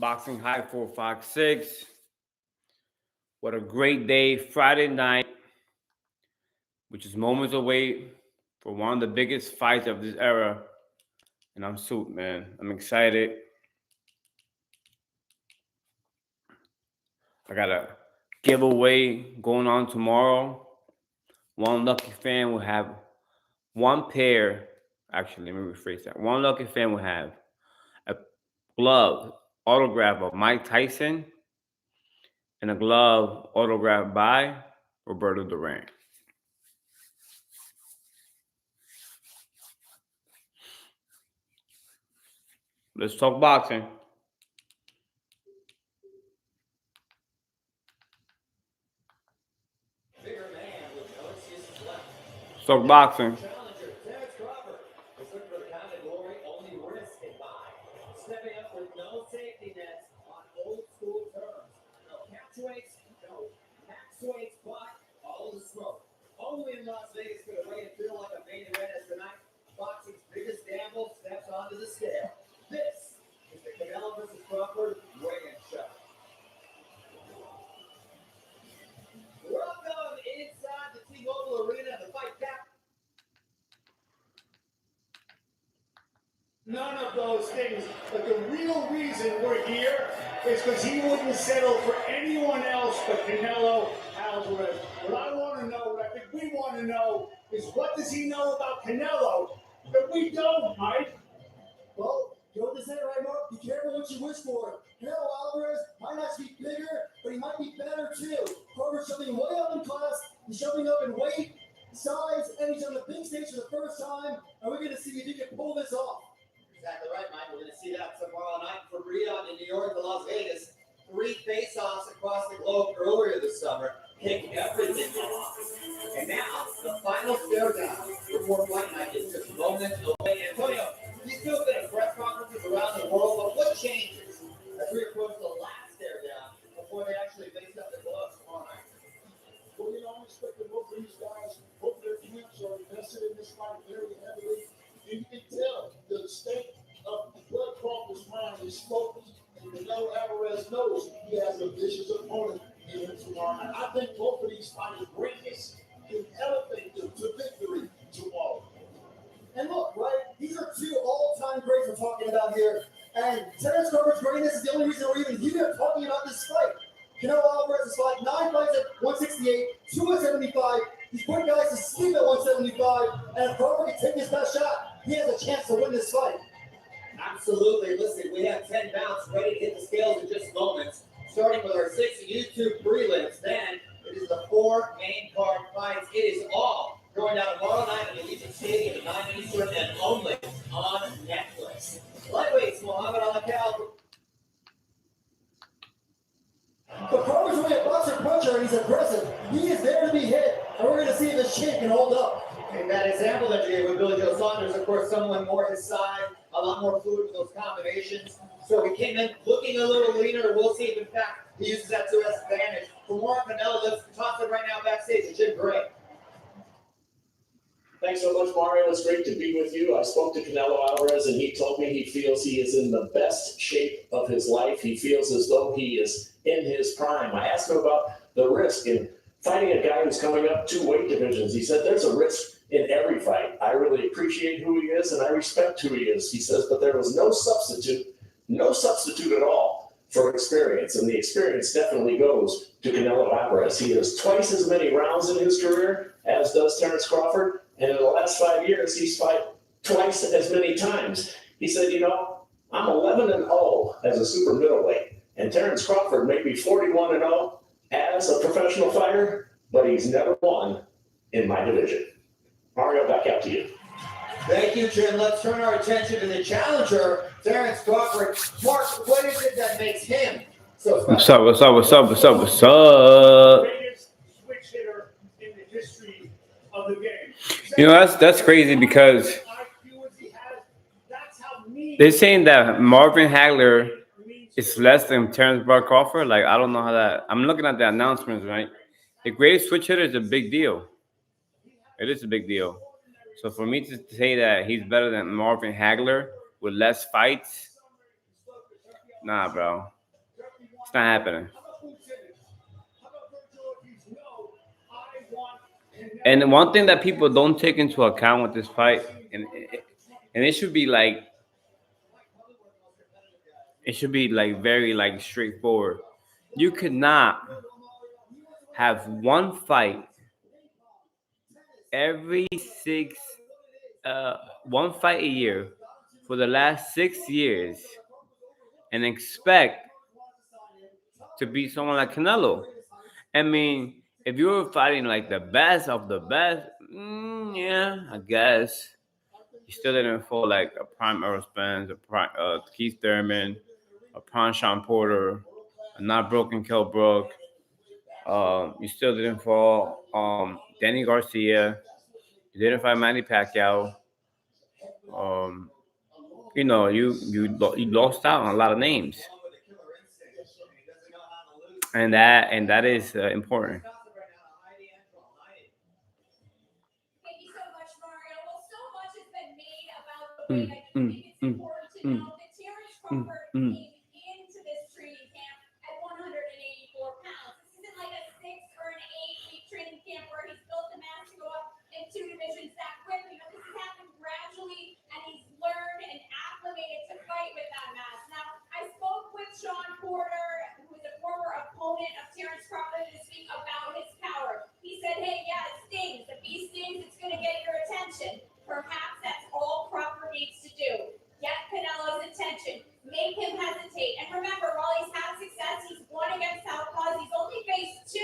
Boxing High 456. What a great day. Friday night, which is moments away for one of the biggest fights of this era. And I'm super, man. I'm excited. I got a giveaway going on tomorrow. One lucky fan will have one pair. Actually, let me rephrase that. One lucky fan will have a glove autograph of Mike Tyson and a glove autographed by Roberto Duran. Let's talk boxing. Let's talk boxing. Challenger Terence Crawford is looking for the kind of glory only risk can buy. Stepping up with no safety nets on old school terms. No catch weights, no max weights, but all the smoke. Only in Las Vegas could a weigh and feel like a main event as tonight. Boxing's biggest gamble steps onto the scale. This is the Canelo vs. Crawford weigh-in show. Welcome inside the T-Mobile Arena. The fight back. None of those things, but the real reason we're here is because he wouldn't settle for anyone else but Canelo Alvarez. What I want to know, what I think we want to know, is what does he know about Canelo that we don't, Mike? Well, you know what they say, right, Mark? Be careful what you wish for. Canelo Alvarez might not be bigger, but he might be better too. Crawford's shoving way up in class, he's shoving up in weight, size, and he's on the big stage for the first time, and we're going to see if he can pull this off. Exactly right, Mike. We're going to see that tomorrow night from Riyadh to New York to Las Vegas. 3 face-offs across the globe earlier this summer. Kicked everything off. And now, the final stare-down before fight night is just moments away. Antonio, you still been at press conferences around the world, but what changes as we approach the last stare-down before they actually face up the gloves tomorrow night? Well, you know, I'm expecting both of these guys, both their camps are invested in this fight very heavily. And you can tell the state of Bud Crawford's mind is focused, and Canelo Alvarez knows he has a vicious opponent in him tomorrow night. I think both of these fighters' greatness can elevate them to victory tomorrow. And look, right, these are 2 all-time greats we're talking about here. And Terence Crawford's greatness is the only reason we're even here talking about this fight. Canelo Alvarez has fought 9 fights at 168, 2 at 75. He's put guys to sleep at 175. And if Crawford can take his best shot, he has a chance to win this fight. Absolutely. Listen, we have 10 bouts ready to hit the scales in just moments. Starting with our 6 YouTube prelims. Then it is the 4 main card fights. It is all going down tomorrow night at Allegiant Stadium at 9 Eastern and only on Netflix. Lightweights, Muhammad Ali. But Crawford's only a boxer puncher and he's aggressive. He is there to be hit, and we're going to see if his shape can hold up. And that example that you gave with Billy Joe Saunders, of course, someone more his size, a lot more fluid with those combinations. So he came in looking a little leaner. We'll see if, in fact, he uses that to his advantage. For more on Canelo, let's toss it right now backstage to Jim Gray. Thanks so much, Mario. It's great to be with you. I spoke to Canelo Alvarez, and he told me he feels he is in the best shape of his life. He feels as though he is in his prime. I asked him about the risk in fighting a guy who's coming up 2 weight divisions. He said there's a risk in every fight. I really appreciate who he is, and I respect who he is. He says, but there was no substitute at all for experience, and the experience definitely goes to Canelo Alvarez. He has twice as many rounds in his career as does Terence Crawford, and in the last 5 years, he's fought twice as many times. He said, you know, I'm 11-0 as a super middleweight, and Terence Crawford may be 41-0 as a professional fighter, but he's never won in my division. Mario, back out to you. Thank you, Jim. Let's turn our attention to the challenger, Terence Crawford. Mark, what is it that makes him so special? What's up? Greatest switch hitter in the history of the game. You know, that's crazy because they're saying that Marvin Hagler is less than Terence Crawford. Like, I don't know how that. I'm looking at the announcements, right? The greatest switch hitter is a big deal. It is a big deal. So for me to say that he's better than Marvin Hagler with less fights, Nah, bro. It's not happening. And one thing that people don't take into account with this fight, and it should be like very like straightforward. You could not have one fight every six, one fight a year for the last 6 years and expect to beat someone like Canelo. I mean, if you were fighting like the best of the best, yeah, I guess you still didn't fall like a prime Earl Spence, a prime Keith Thurman, a prime Sean Porter, a not broken Kell Brook. You still didn't fall Danny Garcia. You didn't fight Manny Pacquiao. Um, you lost out on a lot of names, and that is important. Thank you so much, Mario. Well, so much has been made about the weight. I do think it's important to know that Terence Crawford came into this training camp at 184 pounds. This isn't like a 6 or an 8 week training camp where he's built the mass to go up in 2 divisions that quickly. This has happened gradually, and he's learned and acclimated to fight with that mass. Now, I spoke with Sean Porter, who is a former opponent of Terence Crawford, to speak about his power. He said, hey, yeah, it stings. If he stings, it's going to get your attention. Perhaps that's all Crawford needs to do. Get Canelo's attention. Make him hesitate. And remember, while he's had success, he's won against Southpaws. He's only faced 2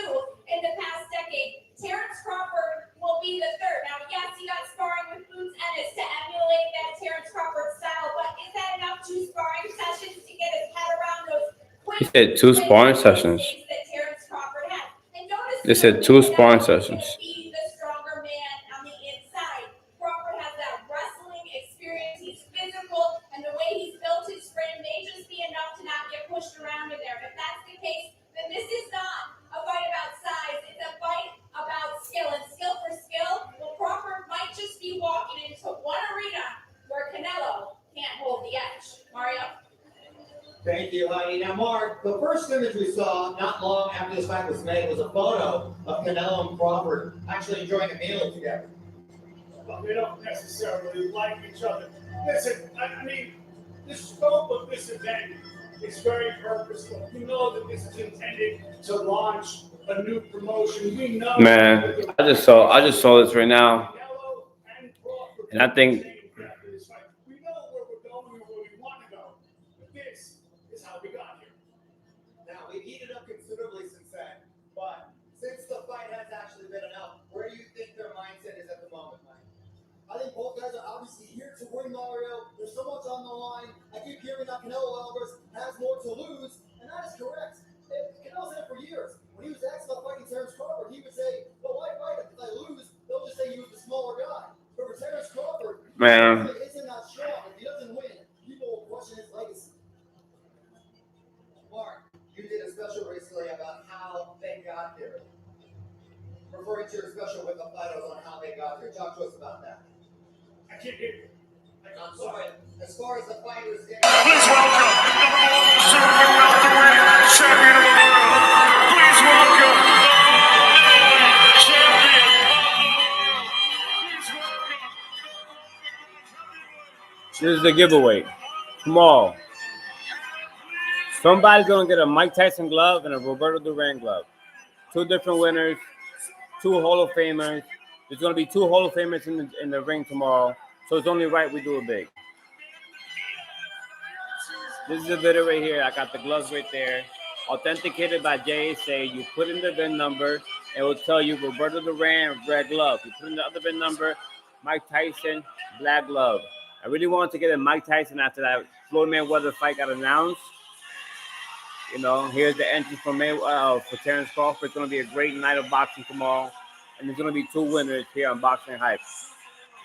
in the past decade. Terence Crawford will be the third. Now, yes, he got sparring with Boots Ennis to emulate that Terence Crawford style, but is that enough 2 sparring sessions to get his head around those quick? He said 2 sparring sessions. That Terence Crawford had. And notice They said 2 sparring sessions. Be the stronger man on the inside. Crawford has that wrestling experience. He's physical, and the way he's built his frame may just be enough to not get pushed around in there. If that's the case, then this is not a fight about size. It's a fight about skill, and skill for skill. Well, Crawford might just be walking into one arena where Canelo can't hold the edge. Mario? Thank you, Heidi. Now, Mark, the first image we saw not long after this fight was made was a photo of Canelo and Crawford actually enjoying a meal together. Well, they don't necessarily like each other. Listen, I mean, the scope of this event is very purposeful. We know that this is intended to launch a new promotion. We know. Man, I just saw this right now, and I think we know where we're going and where we want to go. But this is how we got here. Now, we've heated up considerably since then, but since the fight has actually been enough, where do you think their mindset is at the moment, Mike? I think both guys are obviously here to win, Mario. There's so much on the line. I keep hearing that Canelo Alvarez has more to lose, and that is correct. Canelo's had it for years. When he was asked about fighting Terence Crawford, he would say, well, why fight him? If I lose, they'll just say he was the smaller guy. But for Terence Crawford, Man. isn't that strong. If he doesn't win, people will question his legacy. Mark, you did a special recently about how they got here. Referring to your special with the fighters on how they got here. Talk to us about that. I can't hear you. I'm sorry. As far as the fighters get. Please welcome the super welterweight champion of the world. Please welcome the champion of the world. Please welcome. this is the giveaway tomorrow. Somebody's gonna get a Mike Tyson glove and a Roberto Duran glove. 2 different winners, 2 Hall of Famers. There's gonna be 2 Hall of Famers in the ring tomorrow, so it's only right we do it big. This is the video right here. I got the gloves right there, authenticated by JSA. You put in the VIN number, it will tell you Roberto Duran red glove. You put in the other VIN number, Mike Tyson black glove. I really wanted to get a Mike Tyson after that Floyd Mayweather fight got announced. You know, here's the entry for Terence Crawford. It's going to be a great night of boxing tomorrow. And there's going to be 2 winners here on Boxing Hype.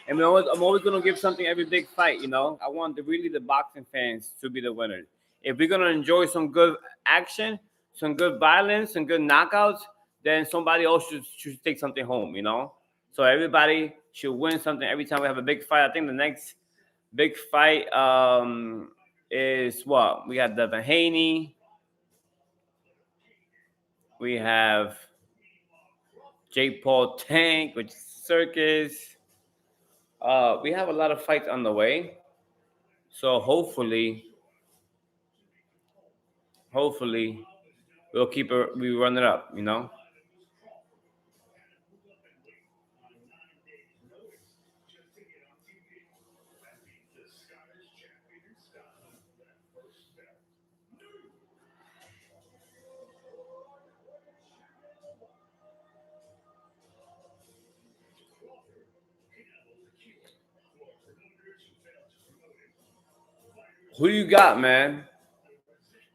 And I'm always going to give something every big fight, you know. I want the boxing fans to be the winners. If we're going to enjoy some good action, some good violence, some good knockouts, then somebody else should take something home, you know. So everybody should win something every time we have a big fight. I think the next big fight is what? We got Devin Haney. We have Jake Paul Tank, which is Circus. We have a lot of fights on the way. So hopefully, we'll keep it. We run it up. You know. Who you got, man?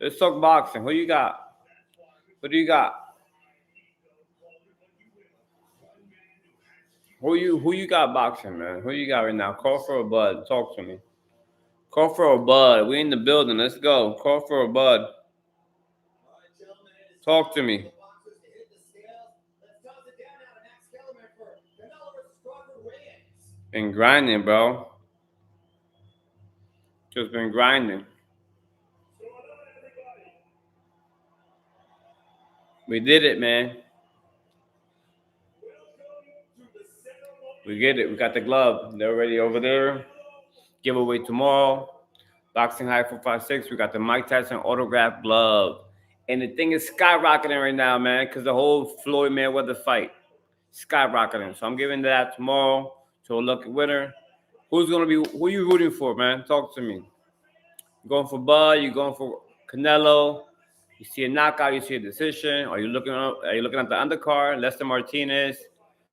Let's talk boxing. Who you got? Who do you got? Who you got boxing, man? Who you got right now? Crawford or Bud? Talk to me. Crawford or Bud? We in the building. Let's go. Crawford or Bud? Talk to me. Let's toss it down now to Max Kellerman for Canelo versus Crawford weigh-ins. Been grinding, bro. Just been grinding. We did it, man. We get it. We got the glove. They're already over there. Giveaway tomorrow. Boxing High 456. We got the Mike Tyson autograph glove. And the thing is skyrocketing right now, man, because the whole Floyd Mayweather fight. Skyrocketing. So I'm giving that tomorrow to a lucky winner. Who are you rooting for, man? Talk to me. You going for Bud? You going for Canelo? You see a knockout, you see a decision. Are you looking at the undercard? Lester Martinez,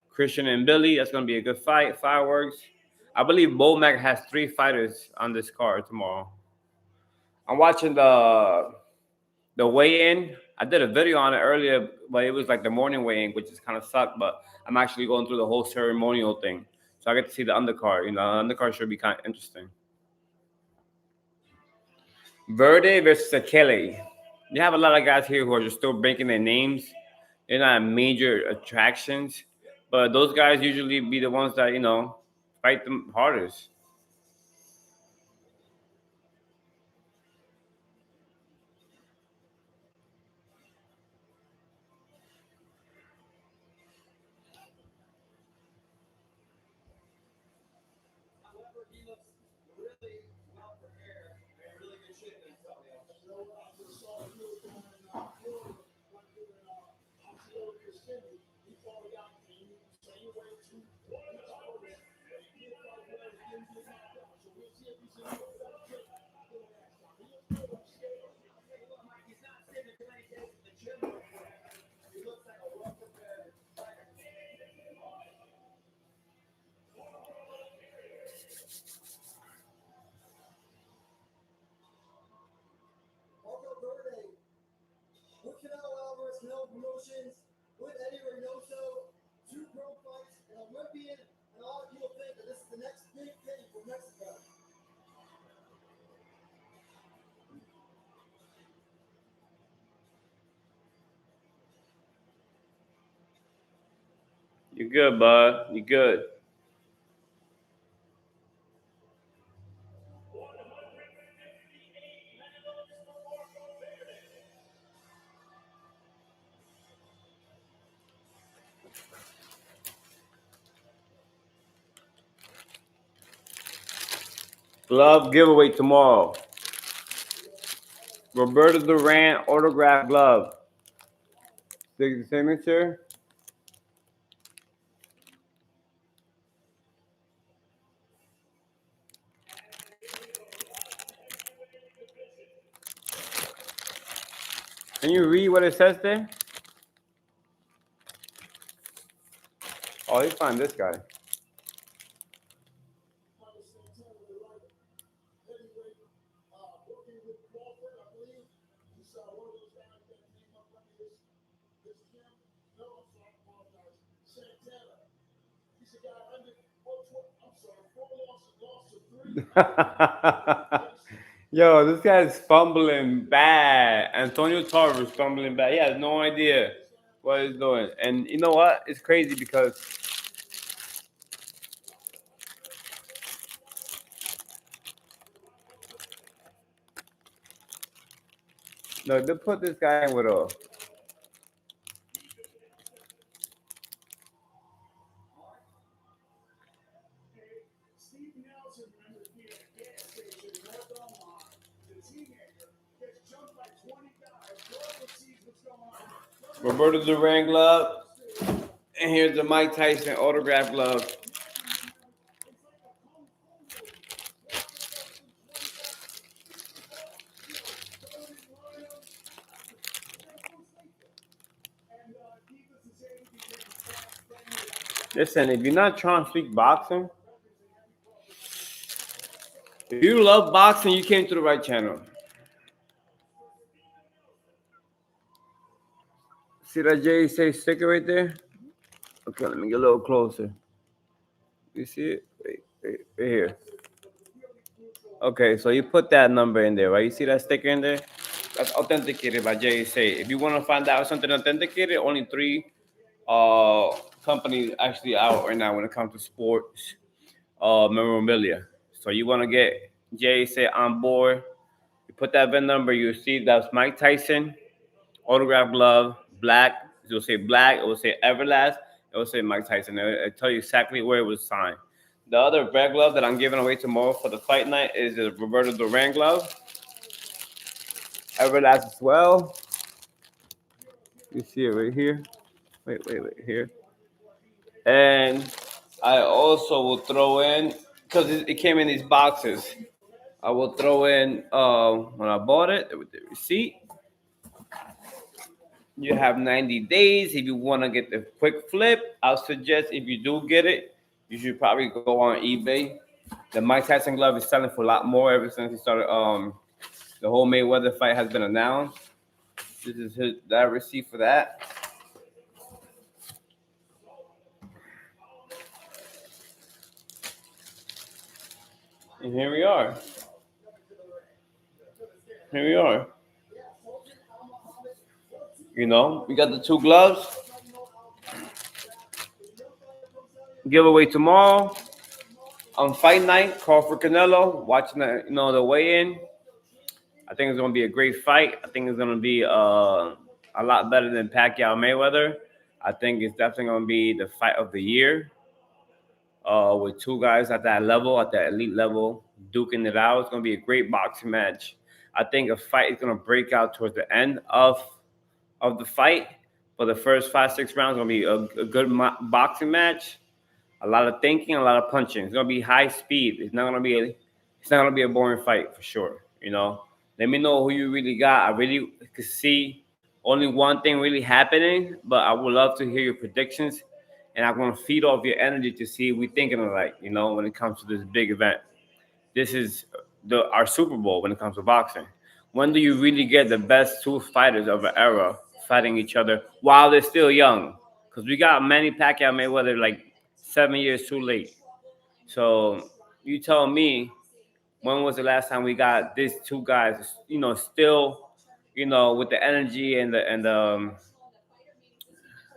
Christian and Billy. That's gonna be a good fight. Fireworks. I believe Bomac has 3 fighters on this card tomorrow. I'm watching the weigh-in. I did a video on it earlier, but it was like the morning weigh-in, which is kind of sucked. But I'm actually going through the whole ceremonial thing, so I get to see the undercard. You know, the undercard should be kind of interesting. Verde versus Akele. You have a lot of guys here who are just still breaking their names. They're not major attractions, but those guys usually be the ones that fight the hardest. However, he looks really well prepared and in really good shape, Antonio. I just saw a video down in Florida, like doing Osceola Kissimmee. He fought a guy in the same way to he did fight well, he didn't get knocked out. So we'll see if he's in the better shape than last time. He looks good on scale. Well, Mike, he's not sitting too many days in the gym before. He looks like a well-prepared fighter. Marco Verde with Canelo Alvarez, Canelo Promotions, with Eddie Reynoso, 2 pro fights, an Olympian, and a lot of people think that this is the next big thing for Mexico. You good, bud? You good? Glove giveaway tomorrow. Roberto Duran autograph glove. Signature. Can you read what it says there? Oh, he found this guy. Heavyweight, working with Crawford, I believe. He's one of those guys that came up under his gym. No, I'm sorry, I apologize. Santana. He's a guy under, I'm sorry, 4 losses, lost to 3. Yo, this guy's fumbling bad. Antonio Tarver's fumbling bad. He has no idea what he's doing. And you know what? It's crazy because No, they put this guy in with a. Steve Nelson remembers being at a gas station in North Belmont. The teenager gets jumped by 20 guys. Crawford sees what's going on. Roberto Duran glove. And here's the Mike Tyson autograph glove. Listen, if you're not trying to speak boxing, if you love boxing, you came to the right channel. See that JSA sticker right there? Okay, let me get a little closer. You see it? Wait, right here. Okay, so you put that number in there, right? You see that sticker in there? That's authenticated by JSA. If you want to find out something authenticated, only 3 companies actually out right now when it comes to sports memorabilia. So you want to get JSA on board. You put that VIN number, you see that's Mike Tyson autograph glove, black. It will say black. It will say Everlast. It will say Mike Tyson. It'll tell you exactly where it was signed. The other red glove that I'm giving away tomorrow for the fight night is the Roberto Duran glove. Everlast as well. You see it right here. Wait, here. And I also will throw in, because it came in these boxes, I will throw in, when I bought it, with the receipt, you have 90 days. If you want to get the quick flip, I'll suggest if you do get it, you should probably go on eBay. The Mike Tyson glove is selling for a lot more ever since he started. The whole Mayweather fight has been announced. This is that receipt for that. And here we are. You know, we got the 2 gloves. Giveaway tomorrow on fight night. Crawford Canelo. Watching the weigh-in. I think it's gonna be a great fight. I think it's gonna be a lot better than Pacquiao Mayweather. I think it's definitely gonna be the fight of the year. With 2 guys at that level, at that elite level, duking it out. It's gonna be a great boxing match. I think a fight is gonna break out towards the end of the fight. For the first 5-6 rounds, gonna be a good boxing match. A lot of thinking, a lot of punching. It's gonna be high speed. It's not gonna be a boring fight for sure. You know. Let me know who you really got. I really could see only one thing really happening, but I would love to hear your predictions, and I'm gonna feed off your energy to see if we thinking alike. You know, when it comes to this big event, this is our Super Bowl when it comes to boxing. When do you really get the best 2 fighters of an era fighting each other while they're still young? Because we got Manny Pacquiao Mayweather like 7 years too late. So you tell me, when was the last time we got these 2 guys, still, with the energy and the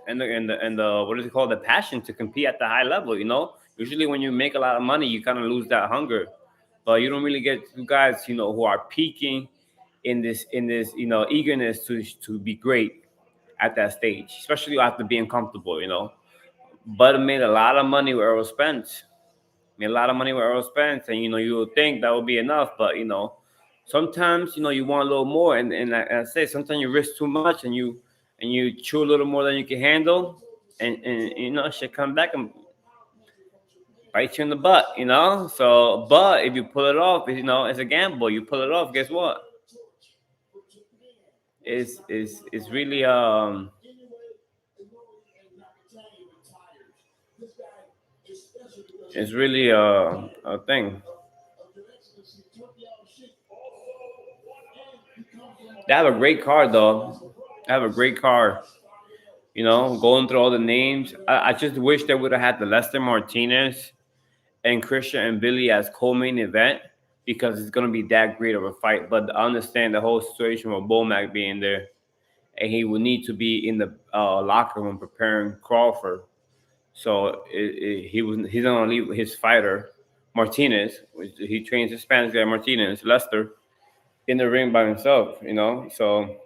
what is it called, the passion to compete at the high level? Usually when you make a lot of money, you kind of lose that hunger, but you don't really get 2 guys, who are peaking in this eagerness to be great at that stage, especially after being comfortable. Bud made a lot of money with Errol Spence. And you would think that would be enough, but sometimes you want a little more, and I say sometimes you risk too much, and you chew a little more than you can handle, and shit come back and bite you in the butt. So, but if you pull it off, it's a gamble. You pull it off, guess what? It's really it's really a thing. They have a great card, though. They have a great card. Going through all the names. I just wish they would have had the Lester Martinez and Christian and Billy as co-main event, because it's gonna be that great of a fight. But I understand the whole situation with Bomac being there, and he will need to be in the locker room preparing Crawford. So he's gonna leave his fighter Martinez, which he trains the Spanish guy Martinez Lester. in the ring by himself, you know. So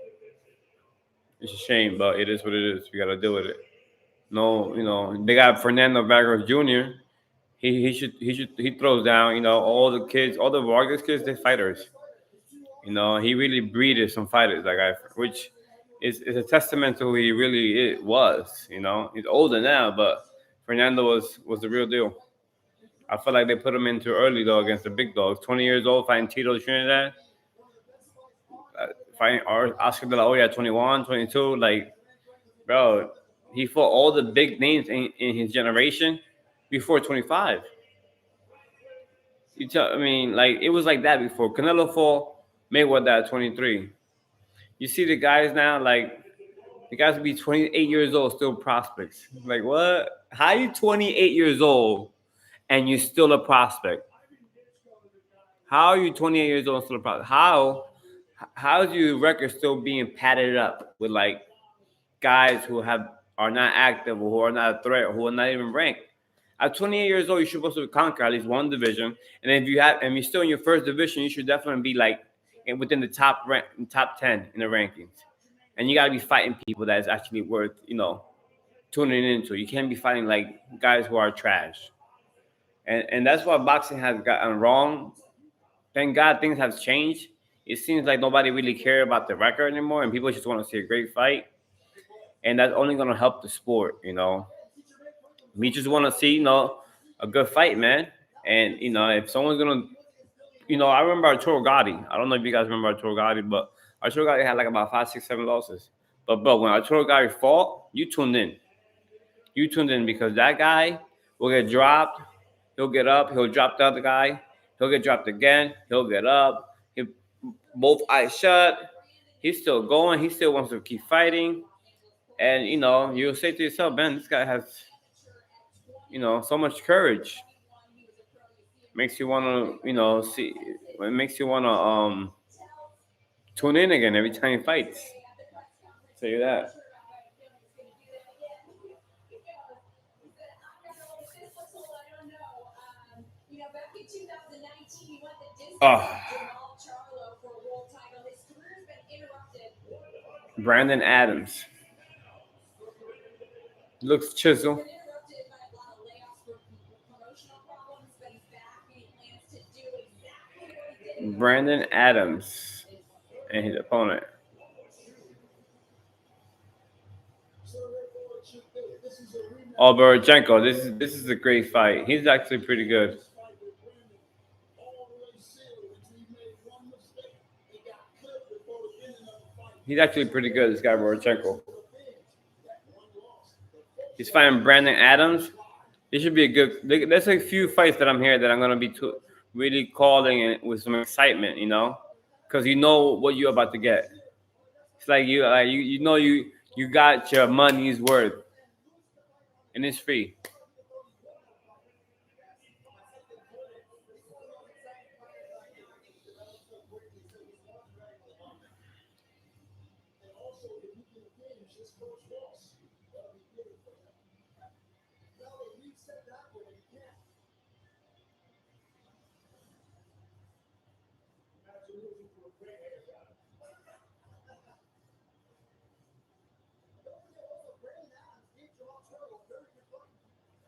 it's a shame, but it is what it is. We gotta deal with it. No, you know, they got Fernando Vargas Jr. He throws down. You know, all the kids, all the Vargas kids, they're fighters. You know, he really breeded some fighters, that guy, which is a testament to who he really was. You know, he's older now, but Fernando was the real deal. I feel like they put him in too early though against the big dogs. 20 years old fighting Tito Trinidad, fighting Oscar De La Hoya at 21, 22. Like, bro, he fought all the big names in his generation before 25. I mean, like it was like that before. Canelo fought Mayweather at 23. You see the guys now, like the guys will be 28 years old, still prospects. Like what? How are you 28 years old and you're still a prospect? How are you 28 years old and still a prospect? How is your record still being padded up with like guys who are not active or who are not a threat or who are not even ranked? At 28 years old, you're supposed to conquer at least one division, and if you're still in your first division, you should definitely be like within the top 10 in the rankings. And you gotta be fighting people that is actually worth, you know, tuning into. You can't be fighting like guys who are trash. And that's what boxing has gotten wrong. Thank God things have changed. It seems like nobody really cares about the record anymore, and people just want to see a great fight. And that's only gonna help the sport, you know. We just want to see, you know, a good fight, man. And you know, if someone's gonna, you know, I remember Arturo Gotti. I don't know if you guys remember Arturo Gotti, but Arturo Gotti had like about 5, 6, 7 losses. But when Arturo Gotti fought, you tuned in. You tuned in because that guy will get dropped. He'll get up. He'll drop the other guy. He'll get dropped again. He'll get up. He both eyes shut. He's still going. He still wants to keep fighting. And you know, you'll say to yourself, man, this guy has, you know, so much courage. Makes you want to, you know, see. It makes you want to tune in again every time he fights. Tell you that. Oh, Brandon Adams looks chiseled. Brandon Adams and his opponent. Oh, Borochenko. This is a great fight. He's actually pretty good. He's actually pretty good. This guy Borochenko. He's fighting Brandon Adams. This should be a good. There's a few fights that I'm here that I'm gonna be really calling it with some excitement, you know, because you know what you're about to get. It's like you know you got your money's worth, and it's free.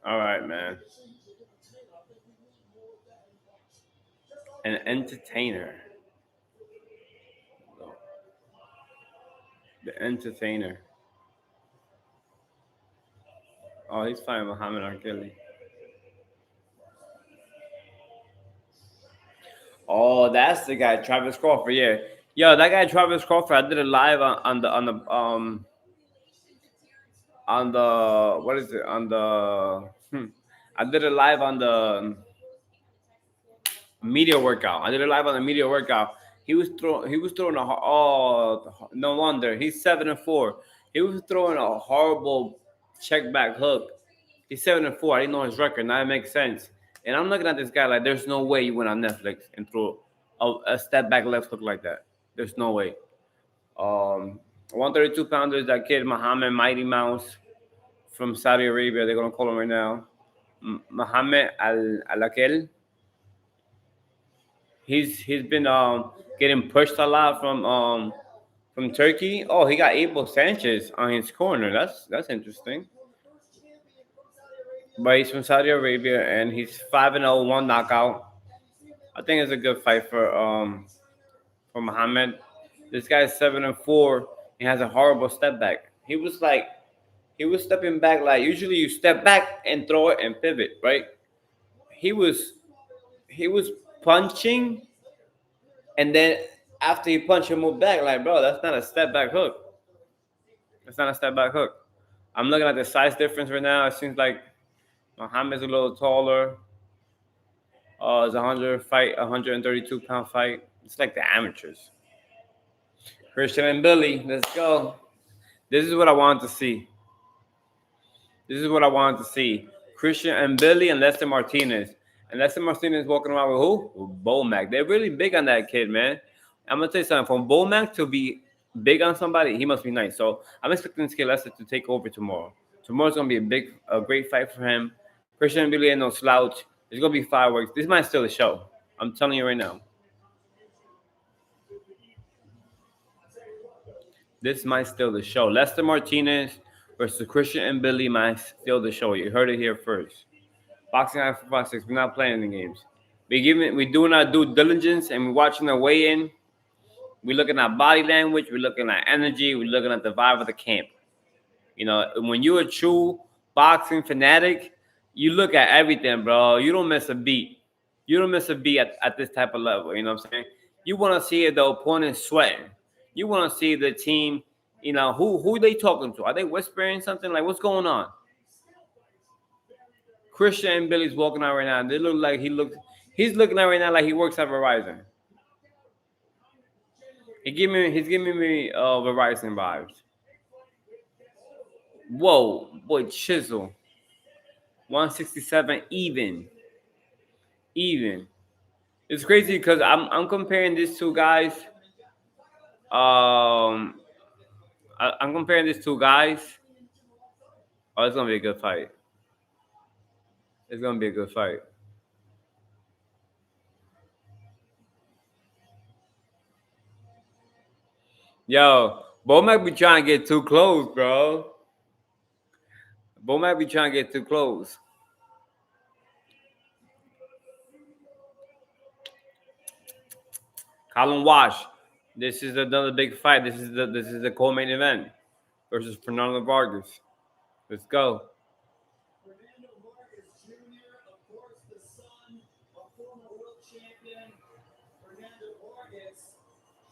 All right, man. An entertainer. The entertainer. Oh, he's fighting Muhammad Arkeli. Oh, that's the guy, Travis Crawford. Yeah, yo, that guy, Travis Crawford. I did it live on the what is it on the. I did it live on the media workout. I did it live on the media workout. He was throwing a oh no wonder he's 7-4. He was throwing a horrible check back hook. He's 7-4. I didn't know his record. Now it makes sense. And I'm looking at this guy like there's no way you went on Netflix and threw a step back left hook like that. There's no way. 132 pounders, that kid Muhammad Mighty Mouse from Saudi Arabia. They're gonna call him right now. Muhammad Al Alakel. He's been getting pushed a lot from Turkey. Oh, he got Abel Sanchez on his corner. That's interesting. But he's from Saudi Arabia and he's 5-0, one knockout. I think it's a good fight for Muhammad. This guy's 7-4 and has a horrible step back. He was stepping back like usually you step back and throw it and pivot, right? He was he was punching and then after he punched he moved back like bro, that's not a step back hook. That's not a step back hook. I'm looking at the size difference right now. It seems like Muhammad's a little taller. It's a 132-pound fight. It's like the amateurs. Christian and Billy, let's go. This is what I wanted to see. This is what I wanted to see. Christian and Billy and Lester Martinez. And Lester Martinez walking around with who? With Bomac. They're really big on that kid, man. I'm gonna tell you something. From Bomac to be big on somebody, he must be nice. So I'm expecting this kid Lester to take over tomorrow. Tomorrow's gonna be a great fight for him. Christian and Billy ain't no slouch. It's gonna be fireworks. This might steal the show. I'm telling you right now. This might steal the show. Lester Martinez versus Christian and Billy might steal the show. You heard it here first. Boxing After Fox 6. We're not playing the games. We doing our due diligence and we're watching the weigh-in. We're looking at body language. We're looking at energy. We're looking at the vibe of the camp. You know, when you're a true boxing fanatic, you look at everything, bro. You don't miss a beat. You don't miss a beat at this type of level. You know what I'm saying? You want to see the opponent sweating. You want to see the team, you know, who they talking to? Are they whispering something? Like, what's going on? Christian and Billy's walking out right now. They look like he's looking at right now like he works at Verizon. He's giving me Verizon vibes. Whoa, boy, chisel. 167 even. Even. It's crazy because I'm comparing these two guys. I'm comparing these two guys. Oh, it's gonna be a good fight. It's gonna be a good fight. Yo, Bo might be trying to get too close, bro. Bo might be trying to get too close. Colin Wash. This is another big fight. This is the co-main event versus Fernando Vargas. Let's go. Fernando Vargas Jr., of course, the son of former world champion Fernando Vargas,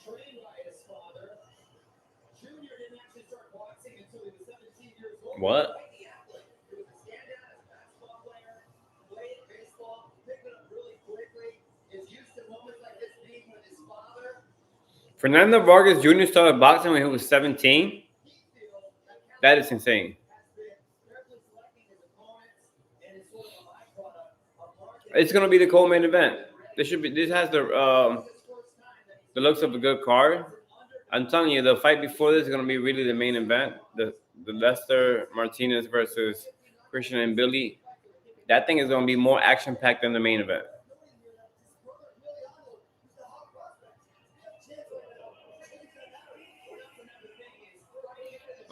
trained by his father. Junior didn't actually start boxing until he was 17 years old. What? He was a standout as a basketball player, played baseball, picked it up really quickly, is used to moments like this being with his father. Fernando Vargas Jr. started boxing when he was 17. That is insane. It's gonna be the co-main event. This has the looks of a good card. I'm telling you, the fight before this is gonna be really the main event. The Lester Martinez versus Christian and Billy. That thing is gonna be more action packed than the main event.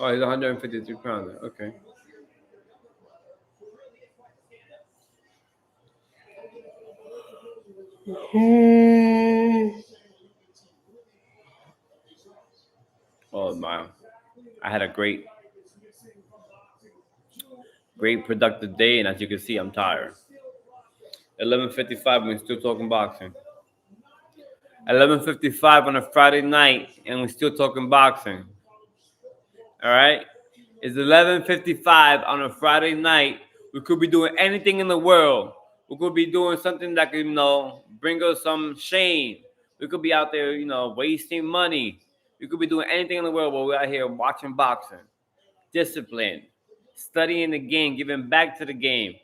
Oh, he's 153 pounds. Okay. Oh my! I had a great productive day, and as you can see, I'm tired. 11:55, we're still talking boxing. 11:55 on a Friday night, and we're still talking boxing. All right, it's 11:55 on a Friday night. We could be doing anything in the world. We could be doing something that could, bring us some shame. We could be out there, wasting money. We could be doing anything in the world, but we're out here watching boxing. Discipline, studying the game, giving back to the game.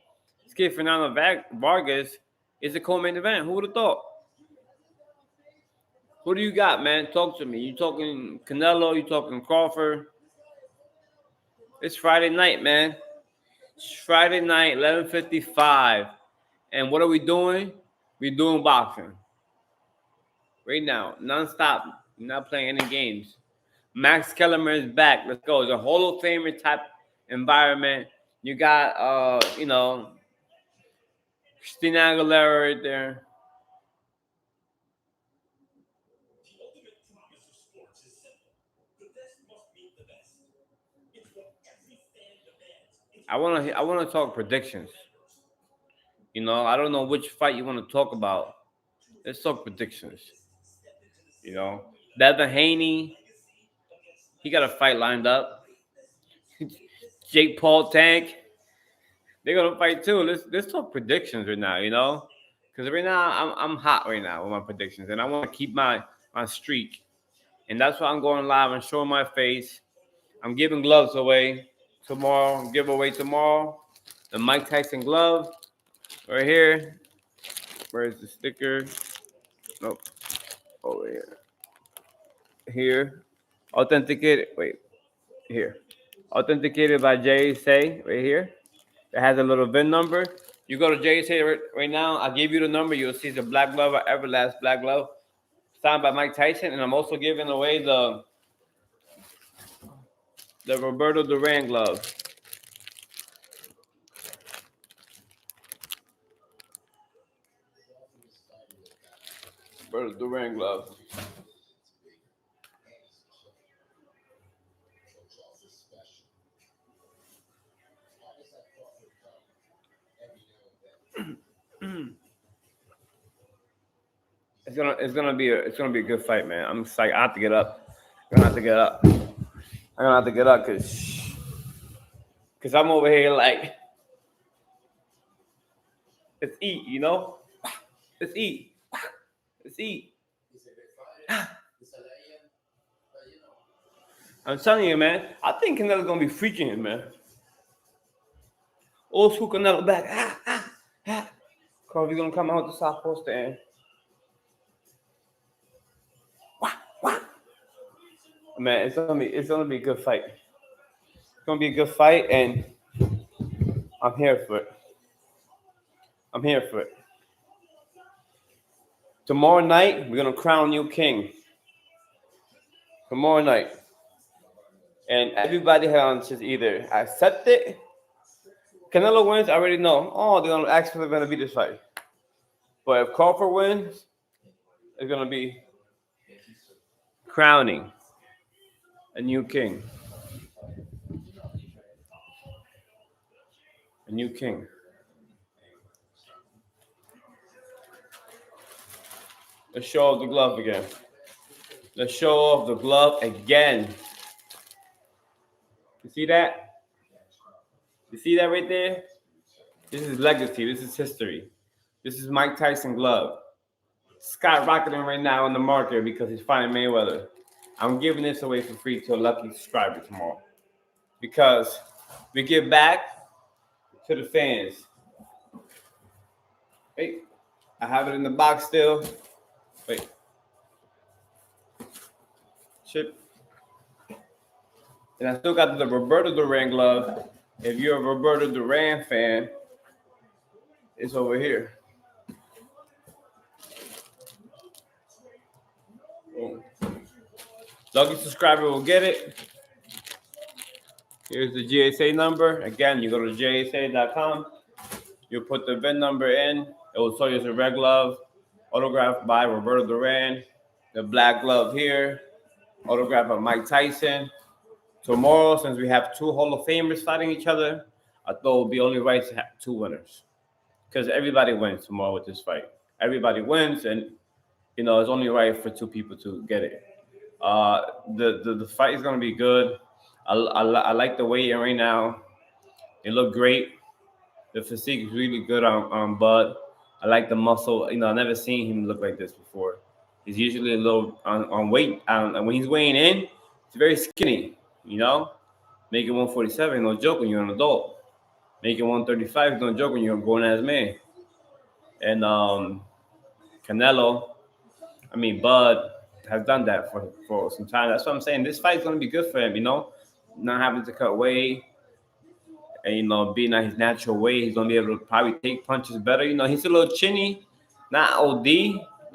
This kid Fernando Vargas is the co-main event. Who would have thought? Who do you got, man? Talk to me. You talking Canelo? You talking Crawford? It's Friday night, man. It's Friday night, 11:55. And what are we doing? We're doing boxing. right now, nonstop. You're not playing any games. Max Kellerman is back. Let's go. It's a Hall of Famer type environment. You got Christina Aguilera right there. I wanna talk predictions. I don't know which fight you want to talk about. Let's talk predictions. You know, Devin Haney, he got a fight lined up. Jake Paul Tank, they're gonna fight too. Let's talk predictions right now. Because right now I'm hot right now with my predictions, and I want to keep my streak, and that's why I'm going live and showing my face. I'm giving gloves away tomorrow. Giveaway tomorrow. The Mike Tyson glove right here. Where's the sticker? Nope. Over here. Here. Authenticated. Wait. Here. Authenticated by JSA right here. It has a little VIN number. You go to JSA right now. I give you the number. You'll see the black glove, Everlast black glove, signed by Mike Tyson. And I'm also giving away the Roberto Duran glove. Roberto Duran glove. It's gonna be a good fight, man. I'm excited. I have to get up. I'm gonna have to get up. Cause I'm over here like, let's eat, let's eat, let's eat. I'm telling you, man. I think Canelo's gonna be freaking him, man. Old school Canelo back. Cause we're gonna come out with the southpaw stand. Man, it's gonna be a good fight. It's gonna be a good fight, and I'm here for it. Tomorrow night, we're gonna crown new king. Tomorrow night, and everybody has to either accept it. Canelo wins, I already know. Oh, they're gonna actually gonna be this fight. But if Crawford wins, it's gonna be crowning a new king. A new king. Let's show off the glove again. Let's show off the glove again. You see that? You see that right there? This is legacy. This is history. This is Mike Tyson glove. Skyrocketing right now in the market because he's fighting Mayweather. I'm giving this away for free to a lucky subscriber tomorrow. Because we give back to the fans. Wait, I have it in the box still. Wait. Chip. And I still got the Roberto Duran glove. If you're a Roberto Duran fan, it's over here. Boom. Lucky subscriber will get it. Here's the GSA number. Again, you go to JSA.com. You put the VIN number in. It will show you it's a red glove, autographed by Roberto Duran. The black glove here, autographed by Mike Tyson. Tomorrow, since we have two Hall of Famers fighting each other, I thought it would be only right to have two winners. Because everybody wins tomorrow with this fight. Everybody wins, and it's only right for two people to get it. The fight is gonna be good. I like the weight in right now. It looked great. The physique is really good on Bud. I like the muscle. I've never seen him look like this before. He's usually a little on weight. And when he's weighing in, he's very skinny. Making 147, no joke when you're an adult. Making 135, no joke when you're a grown-ass man. And Bud has done that for some time. That's what I'm saying. This fight's going to be good for him, not having to cut weight. And, being at his natural weight, he's going to be able to probably take punches better. He's a little chinny, not OD,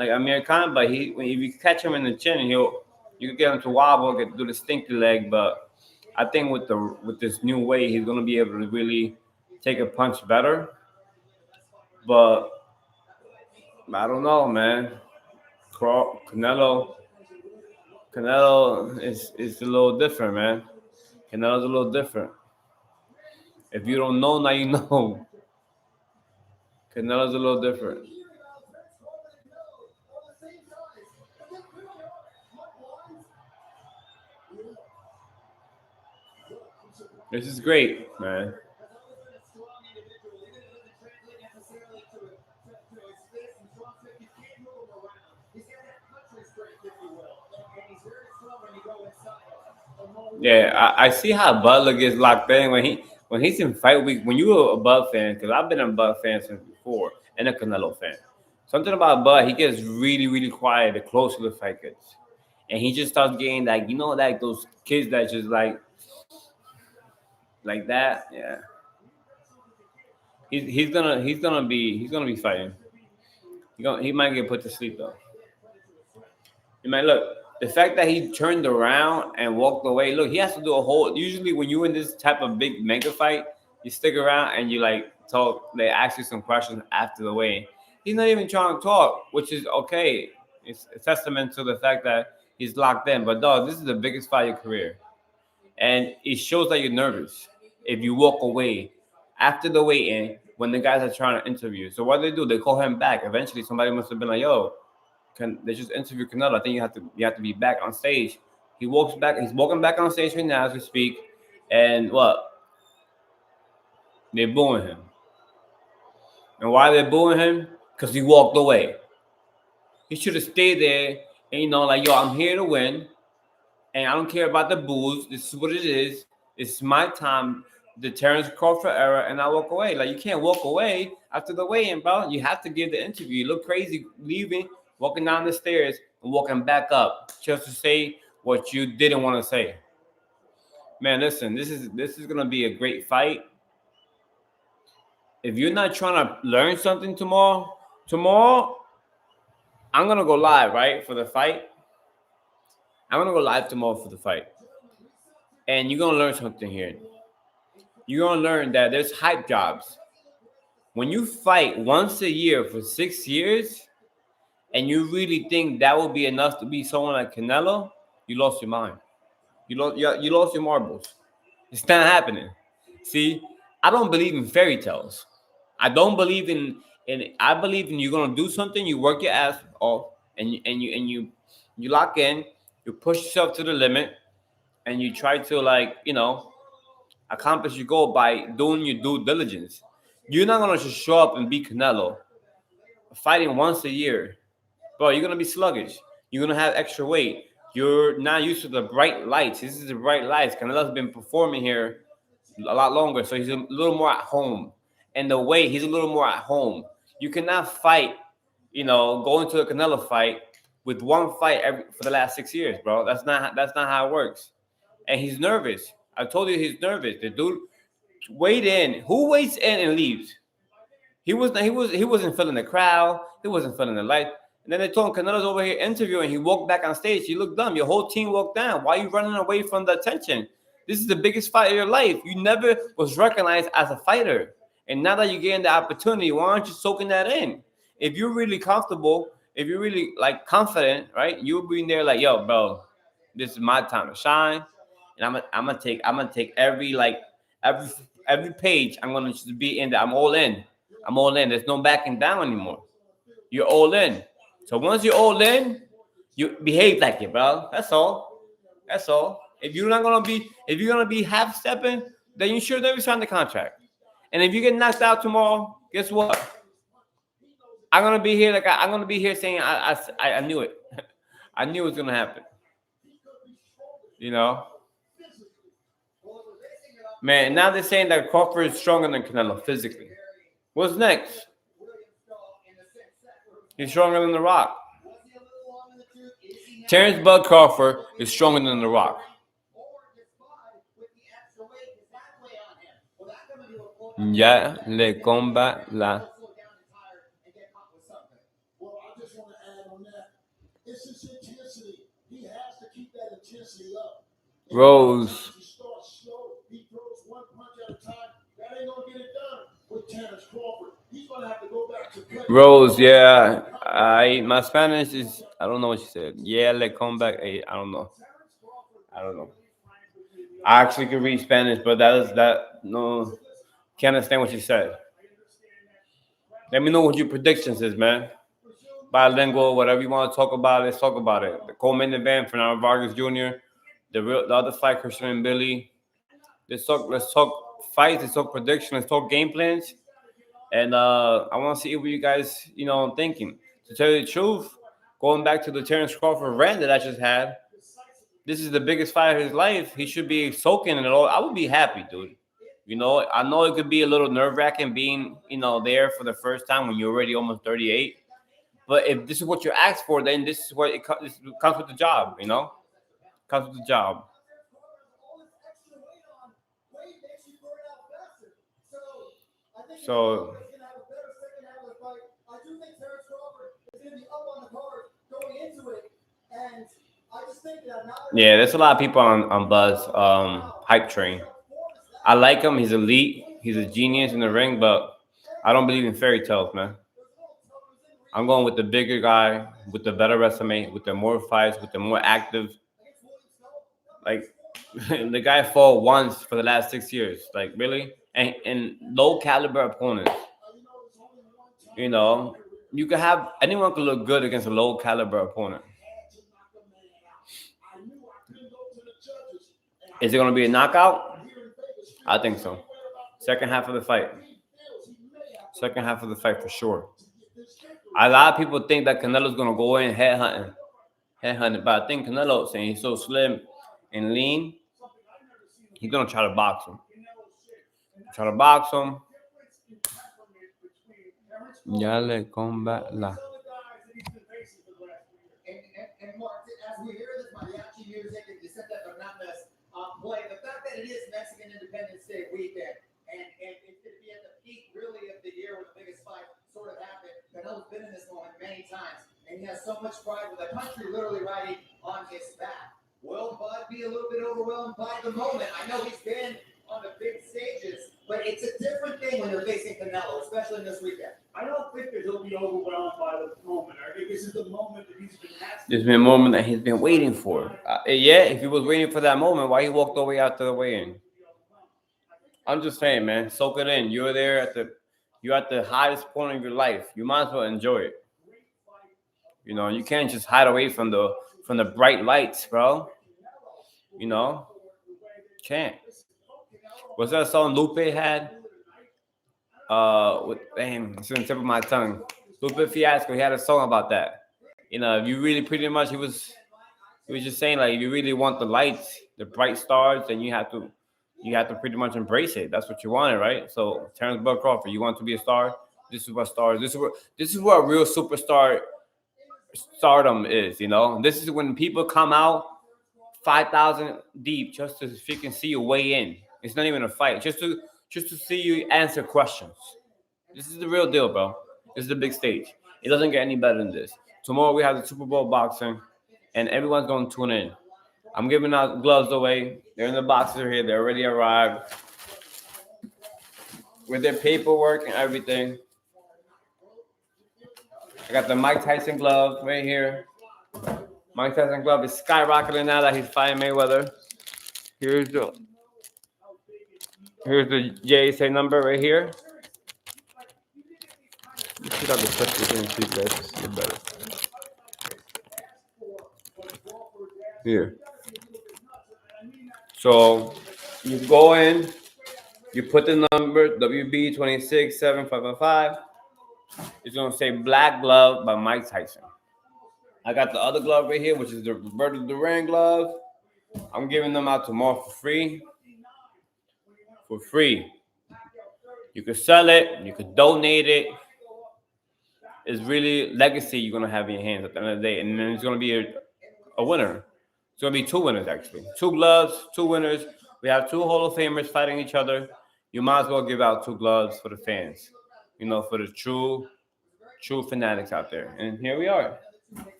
like Amir Khan, but if you catch him in the chin, you can get him to wobble, do the stinky leg. But I think with this new weight, he's gonna be able to really take a punch better. But I don't know, man. Canelo, Canelo is a little different, man. Canelo's a little different. If you don't know, now you know. Canelo's a little different. This is great, man. Yeah, I see how Butler gets locked in when he's in fight week. When you're a Bud fan, because I've been a Bud fan since before, and a Canelo fan. Something about Bud, he gets really quiet the closer the fight gets, and he just starts getting like like those kids that just like that. Yeah, he's gonna be fighting. He might get put to sleep though. You might look the fact that he turned around and walked away. Look, he has to do a whole. Usually, when you're in this type of big mega fight, you stick around and you like talk. They ask you some questions after the weigh. He's not even trying to talk, which is okay. It's a testament to the fact that he's locked in. But dog, this is the biggest fight of your career, and it shows that you're nervous if you walk away after the weigh-in when the guys are trying to interview. So what do? They call him back. Eventually, somebody must have been like, "Yo, they just interview Canelo. I think you have to be back on stage." He walks back. He's walking back on stage right now as we speak, and what? They're booing him. And why they're booing him? Because he walked away. He should have stayed there and like, yo, I'm here to win, and I don't care about the boos. This is what it is. It's my time, the Terence Crawford era, and I walk away. Like, you can't walk away after the weigh-in, bro. You have to give the interview. You look crazy leaving, walking down the stairs, and walking back up just to say what you didn't want to say. Man, listen, this is gonna be a great fight. If you're not trying to learn something tomorrow I'm gonna go live, right, for the fight. I'm gonna go live tomorrow for the fight, and you're gonna learn something here. You're gonna learn that there's hype jobs. When you fight once a year for 6 years, and you really think that will be enough to be someone like Canelo, you lost your mind. You lost your marbles. It's not happening. See, I don't believe in fairy tales. I don't believe in I believe in you're gonna do something, you work your ass off, and you lock in, you push yourself to the limit, and you try to accomplish your goal by doing your due diligence. You're not gonna just show up and beat Canelo fighting once a year. Bro, you're gonna be sluggish. You're gonna have extra weight. You're not used to the bright lights. This is the bright lights. Canelo's been performing here a lot longer, so he's a little more at home. And the weight, he's a little more at home. You cannot fight, go into a Canelo fight with one fight for the last 6 years, bro. That's not how it works. And he's nervous. I told you he's nervous. The dude weighed in. Who waits in and leaves? He wasn't feeling the crowd. He wasn't feeling the light. And then they told him Canelo's over here interviewing. He walked back on stage. You look dumb. Your whole team walked down. Why are you running away from the attention? This is the biggest fight of your life. You never was recognized as a fighter. And now that you're getting the opportunity, why aren't you soaking that in? If you're really comfortable, if you're really confident, right? You'll be in there like, yo, bro, this is my time to shine. And I'm gonna take every page. I'm gonna just be in there. I'm all in. I'm all in. There's no backing down anymore. You're all in. So once you're all in, you behave like it, bro. That's all. That's all. If you're gonna be half stepping, then you should never sign the contract. And if you get knocked out tomorrow, guess what? I'm gonna be here I'm gonna be here saying I knew it. I knew it was gonna happen. Man, now they're saying that Crawford is stronger than Canelo physically. What's next? He's stronger than The Rock. Terence Bud Crawford is stronger than The Rock. Ya le comba la. just want to add on that. It's his intensity. He has to keep that intensity up. And Rose. he starts slow. He throws one punch at a time. That ain't gonna get it done with Terence Crawford. He's gonna have to go back to play. Rose, yeah. My Spanish is, I don't know what she said. Yeah, le come back. I don't know. I don't know. I actually can read Spanish, but no, can't understand what she said. Let me know what your predictions is, man. Bilingual, whatever you want to talk about, let's talk about it. The co-main event, Fernando Vargas Jr., the other fight, Christian and Billy. Let's talk fights, let's talk predictions, let's talk game plans. And I want to see what you guys, thinking. To tell you the truth, going back to the Terence Crawford rant that I just had, this is the biggest fight of his life. He should be soaking in it all. I would be happy, dude. I know it could be a little nerve-wracking being, there for the first time when you're already almost 38. But if this is what you asked for, then this is what this comes with the job, Comes with the job. So I do think Terence Crawford is going to be up on the card going into it, and I just think that yeah, there's a lot of people on Buzz hype train. I like him. He's elite. He's a genius in the ring, but I don't believe in fairy tales, man. I'm going with the bigger guy, with the better resume, with the more fights, with the more active. Like the guy fought once for the last 6 years. Like really, and low caliber opponents. You can have anyone could look good against a low caliber opponent. Is it going to be a knockout? I think so. Second half of the fight. Second half of the fight for sure. A lot of people think that Canelo's going to go in headhunting, but I think Canelo, saying he's so slim and lean, he's going to try to box him. Ya le combat la. And Mark, as we hear this mariachi music and Vicente Fernandez play, the fact that it is Mexican Independence Day weekend, and it's going to be at the peak, really, of the year when the biggest fight sort of happened. Canelo's been in this moment many times, and he has so much pride with the country literally riding on his back. Will Bud be a little bit overwhelmed by the moment? I know he's been on the big stages, but it's a different thing when you're facing Canelo, especially in this weekend. I don't think that he'll be overwhelmed by the moment. I think this is the moment that he's been asking. This has been a moment that he's been waiting for. Yeah, if he was waiting for that moment, why he walked all the way out to the weigh-in? I'm just saying, man, soak it in. You're at the highest point of your life. You might as well enjoy it. You can't just hide away from the bright lights, bro. Can't. What's that song Lupe had? It's on the tip of my tongue. Lupe Fiasco, he had a song about that. If you really pretty much, he was just saying, like, if you really want the lights, the bright stars, then you have to pretty much embrace it. That's what you wanted, right? So Terence Bud Crawford, you want to be a star? This is what stars. This is what real superstar stardom is. This is when people come out 5,000 deep just to freaking see you weigh in. It's not even a fight, just to see you answer questions. This is the real deal, bro. This is the big stage. It doesn't get any better than this. Tomorrow we have the Super Bowl boxing, and everyone's going to tune in. I'm giving out gloves away. They're in the boxes here. They already arrived with their paperwork and everything. I got the Mike Tyson glove right here. Mike Tyson glove is skyrocketing now that he's fighting Mayweather. Here's the JSA number right here. You should have the touch this in so you guys see it better. Here. So you go in, you put the number WB 26755. It's gonna say Black Glove by Mike Tyson. I got the other glove right here, which is the Roberto Duran glove. I'm giving them out tomorrow for free. For free. You could sell it, you could donate it. It's really legacy you're gonna have in your hands at the end of the day, and then it's gonna be a winner. It's gonna be two winners actually. 2 gloves, 2 winners. We have 2 Hall of Famers fighting each other. You might as well give out 2 gloves for the fans. For the true true fanatics out there. And here we are,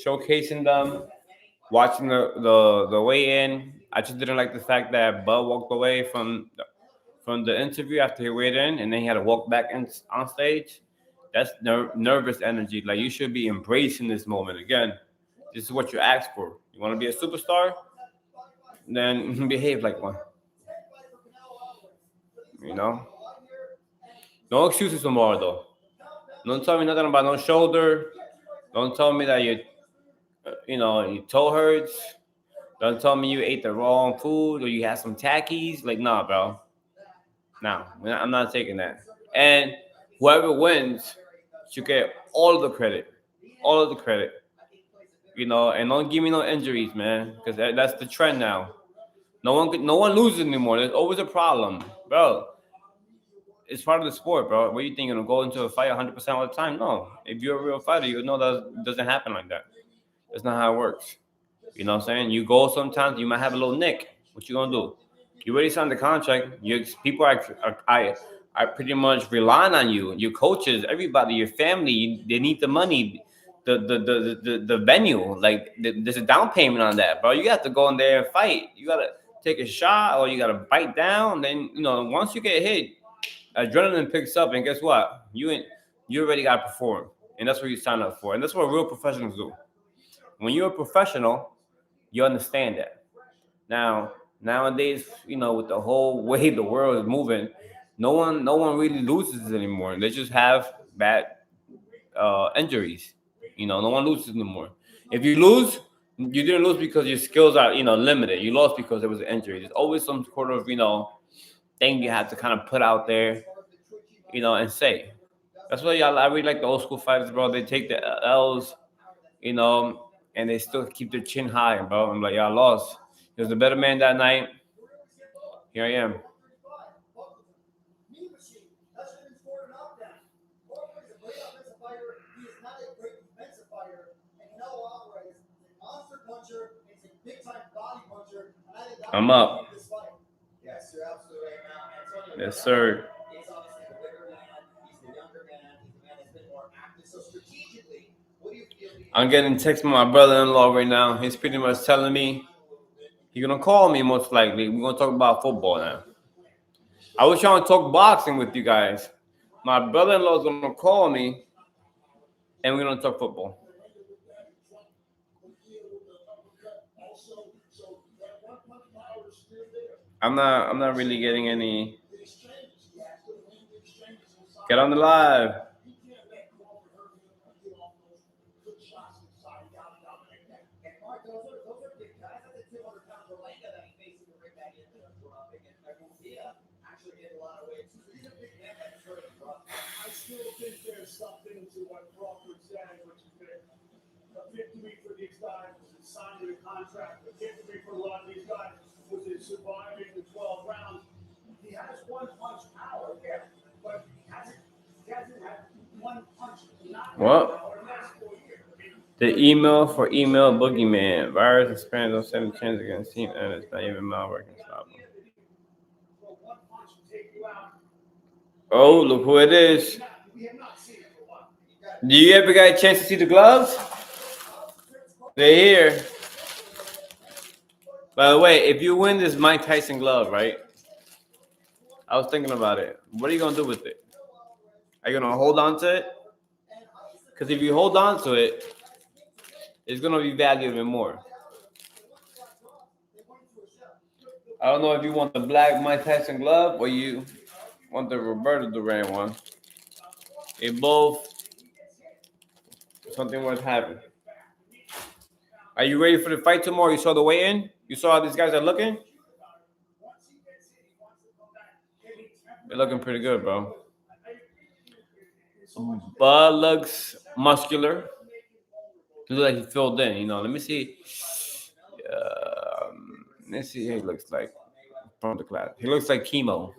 showcasing them, watching the weigh in. I just didn't like the fact that Bud walked away from the interview after he weighed in, and then he had to walk back on stage. That's nervous energy. Like, you should be embracing this moment again. This is what you asked for. You want to be a superstar, then behave like one. You know, no excuses tomorrow though. Don't tell me nothing about no shoulder. Don't tell me that your toe hurts. Don't tell me you ate the wrong food or you had some tackies. Like, nah, bro. Nah, I'm not taking that. And whoever wins should get all of the credit. All of the credit. And don't give me no injuries, man, because that's the trend now. No one loses anymore. There's always a problem, bro. It's part of the sport, bro. What do you think? You're gonna go into a fight 100% all the time? No. If you're a real fighter, you know that it doesn't happen like that. That's not how it works. You know what I'm saying? You go sometimes, you might have a little nick. What you gonna do? You already signed the contract. People are pretty much relying on you. Your coaches, everybody, your family. They need the money, the venue. Like, there's a down payment on that, bro. You got to go in there and fight. You gotta take a shot, or you gotta bite down. Then once you get hit, adrenaline picks up, and guess what? You already got to perform, and that's what you sign up for, and that's what real professionals do. When you're a professional, you understand that. Now, nowadays, with the whole way the world is moving, no one really loses anymore. They just have bad injuries. No one loses anymore. If you lose, you didn't lose because your skills are limited. You lost because there was an injury. There's always some sort of thing you have to kind of put out there, and say. That's why I really like the old school fighters, bro. They take the L's, and they still keep their chin high, bro. I'm like, y'all lost. He was the better man that night. Here I am. I'm up. Yes, you're absolutely right now. Antonio, Yes, sir. he's obviously the bigger man. He's the younger man. He's the man that's been more active. So strategically, what do you feel? I'm getting text from my brother-in-law right now. He's pretty much telling me he's gonna call me most likely. We're gonna talk about football now. I was trying to talk boxing with you guys. My brother-in-law is gonna call me, and we're gonna talk football. I'm not really getting any. Get on the live. I still think there's something to what Crawford said, which is that a victory for these guys was in signing a contract. A victory for a lot of these guys was in surviving the 12 rounds. He has one punch power, yeah, but he hasn't had one punch What? power in the last 4 years. The email boogeyman. Virus expands on 7 chance against team, and it's not even malware can stop him. Oh, look who it is. Do you ever get a chance to see the gloves? They're here. By the way, if you win this Mike Tyson glove, right? I was thinking about it. What are you going to do with it? Are you going to hold on to it? Because if you hold on to it, it's going to be valued even more. I don't know if you want the black Mike Tyson glove or you want the Roberto Duran one. They both something worth having. Are you ready for the fight tomorrow? You saw the weigh-in? You saw how these guys are looking? They're looking pretty good, bro. Bud looks muscular. He looks like he filled in. Let me see. Let's see how he looks like from the class. He looks like chemo.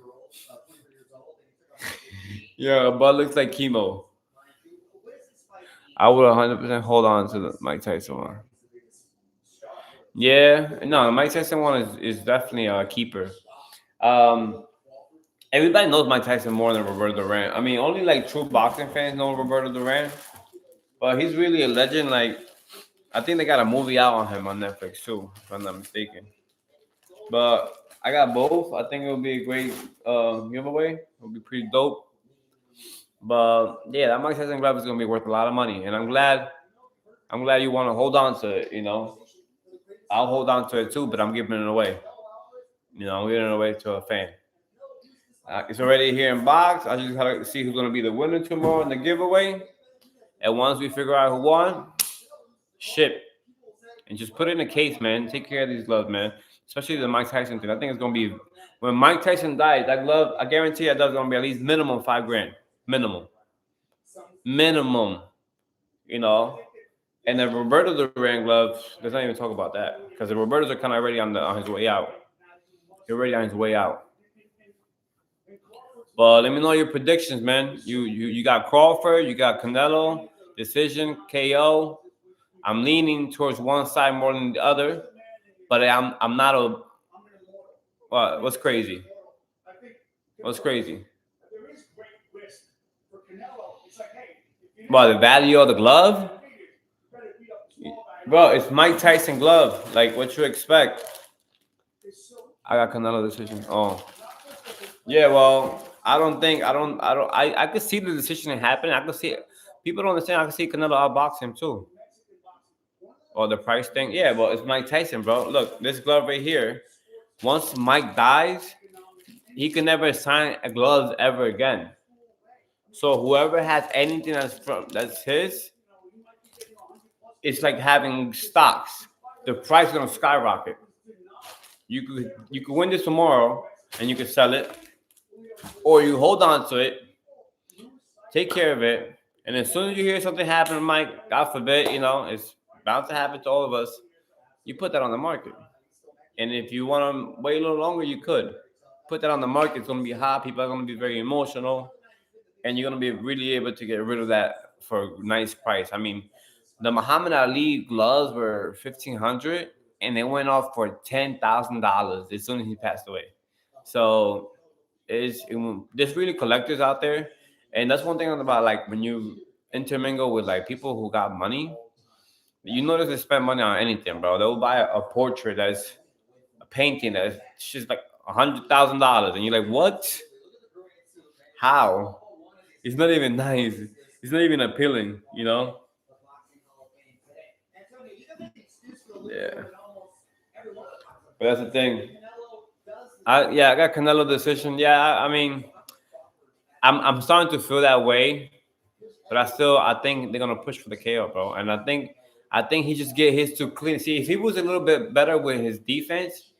Yeah, Bud looks like chemo. I would 100% hold on to the Mike Tyson one. Yeah, no, the Mike Tyson one is definitely a keeper. Everybody knows Mike Tyson more than Roberto Duran. I mean, only like true boxing fans know Roberto Duran, but he's really a legend. Like, I think they got a movie out on him on Netflix too, if I'm not mistaken. But I got both. I think it will be a great giveaway. It'll be pretty dope. But yeah, that Mike Tyson glove is gonna be worth a lot of money, and I'm glad you want to hold on to it. You know, I'll hold on to it too, but I'm giving it away. You know, I'm giving it away to a fan. It's already here in box. I just gotta see who's gonna be the winner tomorrow in the giveaway. And once we figure out who won, ship and just put it in a case, man. Take care of these gloves, man. Especially the Mike Tyson thing. I think it's gonna be when Mike Tyson dies. That glove, I guarantee you, that's gonna be at least minimum $5,000, minimum. You know, and the Roberto Duran gloves. Let's not even talk about that because the Robertos are kind of already on his way out. He's already on his way out. But let me know your predictions, man. You got Crawford, you got Canelo, decision, KO. I'm leaning towards one side more than the other, but I'm not a. What's crazy? What's crazy? Well, the value of the glove, bro. It's Mike Tyson glove. Like what you expect. I got Canelo decision. Oh, yeah. Well, I could see the decision happening. I could see it. People don't understand. I could see Canelo outbox him too. Or the price thing. Yeah, well, it's Mike Tyson, bro. Look, this glove right here. Once Mike dies, he can never sign a glove ever again. So whoever has anything that's his, it's like having stocks. The price is gonna skyrocket. You could win this tomorrow and you could sell it, or you hold on to it, take care of it, and as soon as you hear something happen, Mike, God forbid, you know, it's bound to happen to all of us. You put that on the market, and if you want to wait a little longer, you could put that on the market. It's gonna be hot. People are gonna be very emotional, and you're gonna be really able to get rid of that for a nice price. I mean, the Muhammad Ali gloves were 1,500, and they went off for $10,000 as soon as he passed away. So there's really collectors out there, and that's one thing about like when you intermingle with like people who got money, you notice they spend money on anything, bro. They'll buy a portrait that's a painting that's just like $100,000, and you're like, what? How? It's not even nice. It's not even appealing, you know. Yeah, but that's the thing. I got Canelo decision. Yeah, I mean, I'm starting to feel that way, but I think they're gonna push for the KO, bro. And I think he just get his too clean. See, if he was a little bit better with his defense,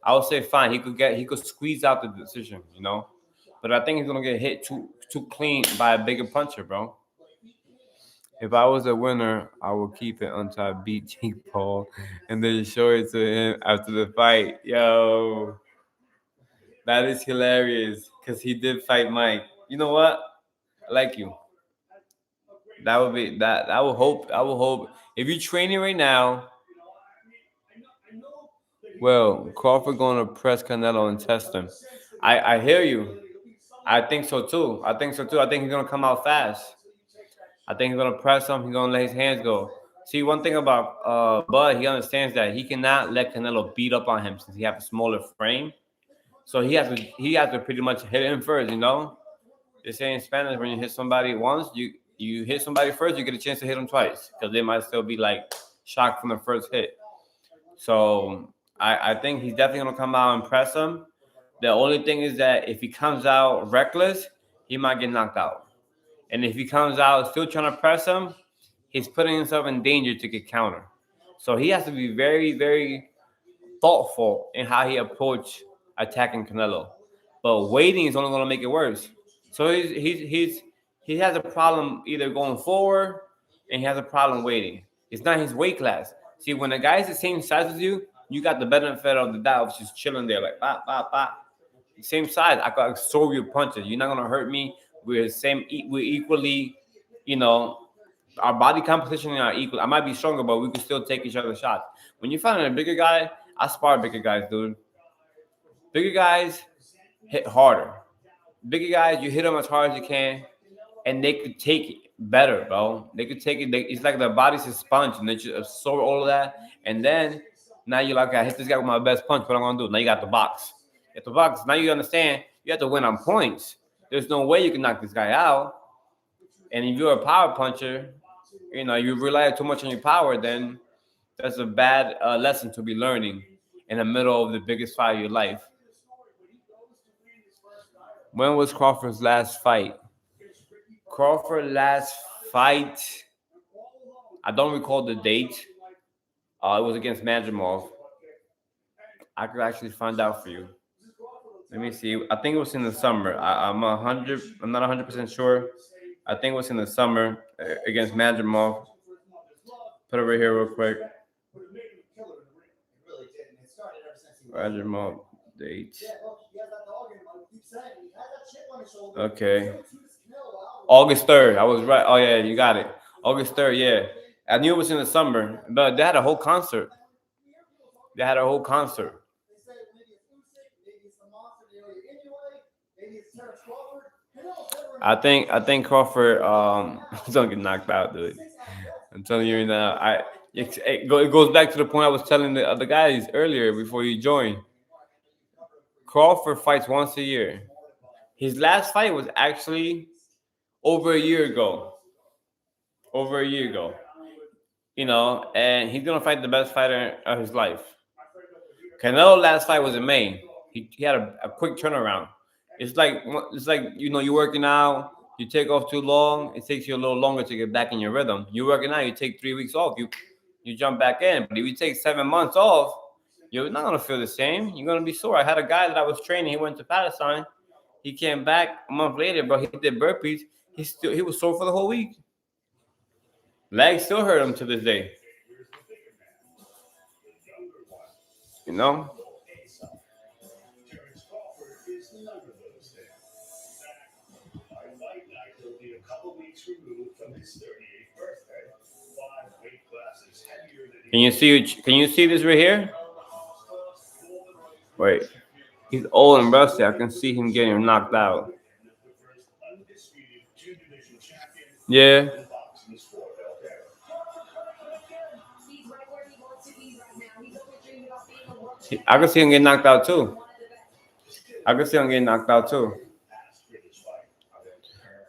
I would say fine. He could squeeze out the decision, you know. But I think he's gonna get hit too clean by a bigger puncher, bro. If I was a winner, I would keep it until I beat Jake Paul, and then show it to him after the fight. Yo, that is hilarious because he did fight Mike. You know what? I like you. That would be that. I will hope. I will hope. If you're training right now, well, Crawford going to press Canelo and test him. I hear you. I think so too. I think so too. I think he's gonna come out fast. I think he's gonna press him. He's gonna let his hands go. See, one thing about Bud, he understands that he cannot let Canelo beat up on him since he has a smaller frame. So he has to pretty much hit him first. You know, they say in Spanish when you hit somebody once, you hit somebody first, you get a chance to hit them twice because they might still be like shocked from the first hit. So I think he's definitely gonna come out and press him. The only thing is that if he comes out reckless, he might get knocked out. And if he comes out still trying to press him, he's putting himself in danger to get countered. So he has to be very, very thoughtful in how he approach attacking Canelo. But waiting is only going to make it worse. So he has a problem either going forward, and he has a problem waiting. It's not his weight class. See, when a guy is the same size as you, you got the benefit of the doubt of just chilling there like bop bop bop. Same size, I can absorb your punches. You're not gonna hurt me. We're equally, you know, our body composition are equal. I might be stronger, but we can still take each other's shots. When you find a bigger guy, I spar bigger guys, dude. Bigger guys hit harder. Bigger guys, you hit them as hard as you can, and they could take it better, bro. They could take it. It's like their body's a sponge, and they just absorb all of that. And then now you're like, I hit this guy with my best punch. What am I gonna do? Now you got the box. At the box, now you understand you have to win on points. There's no way you can knock this guy out. And if you're a power puncher, you rely too much on your power, then that's a bad lesson to be learning in the middle of the biggest fight of your life. When was Crawford's last fight? Crawford last fight, I don't recall the date. It was against Madrimov. I could actually find out for you. Let me see. I think it was in the summer. I'm not 100% sure. I think it was in the summer against Madrimov. Put it right here real quick. Madrimov date. Okay. August 3rd. I was right. Oh yeah, you got it. August 3rd. Yeah, I knew it was in the summer, but they had a whole concert. They had a whole concert. I think Crawford is gonna get knocked out, dude. I'm telling you now. It goes back to the point I was telling the other guys earlier before you joined. Crawford fights once a year. His last fight was actually over a year ago. Over a year ago. And he's gonna fight the best fighter of his life. Canelo last fight was in May. He had a quick turnaround. It's like you're working out. You take off too long. It takes you a little longer to get back in your rhythm. You're working out. You take 3 weeks off. You jump back in. But if you take 7 months off, you're not gonna feel the same. You're gonna be sore. I had a guy that I was training. He went to Palestine. He came back a month later, bro. He did burpees. He was sore for the whole week. Legs still hurt him to this day. You know? Can you see this right here? Wait. He's old and rusty. I can see him getting knocked out. Yeah. I can see him getting knocked out too.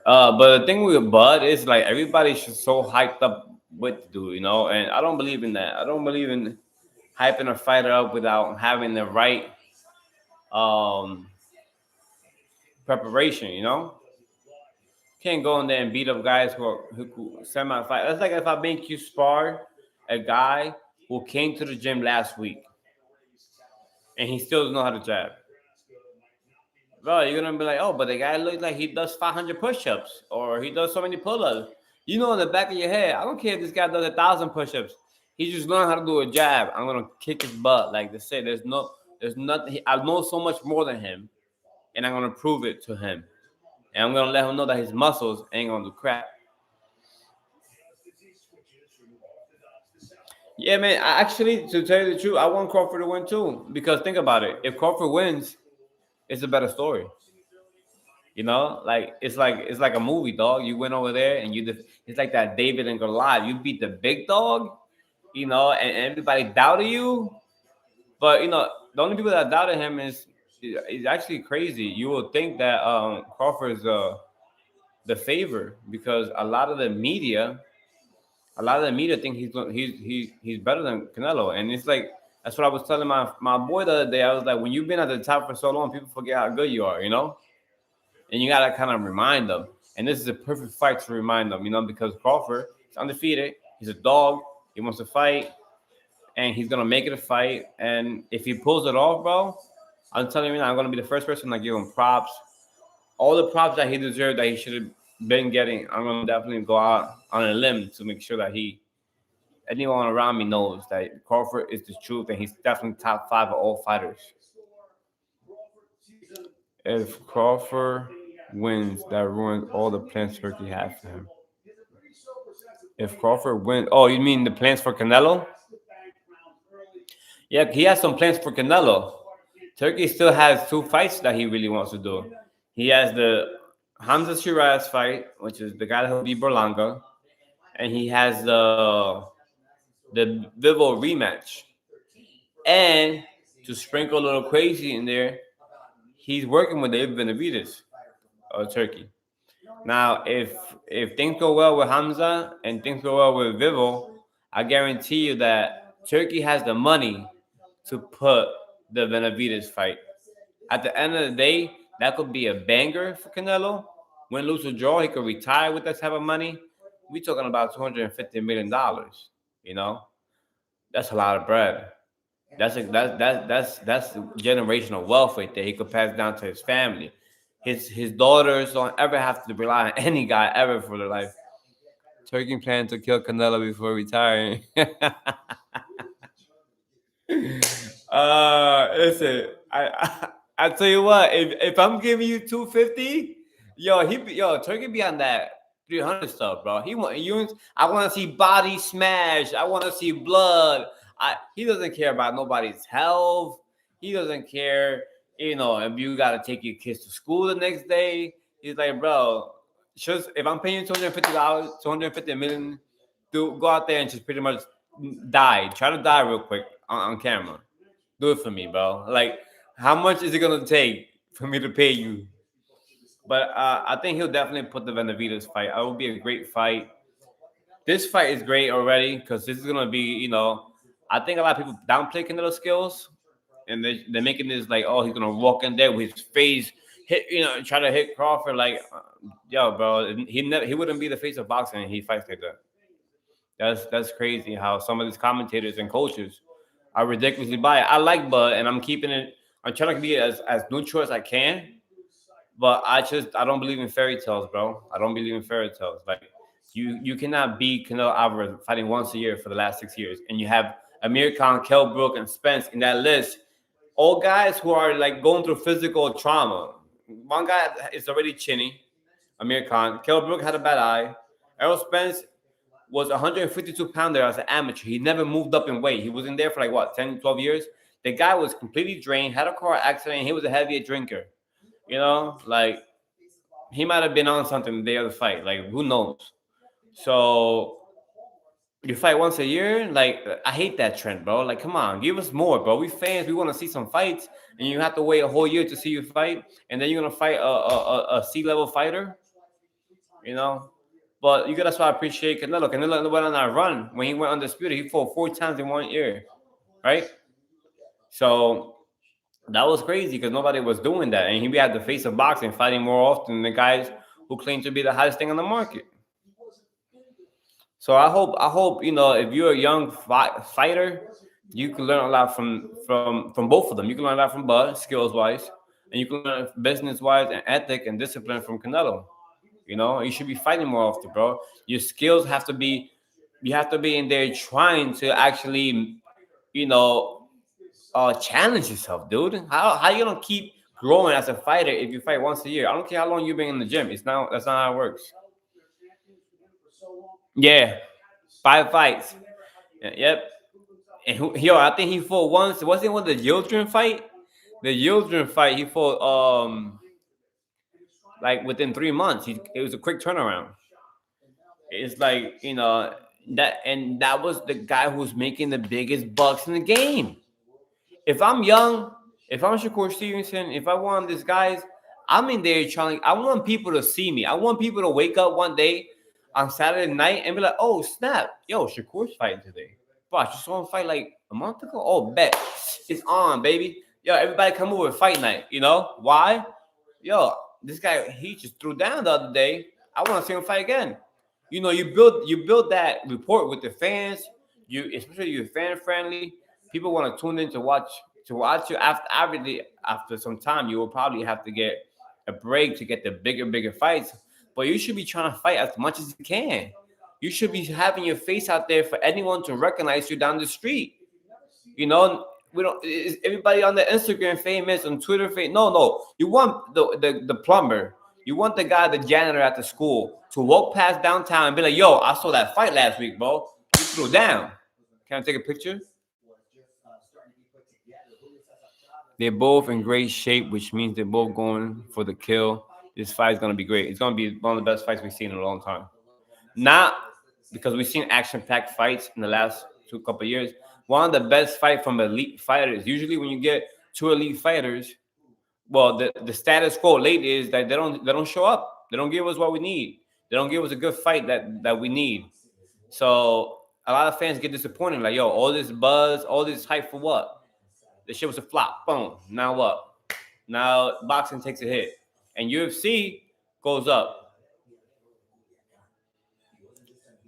But the thing with Bud is like everybody's just so hyped up with the dude, and I don't believe in that. I don't believe in hyping a fighter up without having the right preparation, Can't go in there and beat up guys who semi-fight. That's like if I make you spar a guy who came to the gym last week and he still doesn't know how to jab. Bro, you're gonna be like, oh, but the guy looks like he does 500 push-ups or he does so many pull-ups. In the back of your head, I don't care if this guy does 1,000 push-ups. He just learned how to do a jab. I'm gonna kick his butt. Like they say, there's nothing. I know so much more than him, and I'm gonna prove it to him. And I'm gonna let him know that his muscles ain't gonna do crap. Yeah, man. Actually, to tell you the truth, I want Crawford to win too. Because think about it. If Crawford wins, it's a better story. It's like a movie, dog. You went over there and it's like that David and Goliath. You beat the big dog, and everybody doubted you. But the only people that doubted him is actually crazy. You will think that Crawford is the favor because a lot of the media think he's better than Canelo, and it's like that's what I was telling my boy the other day. I was like, when you've been at the top for so long, people forget how good you are, and you gotta kind of remind them. And this is a perfect fight to remind them, because Crawford is undefeated. He's a dog. He wants to fight, and he's gonna make it a fight. And if he pulls it off, bro, I'm telling you now, I'm gonna be the first person to give him props. All the props that he deserved, that he should have been getting. I'm gonna definitely go out on a limb to make sure that anyone around me knows that Crawford is the truth, and he's definitely top 5 of all fighters. If Crawford wins, that ruins all the plans Turkey has for him. If Crawford wins, oh, you mean the plans for Canelo? Yeah, he has some plans for Canelo. Turkey still has 2 fights that he really wants to do. He has the Hamza Shiraz fight, which is the guy who beat Berlanga, and he has the Vivo rematch. And to sprinkle a little crazy in there, he's working with David Benavidez of Turkey. Now, if things go well with Hamza and things go well with Vivo, I guarantee you that Turkey has the money to put the Benavidez fight. At the end of the day, that could be a banger for Canelo. Win, lose, or draw, he could retire with that type of money. We talking about $250 million. You know, that's a lot of bread. That's generational wealth right there. He could pass down to his family. His daughters don't ever have to rely on any guy ever for their life. Turkey plan to kill Canelo before retiring. Listen, I tell you what, if I'm giving you 250, yo Turkey be on that 300 stuff, bro. He want you. I want to see body smash. I want to see blood. He doesn't care about nobody's health. He doesn't care, if you gotta take your kids to school the next day. He's like, bro, just if I'm paying you $250, 250 million, go out there and just pretty much die. Try to die real quick on camera. Do it for me, bro. Like, how much is it gonna take for me to pay you? But I think he'll definitely put the Benavidez fight. It will be a great fight. This fight is great already because this is gonna be, I think a lot of people downplay Canelo's skills, and they're making this like, oh, he's gonna walk in there with his face hit, try to hit Crawford. Like, yo, bro, he wouldn't be the face of boxing. And he fights like that. That's crazy how some of these commentators and coaches are ridiculously biased. I like Bud, and I'm keeping it. I'm trying to be as neutral as I can, but I don't believe in fairy tales, bro. I don't believe in fairy tales. Like, you cannot beat Canelo Alvarez fighting once a year for the last 6 years, and you have Amir Khan, Kell Brook, and Spence in that list. All guys who are like going through physical trauma. One guy is already chinny, Amir Khan. Kell Brook had a bad eye. Errol Spence was 152 pounder as an amateur. He never moved up in weight. He was in there for like what, 10, 12 years. The guy was completely drained, had a car accident. He was a heavy drinker. Like, he might have been on something the day of the fight. Like, who knows? So you fight once a year. Like, I hate that trend, bro. Like, come on, give us more, bro. We fans, we want to see some fights, and you have to wait a whole year to see you fight, and then you're gonna fight a C-level fighter. But that's why I appreciate Canelo. Canelo went on that run when he went undisputed. He fought 4 times in 1 year, right? So that was crazy because nobody was doing that, and he had the face of boxing, fighting more often than the guys who claim to be the hottest thing on the market. So I hope if you're a young fighter, you can learn a lot from both of them. You can learn a lot from Bud, skills wise, and you can learn business wise and ethic and discipline from Canelo. You should be fighting more often, bro. Your skills have to be, you have to be in there trying to actually, challenge yourself, dude. How you gonna keep growing as a fighter if you fight once a year? I don't care how long you've been in the gym. That's not how it works. Yeah, 5 fights. Yep. And I think he fought once. Wasn't it with the Yildirim fight? The Yildirim fight, he fought like within 3 months. It was a quick turnaround. It's like, that was the guy who was making the biggest bucks in the game. If I'm young, if I'm Shakur Stevenson, if I want these guys, I'm in there trying. I want people to see me. I want people to wake up one day on Saturday night and be like, "Oh snap, yo, Shakur's fighting today." Bro, I just saw him fight like a month ago. Oh, bet it's on, baby. Yo, everybody come over fight night. Why? Yo, this guy, he just threw down the other day. I want to see him fight again. You build that rapport with the fans. Especially you're fan friendly. People want to tune in to watch you. After some time, you will probably have to get a break to get the bigger fights. But you should be trying to fight as much as you can. You should be having your face out there for anyone to recognize you down the street. We don't. Is everybody on the Instagram famous, on Twitter famous? No. You want the plumber. You want the guy, the janitor at the school, to walk past downtown and be like, "Yo, I saw that fight last week, bro. You threw down. Can I take a picture?" They're both in great shape, which means they're both going for the kill. This fight is going to be great. It's going to be one of the best fights we've seen in a long time. Not because we've seen action-packed fights in the last couple of years. One of the best fight from elite fighters. Usually, when you get two elite fighters, well, the status quo lately is that they don't show up. They don't give us what we need. They don't give us a good fight that we need. So a lot of fans get disappointed. Like, yo, all this buzz, all this hype for what? The shit was a flop. Boom. Now what? Now boxing takes a hit, and UFC goes up.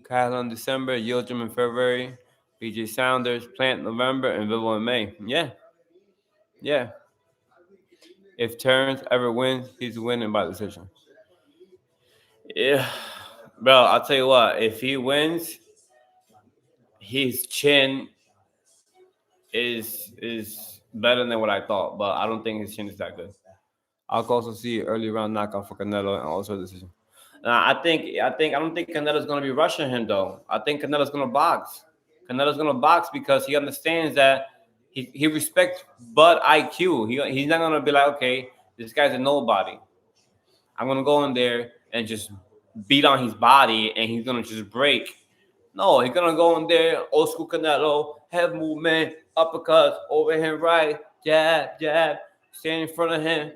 Kyle in December, Yildirim in February, BJ Saunders, Plant November, and Vivo in May. Yeah, yeah. If Terence ever wins, he's winning by decision. Yeah, bro. I'll tell you what. If he wins, his chin is better than what I thought, but I don't think his chin is that good. I'll also see early round knockout for Canelo and also a decision. I don't think Canelo's gonna be rushing him though. I think Canelo's gonna box. Canelo's gonna box because he understands that he respects Bud IQ. He's not gonna be like, okay, this guy's a nobody. I'm gonna go in there and just beat on his body and he's gonna just break. No, he's gonna go in there, old school Canelo, head movement, uppercuts, overhand right, jab, jab, stand in front of him,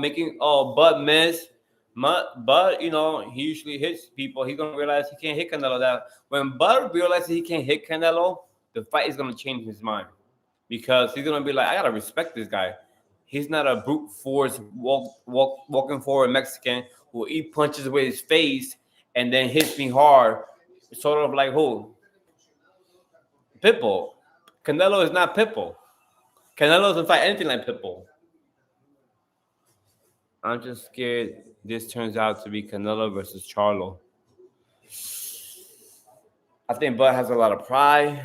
making Bud miss. Bud, he usually hits people. He's gonna realize he can't hit Canelo. That when Bud realizes he can't hit Canelo, the fight is gonna change his mind because he's gonna be like, I gotta respect this guy. He's not a brute force walking forward Mexican who will eat punches with his face and then hits me hard. Sort of like who? Pitbull. Canelo is not Pitbull. Canelo doesn't fight anything like Pitbull. I'm just scared this turns out to be Canelo versus Charlo. I think Bud has a lot of pride.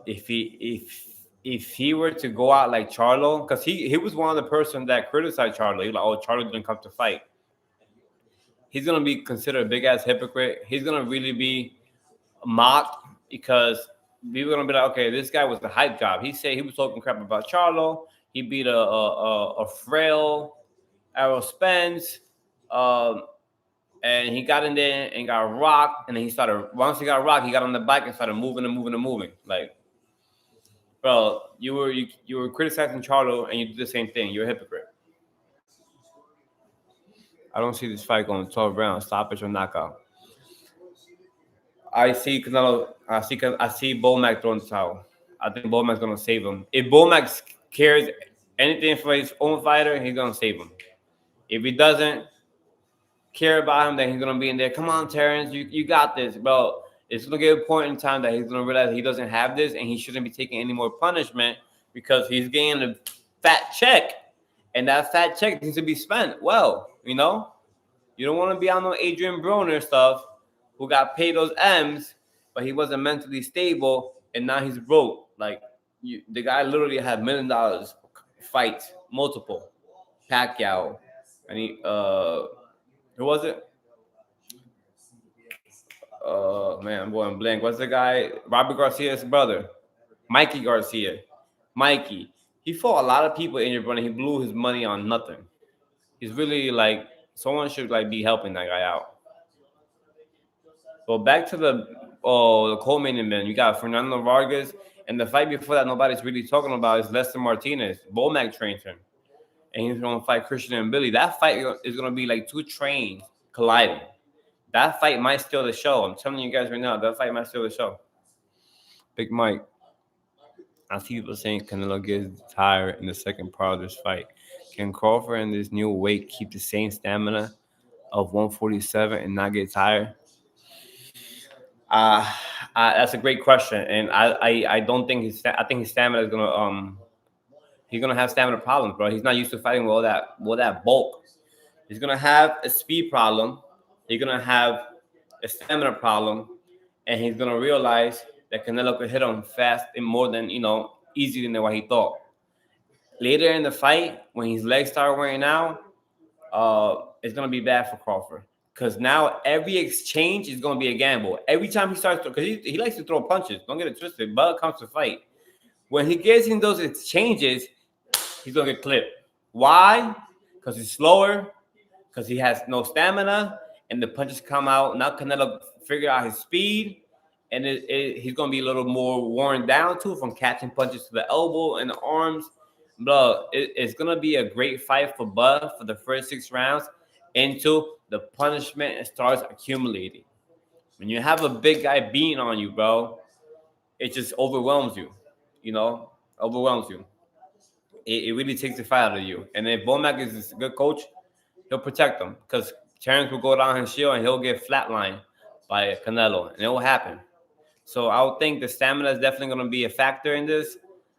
If he were to go out like Charlo, because he was one of the person that criticized Charlo. He was like, oh, Charlo didn't come to fight. He's gonna be considered a big ass hypocrite. He's gonna really be mocked because people are gonna be like, okay, this guy was a hype job. He said he was talking crap about Charlo. He beat a frail Errol Spence, and he got in there and got rocked. And then he started. Once he got rocked, he got on the bike and started moving and moving and moving. Like, bro, you were criticizing Charlo and you did the same thing. You're a hypocrite. I don't see this fight going 12 rounds, stoppage or knockout. I see Canelo. I see Bomac throwing the towel. I think Bomac's gonna save him. If Bomac cares anything for his own fighter, he's gonna save him. If he doesn't care about him, then he's gonna be in there. Come on, Terence, you got this, bro. It's gonna get a point in time that he's gonna realize he doesn't have this, and he shouldn't be taking any more punishment because he's getting a fat check, and that fat check needs to be spent well. You don't want to be on no Adrian Broner stuff, who got paid those M's, but he wasn't mentally stable, and now he's broke. Like the guy literally had $1 million fights, multiple. Pacquiao, and who was it? Man, I'm going blank. What's the guy? Robert Garcia's brother, Mikey Garcia. Mikey. He fought a lot of people in your brother. He blew his money on nothing. He's really like someone should be helping that guy out. So back to the co-main event. You got Fernando Vargas, and the fight before that nobody's really talking about is Lester Martinez. Bomac trained him, and he's going to fight Christian and Billy. That fight is going to be like two trains colliding. That fight might steal the show. I'm telling you guys right now, that fight might steal the show. Big Mike. I see people saying Canelo gets tired in the second part of this fight. Can Crawford in this new weight keep the same stamina of 147 and not get tired? That's a great question, and I don't think I think his stamina is gonna he's gonna have stamina problems, bro. He's not used to fighting with all that bulk. He's gonna have a speed problem. He's gonna have a stamina problem, and he's gonna realize that Canelo could hit him fast and more than easier than what he thought. Later in the fight, when his legs start wearing out, it's gonna be bad for Crawford. Because now every exchange is going to be a gamble. Every time he starts, because he likes to throw punches. Don't get it twisted. Bud comes to fight. When he gets in those exchanges, he's gonna get clipped. Why? Because he's slower, because he has no stamina, and the punches come out. Now Canelo figured out his speed, and he's gonna be a little more worn down too from catching punches to the elbow and the arms. Bro, it's gonna be a great fight for Bud for the first 6 rounds until the punishment starts accumulating. When you have a big guy beating on you, bro, it just overwhelms you. You know, overwhelms you. It really takes the fight out of you. And if Bomac is a good coach, he'll protect him because Terence will go down his shield and he'll get flatlined by Canelo, and it will happen. So I would think the stamina is definitely going to be a factor in this.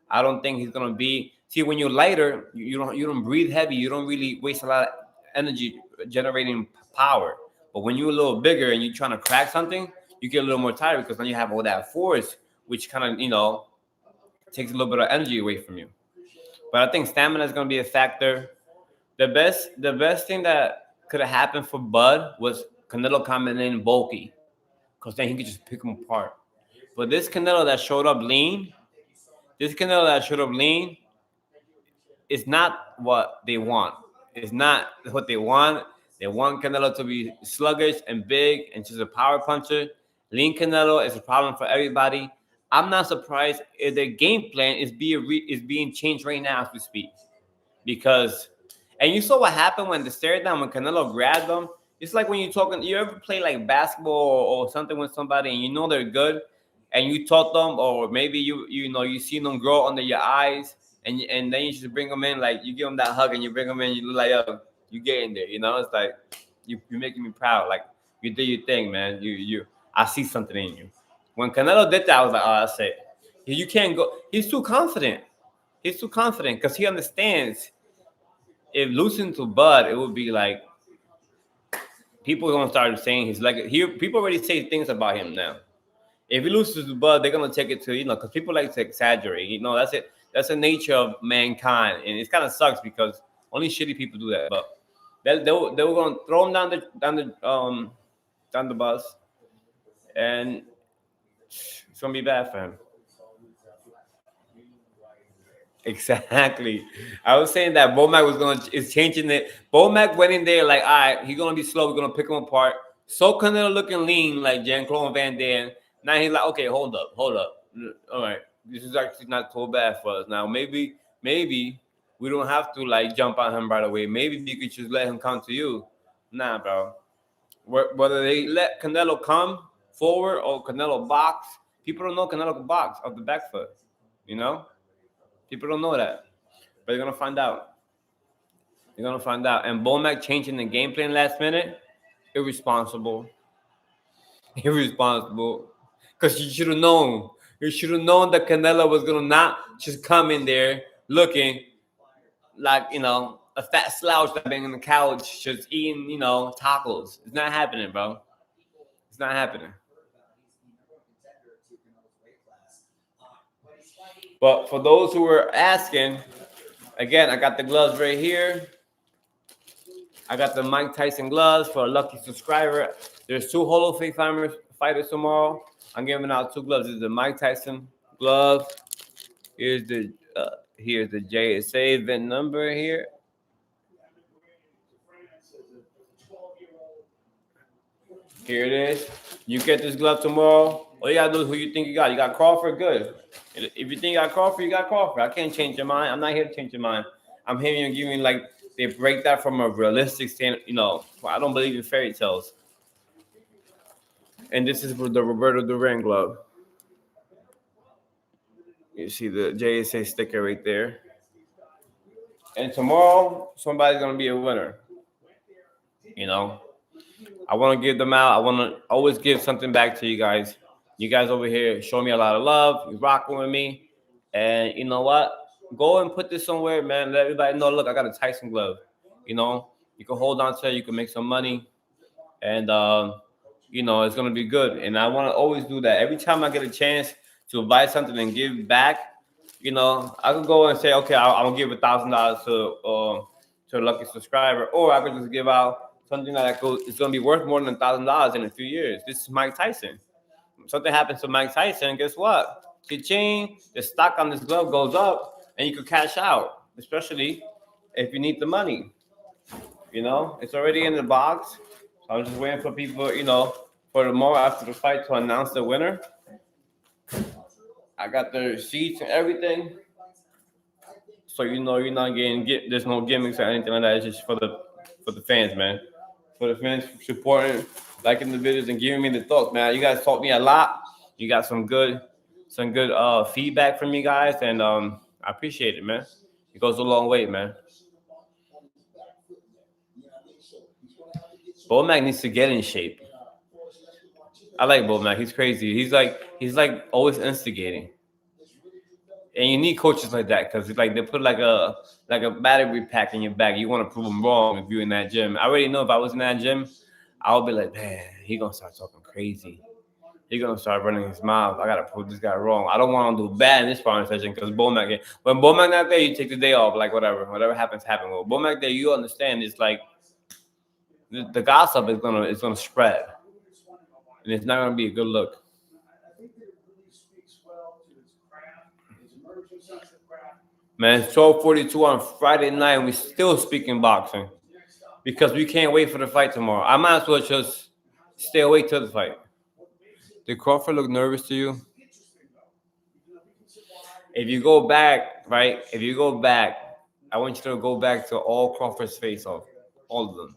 I don't think he's going to be. See, when you're lighter, you don't breathe heavy. You don't really waste a lot of energy generating power. But when you're a little bigger and you're trying to crack something, you get a little more tired because then you have all that force, which kind of takes a little bit of energy away from you. But I think stamina is going to be a factor. The best thing that could have happened for Bud was Canelo coming in bulky, because then he could just pick him apart. But this Canelo that showed up lean, is not what they want. It's not what they want. They want Canelo to be sluggish and big and just a power puncher. Lean Canelo is a problem for everybody. I'm not surprised if their game plan is being changed right now as we speak. Because, and you saw what happened when the stare down, when Canelo grabbed them. It's like when you're talking, you ever play like basketball or something with somebody and you know they're good, and you taught them, or maybe you seen them grow under your eyes, and then you just bring them in, like you give them that hug and you bring them in, you look like, yo, you get in there, it's like you're making me proud, like you did your thing, man. I see something in you. When Canelo did that, I was like, oh, that's it. You can't go. He's too confident. Because he understands if losing to Bud, it would be like people are gonna start saying he's like people already say things about him now. If he loses to Bud, they're gonna take it to because people like to exaggerate. That's it. That's the nature of mankind, and it kind of sucks because only shitty people do that. But they were gonna throw him down the bus, and it's gonna be bad for him. Exactly. I was saying that Bomac is changing it. Bomac went in there like, all right, he's gonna be slow. We're gonna pick him apart. So Canelo looking lean like Jean-Claude Van Damme. Now he's like, okay, hold up. All right, this is actually not so bad for us. Now maybe we don't have to like jump on him right away. Maybe you could just let him come to you. Nah, bro. Whether they let Canelo come forward or Canelo box, people don't know Canelo can box off the back foot. People don't know that, but they're gonna find out. And Bomac changing the game plan last minute, irresponsible. Because you should have known. You should have known that Canelo was gonna not just come in there looking like a fat slouch that been on the couch just eating tacos. It's not happening, bro. It's not happening. But for those who were asking, again, I got the gloves right here. I got the Mike Tyson gloves for a lucky subscriber. There's 2 Hall of Fame fighters tomorrow. I'm giving out 2 gloves. This is the Mike Tyson glove. Here's the JSA VIN number here. Here it is. You get this glove tomorrow. All you gotta do is who you think you got. You got Crawford, good. If you think you got Crawford, you got Crawford. I can't change your mind. I'm not here to change your mind. I'm here to give you like they break that from a realistic standard. I don't believe in fairy tales. And this is for the Roberto Duran glove. You see the JSA sticker right there. And tomorrow, somebody's gonna be a winner. I want to give them out. I want to always give something back to you guys. You guys over here show me a lot of love. You're rocking with me. And you know what? Go and put this somewhere, man. Let everybody know, look, I got a Tyson glove. You can hold on to it. You can make some money. And, it's going to be good. And I want to always do that. Every time I get a chance to buy something and give back, I could go and say, okay, I'm going to give $1,000 to a lucky subscriber. Or I could just give out something that it's going to be worth more than $1,000 in a few years. This is Mike Tyson. Something happens to Mike Tyson, guess what? Cha-ching, the stock on this glove goes up, and you could cash out. especially if you need the money. It's already in the box. So I'm just waiting for people, for tomorrow after the fight to announce the winner. I got the receipts and everything. So you're not getting there's no gimmicks or anything like that. It's just for the fans, man. For the fans supporting, liking the videos and giving me the thoughts, man. You guys taught me a lot. You got some good feedback from you guys, and I appreciate it, man. It goes a long way, man. Bomac needs to get in shape. I like Bomac. He's crazy. He's like always instigating. And you need coaches like that because like they put like a battery pack in your back. You want to prove them wrong if you're in that gym. I already know if I was in that gym, I would be like, man, he gonna start talking crazy. He gonna start running his mouth. I gotta prove this guy wrong. I don't want to do bad in this sparring session because when Bomac not there, you take the day off. Like whatever happens, happen. Well, Bomac there, you understand. It's like the gossip is gonna spread, and it's not gonna be a good look. Man, it's 12:42 on Friday night, and we still speaking boxing because we can't wait for the fight tomorrow. I might as well just stay awake till the fight. Did Crawford look nervous to you? If you go back, right? If you go back, I want you to go back to all Crawford's face-off, all of them.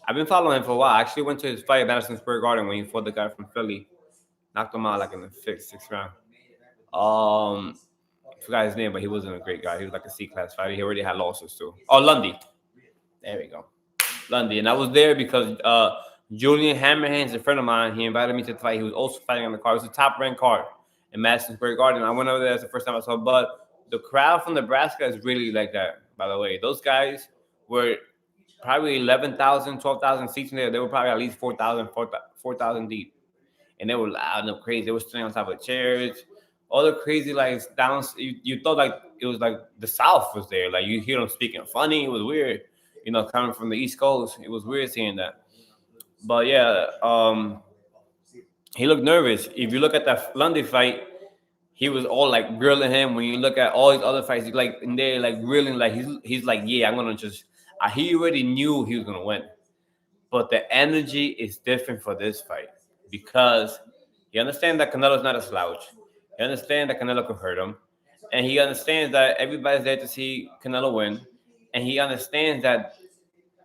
I've been following him for a while. I actually went to his fight at Madison Square Garden when he fought the guy from Philly, knocked him out like in the sixth round. I forgot his name, but he wasn't a great guy. He was like a C-class fighter. He already had losses too. Oh, Lundy. There we go. Lundy. And I was there because Julian Hammerhand's a friend of mine. He invited me to the fight. He was also fighting on the card. It was a top-ranked card in Madison Square Garden. I went over there. That's the first time I saw Bud. The crowd from Nebraska is really like that, by the way. Those guys were probably 11,000, 12,000 seats in there. They were probably at least 4,000 deep. And they were loud and crazy. They were sitting on top of chairs. All the crazy like down. You thought like it was like the South was there. Like you hear them speaking funny. It was weird. Coming from the East Coast, it was weird seeing that. But yeah, he looked nervous. If you look at that Lundy fight, he was all like grilling him. When you look at all his other fights, he's like in there like grilling. Like he's like, yeah, I'm gonna just. He already knew he was gonna win, but the energy is different for this fight because he understands that Canelo's not a slouch. He understands that Canelo could hurt him. And he understands that everybody's there to see Canelo win. And he understands that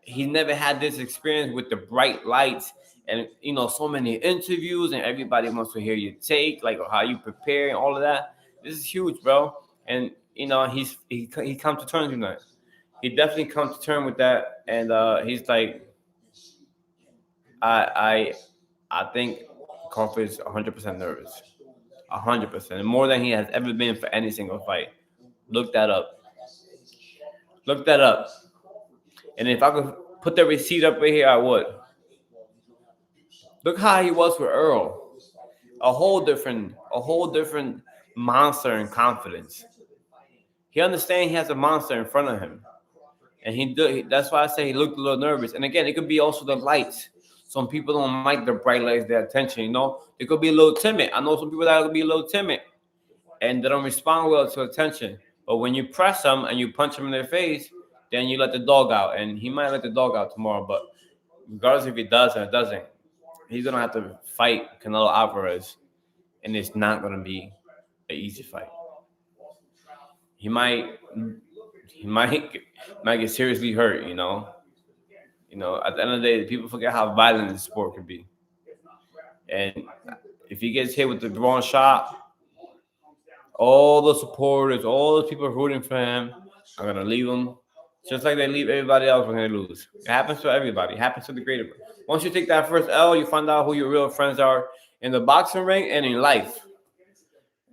he never had this experience with the bright lights and, so many interviews and everybody wants to hear your take, like how you prepare and all of that. This is huge, bro. And, he comes to terms with that. He definitely comes to terms with that. And he's like, I think Crawford is 100% nervous. 100%, more than he has ever been for any single fight. Look that up. Look that up. And if I could put the receipt up right here, I would. Look how he was with Earl. A whole different monster in confidence. He understands he has a monster in front of him. And that's why I say he looked a little nervous. And again, it could be also the lights. Some people don't like the bright lights, their attention, They could be a little timid. I know some people that could be a little timid and they don't respond well to attention. But when you press them and you punch them in their face, then you let the dog out. And he might let the dog out tomorrow. But regardless if he does or doesn't, he's going to have to fight Canelo Alvarez. And it's not going to be an easy fight. He might get seriously hurt, at the end of the day, people forget how violent the sport could be. And if he gets hit with the wrong shot, all the supporters, all the people rooting for him are going to leave him just like they leave everybody else when they lose. It happens to everybody. It happens to the greater. Once you take that first L, you find out who your real friends are in the boxing ring and in life.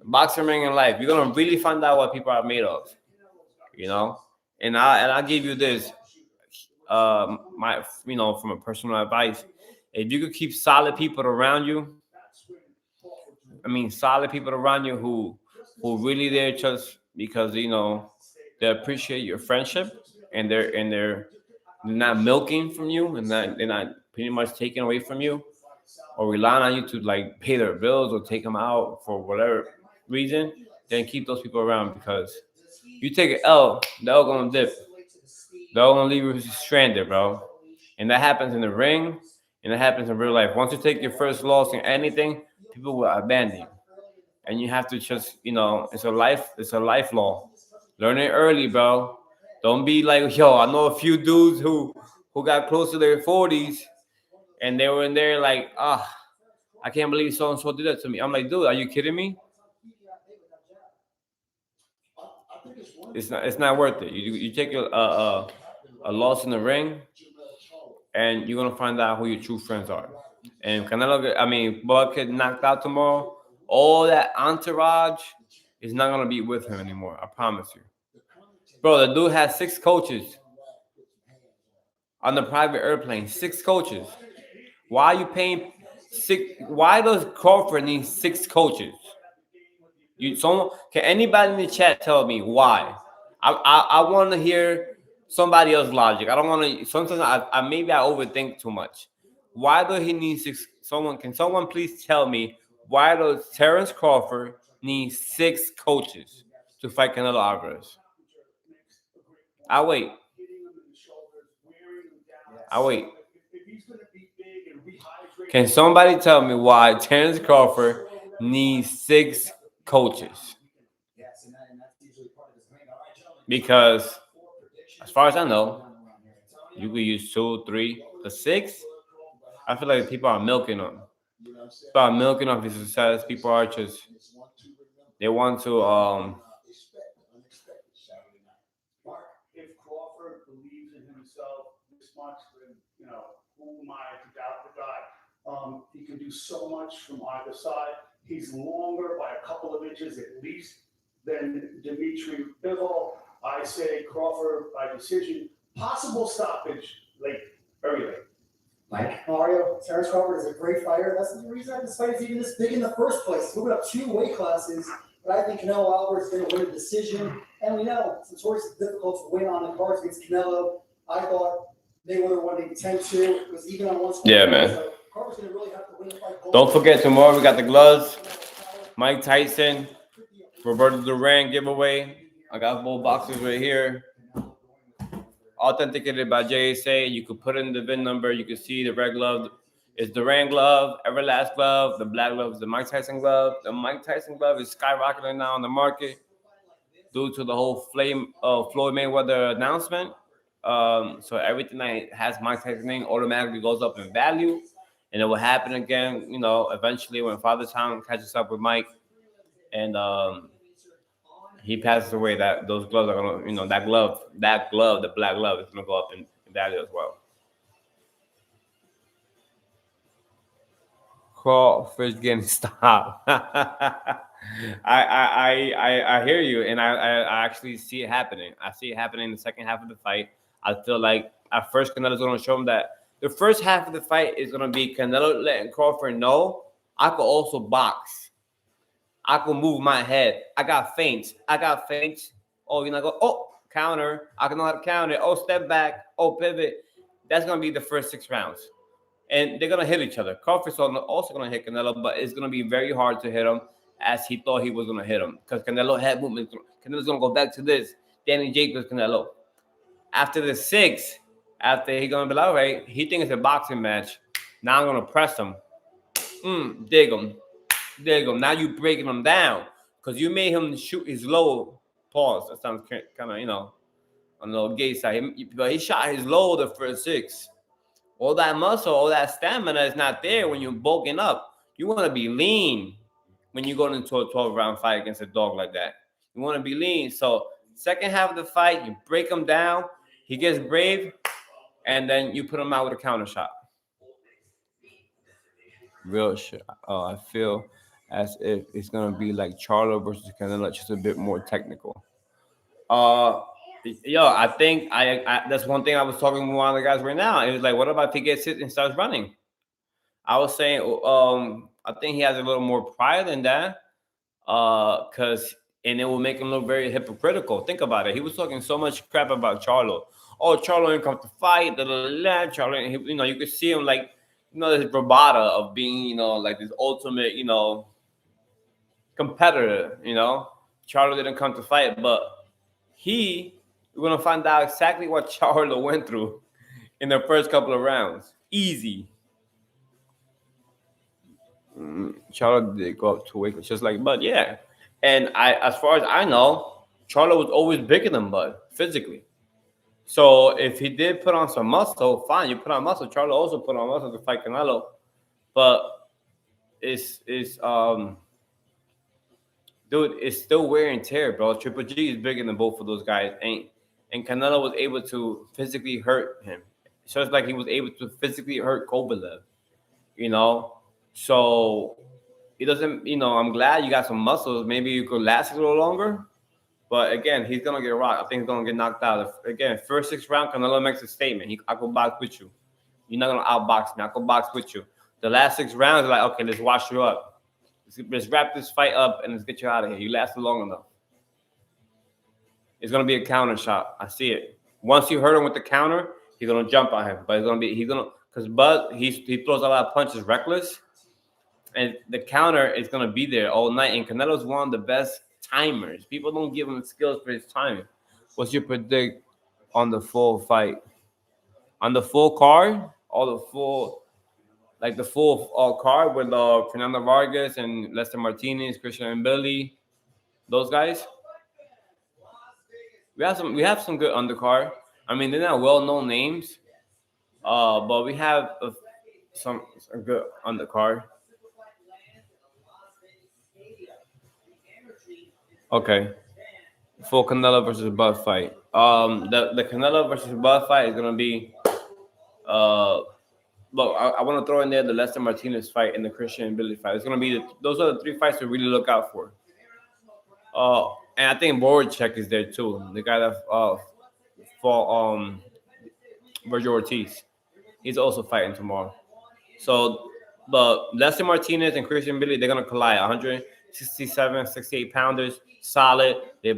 Boxing ring and life. You're going to really find out what people are made of, And I'll give you this. From a personal advice, if you could keep solid people around you, who really there just because they appreciate your friendship and they're not milking from you and they're not pretty much taking away from you or relying on you to like pay their bills or take them out for whatever reason, then keep those people around because You take an L, the L gonna dip. The L gonna leave you stranded, bro. And that happens in the ring, and it happens in real life. Once you take your first loss in anything, people will abandon you, and you have to just, it's a life law. Learn it early, bro. Don't be like, yo, I know a few dudes who got close to their 40s, and they were in there like, I can't believe so and so did that to me. I'm like, dude, are you kidding me? It's not worth it. You take a loss in the ring, and you're gonna find out who your true friends are. And Bud get knocked out tomorrow. All that entourage is not gonna be with him anymore. I promise you, bro. The dude has 6 coaches on the private airplane. 6 coaches. Why are you paying 6? Why does Crawford need 6 coaches? Someone can anybody in the chat tell me why? I want to hear somebody else's logic. I don't want to. Sometimes maybe I overthink too much. Why does he need 6? Can someone please tell me why does Terence Crawford need 6 coaches to fight Canelo Alvarez? I wait. Can somebody tell me why Terence Crawford needs 6 coaches? Because, as far as I know, you could use 2, 3, the 6. I feel like people are milking him. People are milking off his success. People are just, they want to If Crawford believes in himself this much, then who am I to doubt the guy? He can do so much from either side. He's longer by a couple of inches at least than Dimitri Bivol. I say Crawford by decision. Possible stoppage late, very late. Mike, Mario, Terence Crawford is a great fighter. That's the reason this fight is even this big in the first place. Moving up 2 weight classes, but I think Canelo Alvarez is going to win a decision. And we know it's notoriously difficult to win on the cards against Canelo. I thought they would have won a 10-2. It was even on one score. Yeah, man. So Crawford's going to really have to win the fight. Don't forget, tomorrow we got the gloves. Mike Tyson, Roberto Duran giveaway. I got both boxes right here. Authenticated by JSA. You could put in the VIN number. You can see the red glove is Duran glove, Everlast glove. The black glove is the Mike Tyson glove. The Mike Tyson glove is skyrocketing now on the market due to the whole Floyd Mayweather announcement. So everything that has Mike Tyson name automatically goes up in value, and it will happen again. Eventually when Father Time catches up with Mike, and he passes away, that those gloves are gonna, that glove, the black glove is gonna go up in value as well. Crawfish getting stopped. I hear you, and I actually see it happening. I see it happening in the second half of the fight. I feel like at first Canelo's gonna show him that the first half of the fight is gonna be Canelo letting Crawford know I could also box. I can move my head. I got feints. Oh, you're not going, counter. I can know how to counter. Oh, step back. Oh, pivot. That's going to be the first 6 rounds. And they're going to hit each other. Crawford's also going to hit Canelo, but it's going to be very hard to hit him as he thought he was going to hit him. Because Canelo had movement. Canelo's going to go back to this. Danny Jacobs, Canelo. After the 6, after he's going to be like, all right, he thinks it's a boxing match. Now I'm going to press him. Dig him. There you go. Now you breaking him down because you made him shoot his low. Pause. That sounds kind of, on the gay side. But he shot his low the first 6. All that muscle, all that stamina is not there when you're bulking up. You want to be lean when you go into a 12-round fight against a dog like that. You want to be lean. So second half of the fight, you break him down. He gets brave, and then you put him out with a counter shot. Real shit. I feel as if it's gonna be like Charlo versus Canelo, just a bit more technical. I think I that's one thing I was talking with one of the guys right now. It was like, what about if he gets hit and starts running? I was saying, I think he has a little more pride than that, and it will make him look very hypocritical. Think about it. He was talking so much crap about Charlo. Oh, Charlo didn't come to fight. Charlo, you could see him like, this bravado of being, like this ultimate, competitor, Charlo didn't come to fight, but we're gonna find out exactly what Charlo went through in the first couple of rounds. Easy. Charlo did go up 2 weight, just like Bud, yeah. And as far as I know, Charlo was always bigger than Bud physically. So if he did put on some muscle, fine. You put on muscle. Charlo also put on muscle to fight Canelo, but it's dude, it's still wear and tear, bro. Triple G is bigger than both of those guys, and Canelo was able to physically hurt him. So it's like he was able to physically hurt Kovalev, you know. So it doesn't, I'm glad you got some muscles. Maybe you could last a little longer. But again, he's gonna get rocked. I think he's gonna get knocked out. Again, first 6 round, Canelo makes a statement. I could box with you. You're not gonna outbox me. I could box with you. The last 6 rounds, like, okay, let's wash you up. Let's wrap this fight up and let's get you out of here. You lasted long enough. It's gonna be a counter shot. I see it. Once you hurt him with the counter, he's gonna jump on him. But because Bud, he throws a lot of punches reckless, and the counter is gonna be there all night. And Canelo's one of the best timers. People don't give him the skills for his timing. What's your predict on the full fight? On the full card, all the full, like the full card with Fernando Vargas and Lester Martinez, Christian and Billy, those guys. We have some good undercard. I mean, they're not well known names, but we have some good undercard. Okay. Full Canelo versus Bud fight. The Canelo versus Bud fight is gonna be look, I want to throw in there the Lester Martinez fight and the Christian and Billy fight. It's gonna be those are the 3 fights to really look out for. And I think Voracek is there too. The guy that fought Virgil Ortiz. He's also fighting tomorrow. So, but Lester Martinez and Christian Billy, they're gonna collide. 167, 68 pounders, solid. They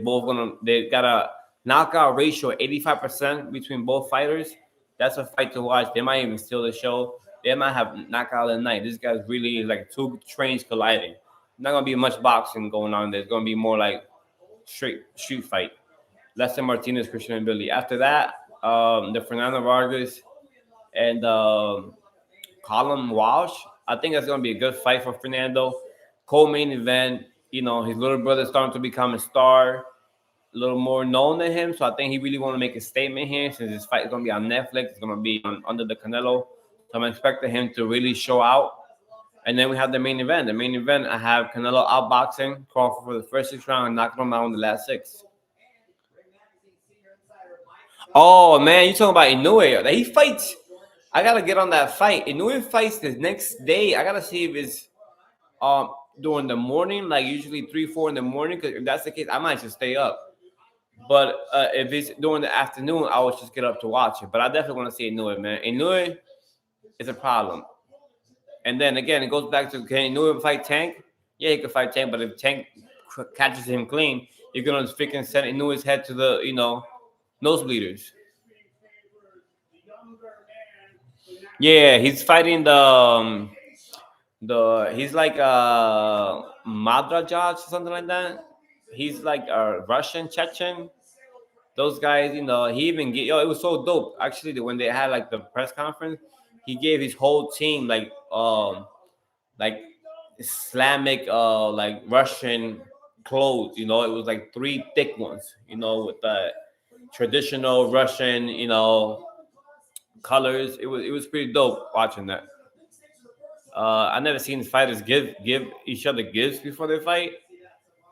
got a knockout ratio 85% between both fighters. That's a fight to watch. They might even steal the show. They might have knockout at night. This guy's really like two trains colliding. Not gonna be much boxing going on. There's gonna be more like straight street fight. Lester Martinez, Christian and Billy. After that, the Fernando Vargas and Colin Walsh. I think that's gonna be a good fight for Fernando. Co-main event. His little brother's starting to become a star, a little more known than him. So I think he really want to make a statement here since this fight is gonna be on Netflix. It's gonna be under the Canelo. So I'm expecting him to really show out. And then we have the main event. The main event, I have Canelo outboxing Crawford for the first 6 rounds and knocking him out in the last 6. Oh man, you talking about Inoue? He fights. I gotta get on that fight. Inoue fights the next day. I gotta see if it's during the morning, like usually 3, 4 in the morning. Because if that's the case, I might just stay up. But if it's during the afternoon, I would just get up to watch it. But I definitely want to see Inoue, man. Inoue is a problem. And then again, it goes back to, can Inoue fight Tank? Yeah, he can fight Tank. But if Tank catches him clean, you're gonna freaking send Inoue's head to the nosebleeders. Yeah, he's fighting he's like Madrajaj or something like that. He's like a Russian Chechen. Those guys, he even it was so dope actually when they had like the press conference. He gave his whole team like Islamic like Russian clothes. It was like 3 thick ones. With the traditional Russian colors. It was pretty dope watching that. I never seen fighters give each other gifts before they fight.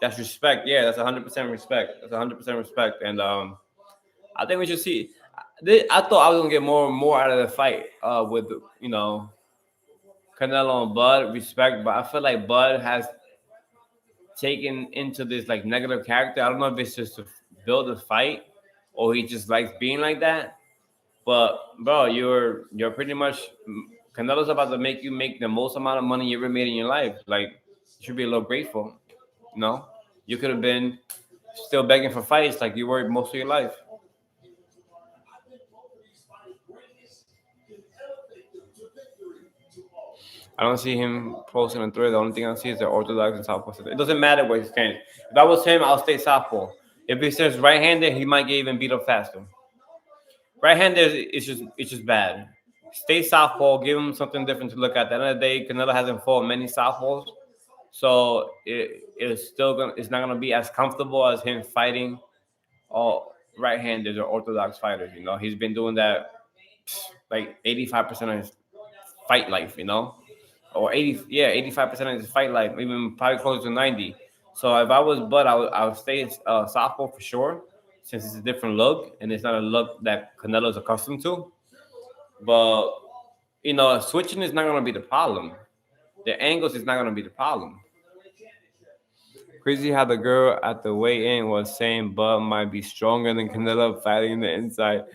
That's respect. Yeah, that's 100% respect. That's 100% respect. And I think we should see. I thought I was gonna get more out of the fight with Canelo and Bud, respect, but I feel like Bud has taken into this like negative character. I don't know if it's just to build a fight or he just likes being like that. But bro, you're pretty much Canelo's about to make you make the most amount of money you ever made in your life. Like you should be a little grateful. You could have been still begging for fights like you were most of your life. I don't see him posting on Twitter. The only thing I see is the Orthodox and Southpaw. It doesn't matter where he stands. If I was him, I'll stay Southpaw. If he says right-handed, he might get even beat up faster. Right-handed it's just bad. Stay southpaw. Give him something different to look at. At the end of the day, Canelo hasn't fought many southpaws, so it's not gonna be as comfortable as him fighting all right-handed or orthodox fighters. He's been doing that like 85% of his fight life. Or 85% of his fight life, even probably close to 90. So if I was Bud, I would stay southpaw for sure, since it's a different look and it's not a look that Canelo's accustomed to. But switching is not gonna be the problem. The angles is not gonna be the problem. Crazy how the girl at the weigh-in was saying Bud might be stronger than Canelo fighting the inside.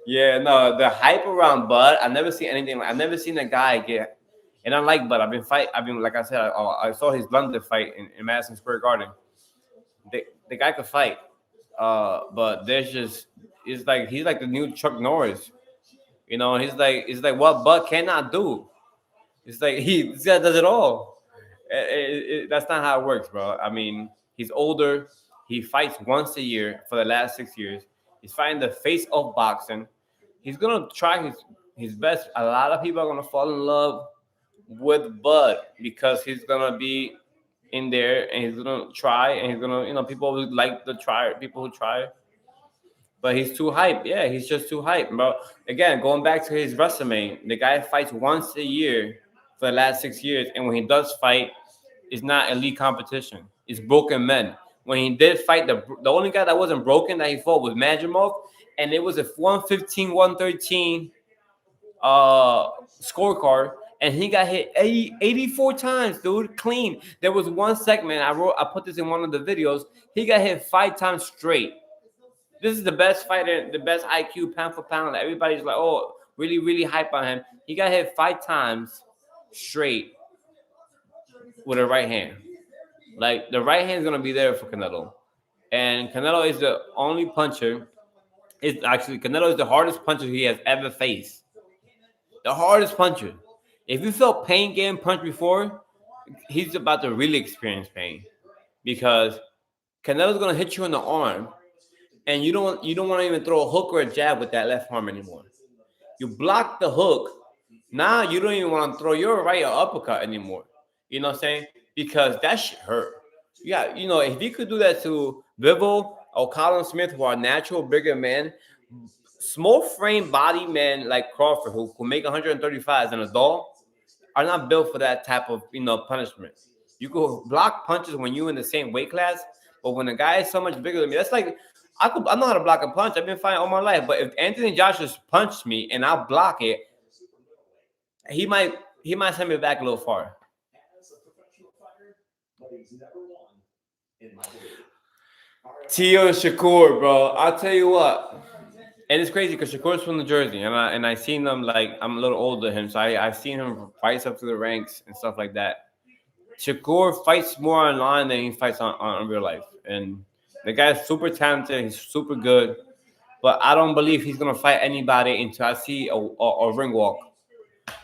Yeah, no, the hype around Bud, I've never seen anything. I've never seen a guy get. And I like Bud. I've been like I said. I saw his London fight in Madison Square Garden. The guy could fight, but there's just it's like he's like the new Chuck Norris. It's like what Bud cannot do. It's like this guy does it all. That's not how it works, bro. I mean, he's older. He fights once a year for the last 6 years. He's fighting the face of boxing. He's gonna try his best. A lot of people are gonna fall in love with Bud because he's gonna be in there and he's gonna try and he's gonna people who like the try people who try, but he's too hype. Yeah, he's just too hype, bro. Again, going back to his resume, the guy fights once a year for the last 6 years, and when he does fight, it's not elite competition. It's broken men. When he did fight, the only guy that wasn't broken that he fought was Majimov, and it was a 115, 113 scorecard, and he got hit 84 times, dude, clean. There was one segment I put this in one of the videos. He got hit 5 times straight. This is the best fighter, the best IQ pound for pound. Everybody's like, oh, really, really hype on him. He got hit 5 times straight with a right hand. Like, the right hand is gonna be there for Canelo, and Canelo is the only puncher. Canelo is the hardest puncher he has ever faced. The hardest puncher. If you felt pain getting punched before, he's about to really experience pain, because Canelo's gonna hit you in the arm, and you don't want to even throw a hook or a jab with that left arm anymore. You block the hook. Now you don't even want to throw your right or uppercut anymore. You know what I'm saying? Because that shit hurt. Yeah, if you could do that to Bivol or Colin Smith, who are natural bigger men, small frame body men like Crawford, who make 135 as an adult, are not built for that type of punishment. You go block punches when you're in the same weight class, but when a guy is so much bigger than me, that's like I know how to block a punch. I've been fighting all my life. But if Anthony Joshua punched me and I'll block it, he might send me back a little far. Tio Shakur, bro. I'll tell you what. And it's crazy because Shakur's from New Jersey, and I seen him, like, I'm a little older than him, so I've seen him fights up to the ranks and stuff like that. Shakur fights more online than he fights on real life, and the guy's super talented. He's super good, but I don't believe he's gonna fight anybody until I see a ring walk,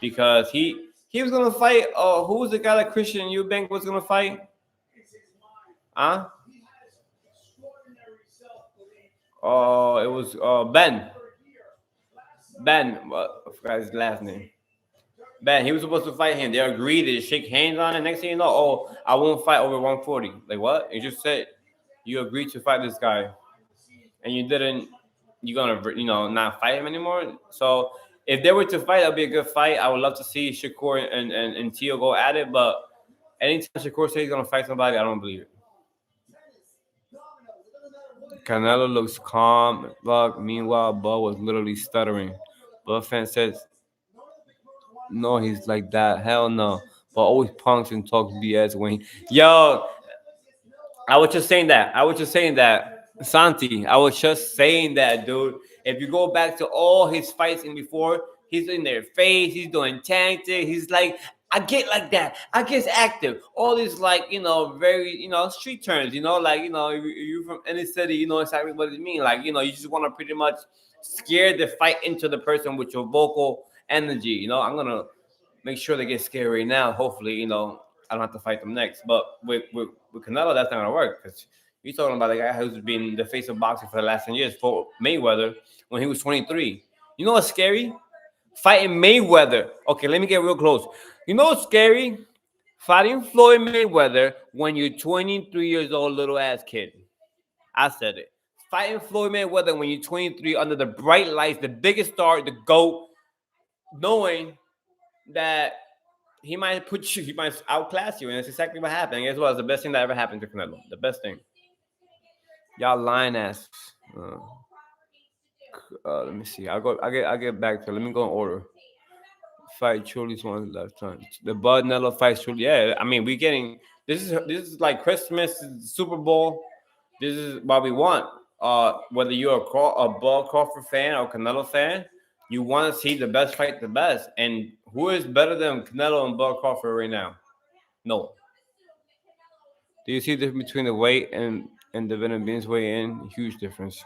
because he was gonna fight. Who was the guy that Christian Eubank was gonna fight? Huh? It was Ben. I forgot his last name. Ben. He was supposed to fight him. They agreed to shake hands on it. Next thing you know, I won't fight over 140. Like, what? You just said you agreed to fight this guy, and you didn't. You're gonna, not fight him anymore. So if they were to fight, that'd be a good fight. I would love to see Shakur and Tio go at it. But anytime Shakur says he's gonna fight somebody, I don't believe it. Canelo looks calm. Fuck. Meanwhile, Bud was literally stuttering. Bud fan says, "No, he's like that. Hell no." But always punks and talks BS when yo. I was just saying that. Santi. I was just saying that, dude. If you go back to all his fights in before, he's in their face. He's doing tactics. He's like, I get like that. I get active. All these, like, very, street terms, like, you're from any city, you know exactly what it means. Like, you just want to pretty much scare the fight into the person with your vocal energy. I'm going to make sure they get scared right now. Hopefully, I don't have to fight them next. But with Canelo, that's not going to work, because You're talking about the guy who's been the face of boxing for the last 10 years for Mayweather when he was 23. You know what's scary? Fighting Mayweather. Okay, let me get real close. You know what's scary? Fighting Floyd Mayweather when you're 23 years old, little ass kid. I said it. Fighting Floyd Mayweather when you're 23 under the bright lights, the biggest star, the GOAT, knowing that he might put you, he might outclass you, and that's exactly what happened. And guess what? It's the best thing that ever happened to Canelo. The best thing. Y'all lying asses. Let me see. I get back to it. Let me go in order. Fight Chuli's one lifetime. The Bud Nello fights Chuli. Yeah, I mean we getting this is like Christmas, Super Bowl. This is what we want. Whether you're a Bud Crawford fan or Canelo fan, you want to see the best fight the best. And who is better than Canelo and Bud Crawford right now? No. Do you see the difference between the weight and the Beans weigh in? Huge difference.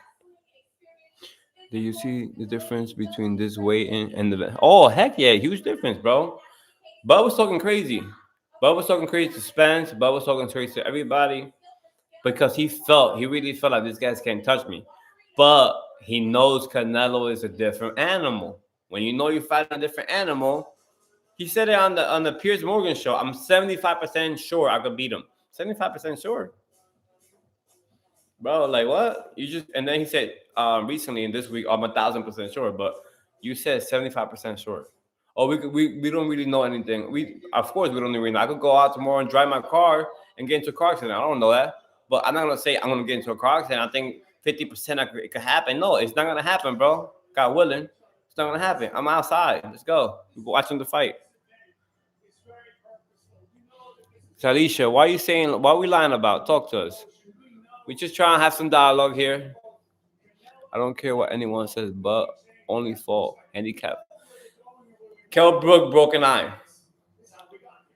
Do you see the difference between this weight and the? Oh heck yeah, huge difference, bro. Bud was talking crazy. Bud was talking crazy to Spence. Bud was talking crazy to everybody because he really felt like these guys can't touch me. But he knows Canelo is a different animal. When you know you're fighting a different animal, he said it on the Piers Morgan show. I'm 75% sure I could beat him. 75% sure. Bro, like what? You just and then he said recently in this week, I'm 1,000% sure, but you said 75% sure. Oh, we don't really know anything. We of course we don't really know. I could go out tomorrow and drive my car and get into a car accident. I don't know that, but I'm not gonna say I'm gonna get into a car accident. I think 50% it could happen. No, it's not gonna happen, bro. God willing, it's not gonna happen. I'm outside. Let's go. We're watching the fight. Talisha, why are you saying? What are we lying about? Talk to us. We just trying to have some dialogue here. I don't care what anyone says, but only for handicap. Kell Brook, broken eye.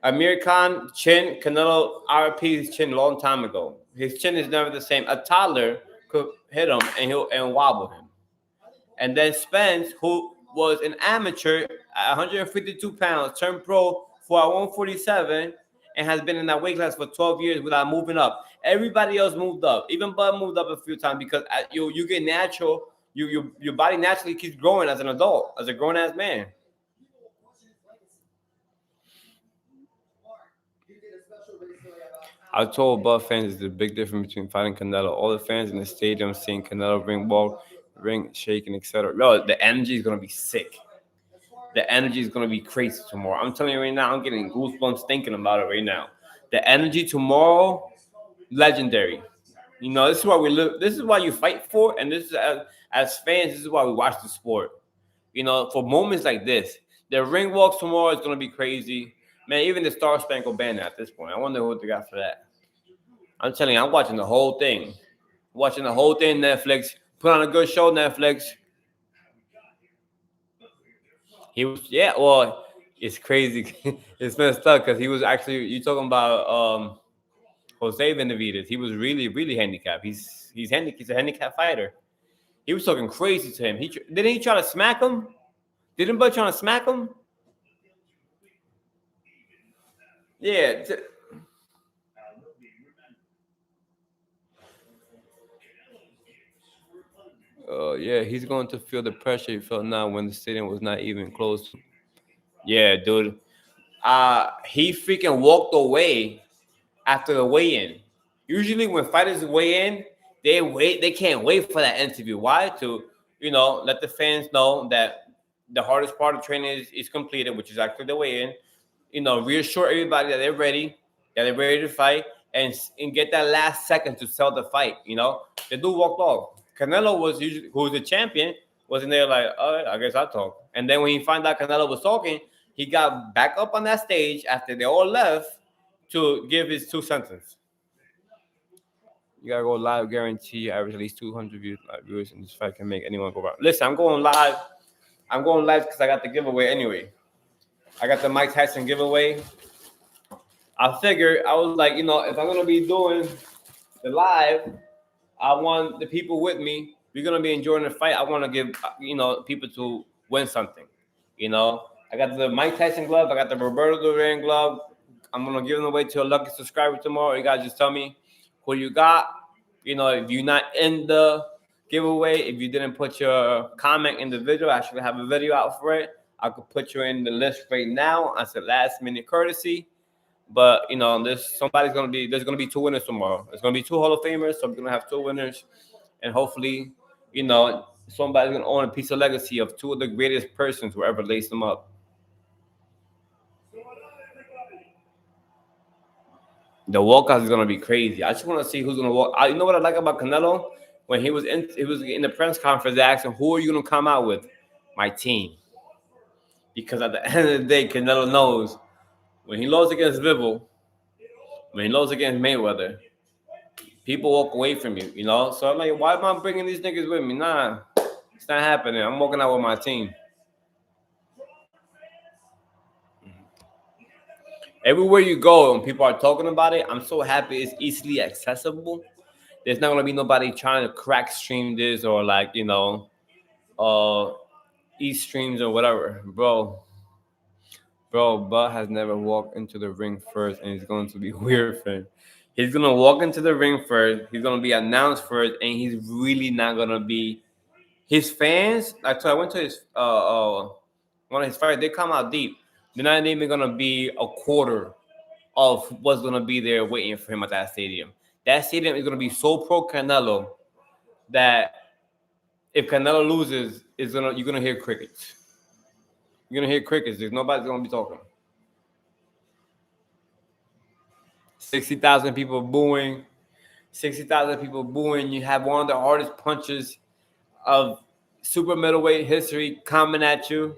Amir Khan, chin, Canelo RP his chin long time ago. His chin is never the same. A toddler could hit him and wobble him. And then Spence, who was an amateur at 152 pounds, turned pro for at 147 and has been in that weight class for 12 years without moving up. Everybody else moved up. Even Bud moved up a few times because you get natural. Your body naturally keeps growing as an adult, as a grown ass man. I told Bud fans there's a big difference between fighting Canelo. All the fans in the stadium seeing Canelo ring walk, ring shaking, etc. Yo, the energy is gonna be sick. The energy is gonna be crazy tomorrow. I'm telling you right now, I'm getting goosebumps thinking about it right now. The energy tomorrow, legendary. You know, this is why we live. This is why you fight for, and this is as fans. This is why we watch the sport. You know, for moments like this, the ring walks tomorrow is gonna be crazy. Man, even the Star Spangled Banner at this point. I wonder what they got for that. I'm telling you, I'm watching the whole thing. Watching the whole thing, Netflix. Put on a good show, Netflix. He was, yeah, well, it's crazy. It's messed up because he was actually, you talking about Jose Benavidez. He was really, really handicapped. He's a handicapped fighter. He was talking crazy to him. Didn't he try to smack him? Didn't Bud try to smack him? Yeah. Yeah, he's going to feel the pressure he felt now when the stadium was not even close. Yeah, dude. He freaking walked away after the weigh-in. Usually, when fighters weigh in, they wait. They can't wait for that interview. Why? To let the fans know that the hardest part of training is completed, which is actually the weigh-in. Reassure everybody that they're ready to fight, and get that last second to sell the fight. The dude walked off. Canelo who's the champion, wasn't there like, all right, I guess I'll talk. And then when he found out Canelo was talking, he got back up on that stage after they all left to give his 2 sentences. You gotta go live, guarantee average at least 200 viewers, and this fight can make anyone go viral. Listen, I'm going live. I'm going live because I got the giveaway anyway. I got the Mike Tyson giveaway. I figured, I was like, if I'm gonna be doing the live, I want the people with me. We're gonna be enjoying the fight. I want to give people to win something. I got the Mike Tyson glove. I got the Roberto Duran glove. I'm gonna give them away to a lucky subscriber tomorrow. You guys just tell me who you got. If you're not in the giveaway, if you didn't put your comment in the video, I actually have a video out for it. I could put you in the list right now as a last minute courtesy. But there's gonna be two winners tomorrow. There's gonna be two Hall of Famers, so we're gonna have two winners, and hopefully, somebody's gonna own a piece of legacy of two of the greatest persons who ever laced them up. The walkout is gonna be crazy. I just want to see who's gonna walk. You know what I like about Canelo? When he was in the press conference, they asked him, "Who are you gonna come out with?" My team. Because at the end of the day, Canelo knows when he lost against Bivol, when he lost against Mayweather, people walk away from you. So I'm like, why am I bringing these niggas with me? Nah, it's not happening. I'm walking out with my team. Everywhere you go and people are talking about it, I'm so happy it's easily accessible. There's not gonna be nobody trying to crack stream this or eat streams or whatever, bro. Bro, Bud has never walked into the ring first, and it's going to be weird for him. He's gonna walk into the ring first. He's gonna be announced first, and he's really not gonna be. His fans, I went to his one of his fights. They come out deep. They're not even gonna be a quarter of what's gonna be there waiting for him at that stadium. That stadium is gonna be so pro Canelo that if Canelo loses, you're gonna hear crickets. You're gonna hear crickets. There's nobody's gonna be talking. 60,000 people booing. 60,000 people booing. You have one of the hardest punches of super middleweight history coming at you,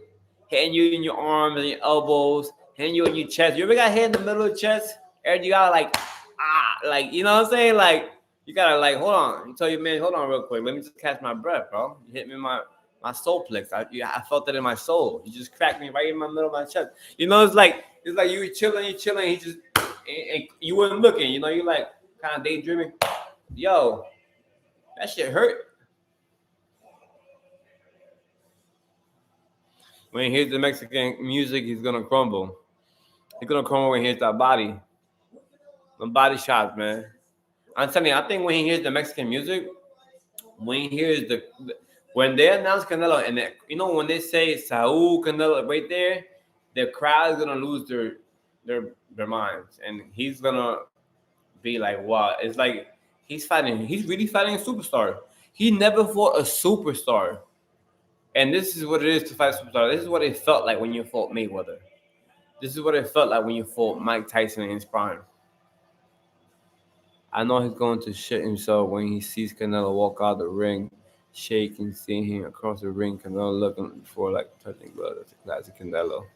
hitting you in your arms and your elbows, hitting you in your chest. You ever got hit in the middle of the chest? And you gotta you know what I'm saying? Like, you gotta hold on. You tell your man, hold on real quick. Let me just catch my breath, bro. You hit me in my soul plex. I felt it in my soul. You just cracked me right in my middle of my chest. It's like you were chilling. He just and you weren't looking. You're like kind of daydreaming. Yo, that shit hurt. When he hears the Mexican music, he's gonna crumble. He's gonna crumble when he hears that body. The body shots, man. I'm telling you, I think when he hears the Mexican music, when he hears when they announce Canelo, and when they say Saul Canelo right there, the crowd is gonna lose their minds, and he's gonna be like, wow. It's like he's really fighting a superstar. He never fought a superstar. And this is what it is to fight a superstar. This is what it felt like when you fought Mayweather. This is what it felt like when you fought Mike Tyson in his prime. I know he's going to shit himself when he sees Canelo walk out the ring, shaking, seeing him across the ring. Canelo looking for like touching blood. That's a classic Canelo.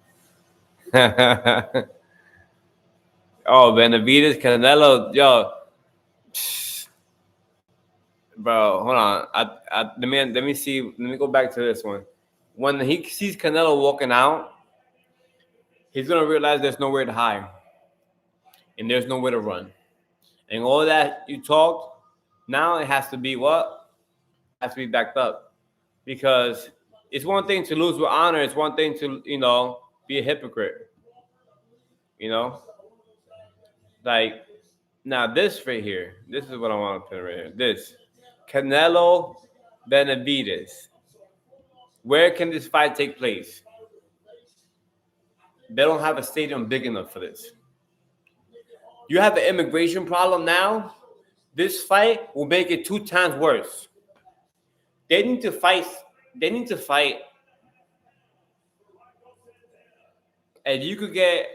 Oh, Benavides, Canelo, yo, bro, hold on. Let me see. Let me go back to this one. When he sees Canelo walking out, he's gonna realize there's nowhere to hide, and there's nowhere to run, and all that you talked, now it has to be what? It has to be backed up, because it's one thing to lose with honor. It's one thing to be a hypocrite. Like, now this right here. This is what I want to put right here. This Canelo Benavides. Where can this fight take place? They don't have a stadium big enough for this. You have an immigration problem now. This fight will make it 2 times worse. They need to fight. And you could get.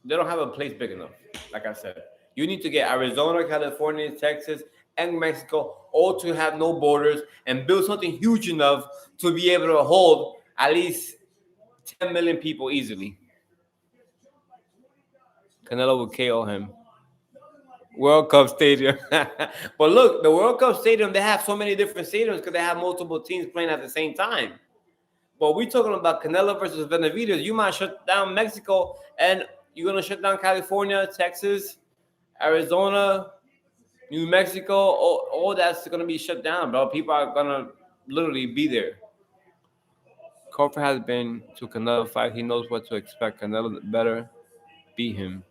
They don't have a place big enough. Like I said, you need to get Arizona, California, Texas, and Mexico all to have no borders and build something huge enough to be able to hold at least 10 million people easily. Canelo will KO him. World Cup Stadium. But look, the World Cup Stadium, they have so many different stadiums because they have multiple teams playing at the same time. But we're talking about Canelo versus Benavides. You might shut down Mexico, and you're going to shut down California, Texas, Arizona, New Mexico. All that's going to be shut down, bro. People are going to literally be there. Crawford has been to Canelo fight. He knows what to expect. Canelo better beat him.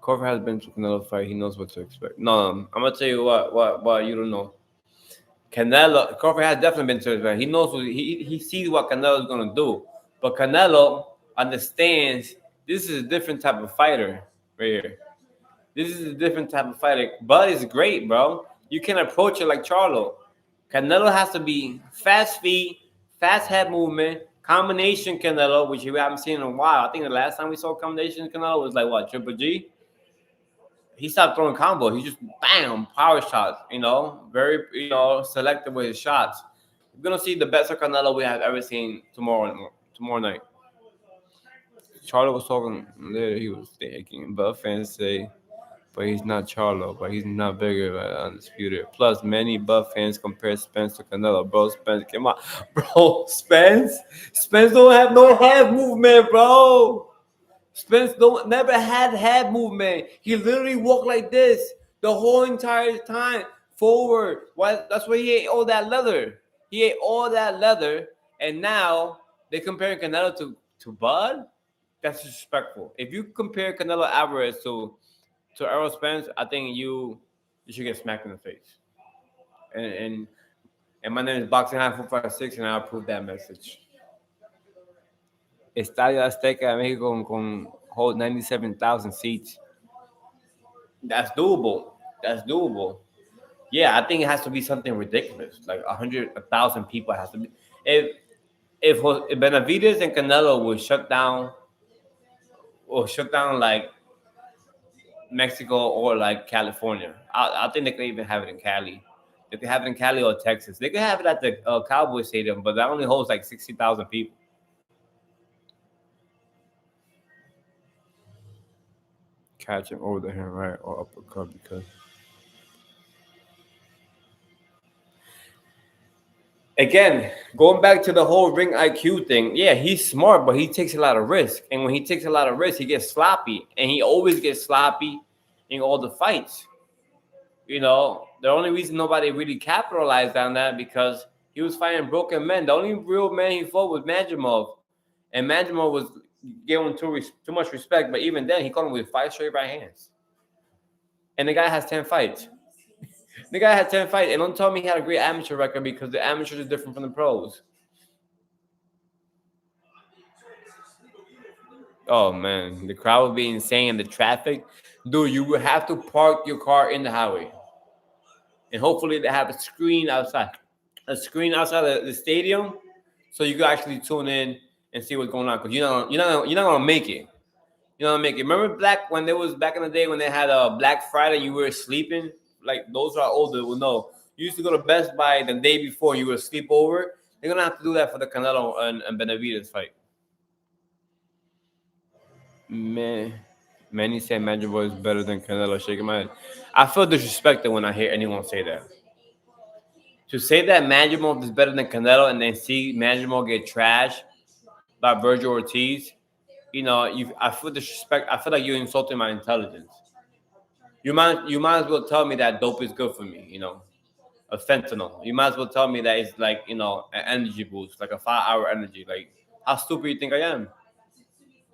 Crawford has been to Canelo fight. He knows what to expect. No, I'm gonna tell you what you don't know. Canelo Crawford has definitely been to his fight. He knows what he sees what Canelo is gonna do. But Canelo understands this is a different type of fighter right here. This is a different type of fighter. Bud is great, bro. You can approach it like Charlo. Canelo has to be fast feet, fast head movement, combination Canelo, which we haven't seen in a while. I think the last time we saw combination Canelo was like what, Triple G? He stopped throwing combos. He just bam, power shots, very, selective with his shots. We're gonna see the best of Canelo we have ever seen tomorrow night. Charlo was talking later, he was thinking, but fans say, but he's not Charlo, but he's not bigger than Undisputed. Plus, many Buff fans compare Spence to Canelo. Bro, Spence, come on. Bro, Spence don't have no head movement, bro. Spence never had head movement. He literally walked like this the whole entire time, forward. Why? That's why he ate all that leather. He ate all that leather, and now they comparing Canelo to Bud. That's disrespectful. If you compare Canelo Alvarez to Errol Spence, I think you should get smacked in the face. And my name is Boxing High 456, and I approve that message. Estadio Azteca de Mexico con hold 97,000 seats. That's doable. That's doable. Yeah, I think it has to be something ridiculous, like 100,000 people has to be. If Benavides and Canelo would shut down like Mexico or like California, I think they could even have it in Cali. They could have it in Cali or Texas. They could have it at the Cowboy Stadium, but that only holds like 60,000 people. Catch him over the hand right or uppercut because again, going back to the whole ring IQ thing, yeah, he's smart, but he takes a lot of risk. And when he takes a lot of risk, he gets sloppy. And he always gets sloppy in all the fights. The only reason nobody really capitalized on that because he was fighting broken men. The only real man he fought was Madrimov. And Madrimov was giving too much respect. But even then, he caught him with 5 straight right hands. And the guy has 10 fights. The guy had 10 fights. And don't tell me he had a great amateur record because the amateurs are different from the pros. Oh, man. The crowd would be insane. The traffic. Dude, you would have to park your car in the highway. And hopefully they have a screen outside. A screen outside the stadium so you can actually tune in and see what's going on. Because you're not going to make it. You're not going to make it. Remember when there was back in the day when they had a Black Friday, you were sleeping? Like those who are older will know. You used to go to Best Buy the day before you would sleep over. They're gonna have to do that for the Canelo and Benavides fight. Man, many say Madrigal is better than Canelo. Shaking my head. I feel disrespected when I hear anyone say that. To say that Madrigal is better than Canelo and then see Madrigal get trashed by Virgil Ortiz, I feel disrespect. I feel like you're insulting my intelligence. You might as well tell me that dope is good for me, a fentanyl. You might as well tell me that it's like, an energy boost, like a 5-hour energy. Like, how stupid you think I am?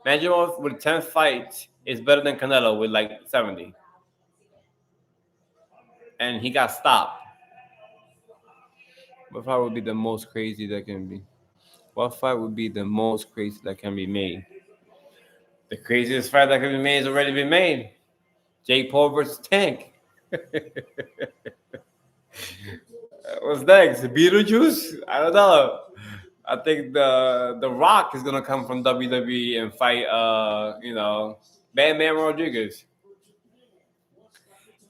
Imagine with 10 fights is better than Canelo with like 70. And he got stopped. What fight would be the most crazy that can be? What fight would be the most crazy that can be made? The craziest fight that can be made has already been made. Jake Paul versus Tank. What's next? Beetlejuice? I don't know. I think the Rock is gonna come from WWE and fight Batman Rodriguez.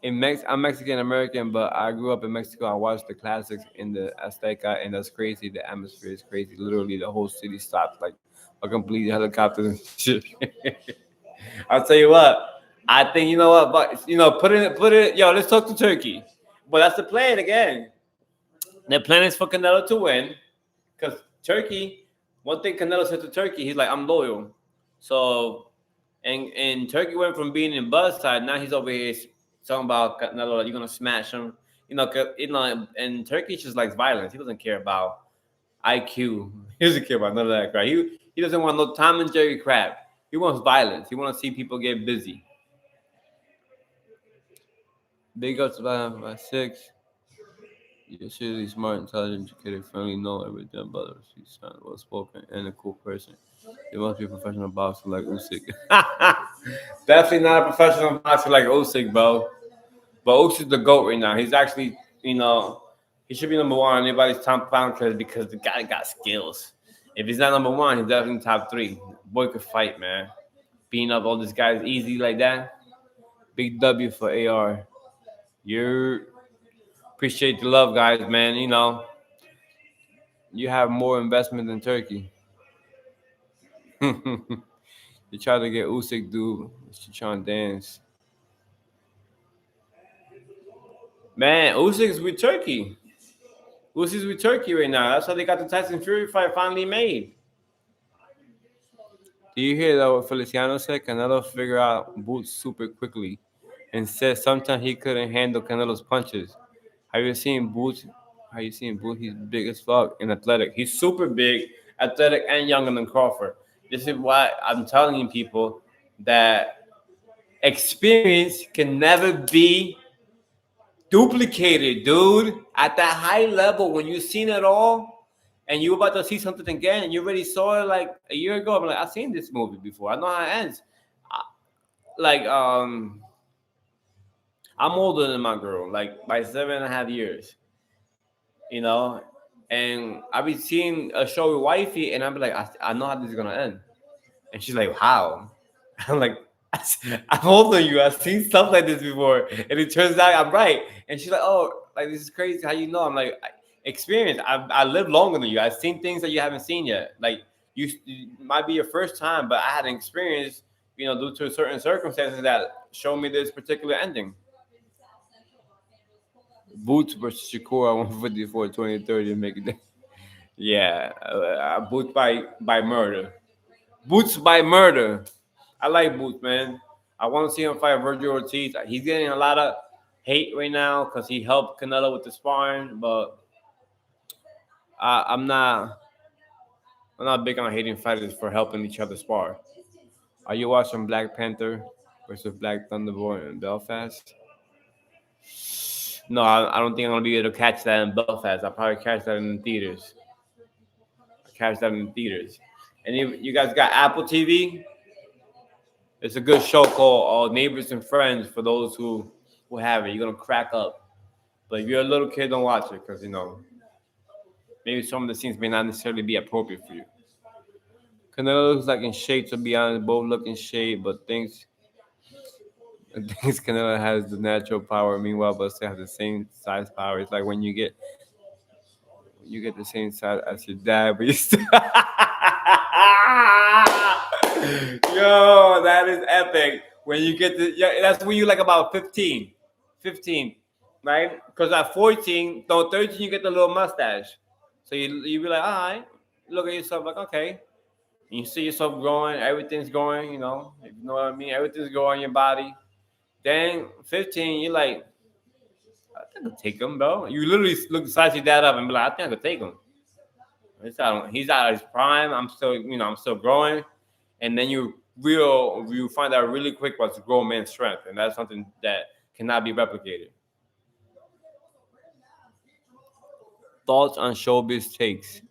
I'm Mexican American, but I grew up in Mexico. I watched the classics in the Azteca, and that's crazy. The atmosphere is crazy. Literally, the whole city stopped like a complete helicopter and shit. I'll tell you what. I think but put it. Yo, let's talk to Turkey. But that's the plan again. The plan is for Canelo to win, because Turkey. One thing Canelo said to Turkey, he's like, I'm loyal. So, and Turkey went from being in Buzz side, now he's over here talking about Canelo, like, you're gonna smash him. And Turkey just likes violence. He doesn't care about IQ. He doesn't care about none of that crap. He doesn't want no Tom and Jerry crap. He wants violence. He wants to see people get busy. Big ups by 6. You're seriously smart, intelligent, educated, friendly, know everything about us. He's well spoken and a cool person. You must be a professional boxer like Usyk. Definitely not a professional boxer like Usyk, bro. But Usyk's the GOAT right now. He's actually, you know, he should be number one on anybody's top pound because the guy got skills. If he's not number one, he's definitely top three. Boy could fight, man. Beating up all these guys easy like that. Big W for AR. You appreciate the love, guys, man. You know, you have more investment than Turkey. You try to get Usyk, dude. She trying to dance. Man, Usyk's with Turkey. Usyk's with Turkey right now. That's how they got the Tyson Fury fight finally made. Do you hear that what Feliciano said? Canelo figured out Boots super quickly and said sometimes he couldn't handle Canelo's punches. Have you seen Boots? Have you seen Boots? He's big as fuck and athletic. He's super big, athletic, and younger than Crawford. This is why I'm telling people that experience can never be duplicated, dude. At that high level, when you've seen it all and you're about to see something again and you already saw it like a year ago, I'm like, I've seen this movie before. I know how it ends. Like, I'm older than my girl, like by 7.5 years, you know? And I be seeing a show with wifey and I be like, I know how this is gonna end. And she's like, how? I'm like, I'm older than you. I've seen stuff like this before. And it turns out I'm right. And she's like, oh, like this is crazy. How you know? I'm like, experience. I lived longer than you. I've seen things that you haven't seen yet. Like you might be your first time, but I had an experience, you know, due to certain circumstances that show me this particular ending. Boots versus Shakur at 154, 2030 make it. Yeah, Boots by murder. Boots by murder. I like Boots, man. I want to see him fight Virgil Ortiz. He's getting a lot of hate right now because he helped Canelo with the sparring, but I'm not. I'm not big on hating fighters for helping each other spar. Are you watching Black Panther versus Black Thunderbolt in Belfast? No, I don't think I'm gonna be able to catch that in Belfast. I'll probably catch that in the theaters. I'll catch that in the theaters. And you guys got Apple TV? It's a good show called Neighbors and Friends for those who have it. You're gonna crack up. But if you're a little kid, don't watch it because maybe some of the scenes may not necessarily be appropriate for you. Canelo looks like in shape, to be honest. Both look in shape, but thinks Canelo has the natural power. Meanwhile, but still have the same size power. It's like when you get the same size as your dad, but you still. Yo, that is epic. When you get the, yeah, that's when you like about 15, 15, right? Because at 14, no, 13, you get the little mustache. So you be like, all right, look at yourself like, okay. And you see yourself growing, everything's growing, if you know what I mean, everything's growing in your body. Then 15, you're like, I think I could take him, bro. You literally look size your dad up and be like, I think I could take him. He's out of his prime. I'm still, I'm still growing. And then you find out really quick what's grown man's strength, and that's something that cannot be replicated. Thoughts on showbiz takes?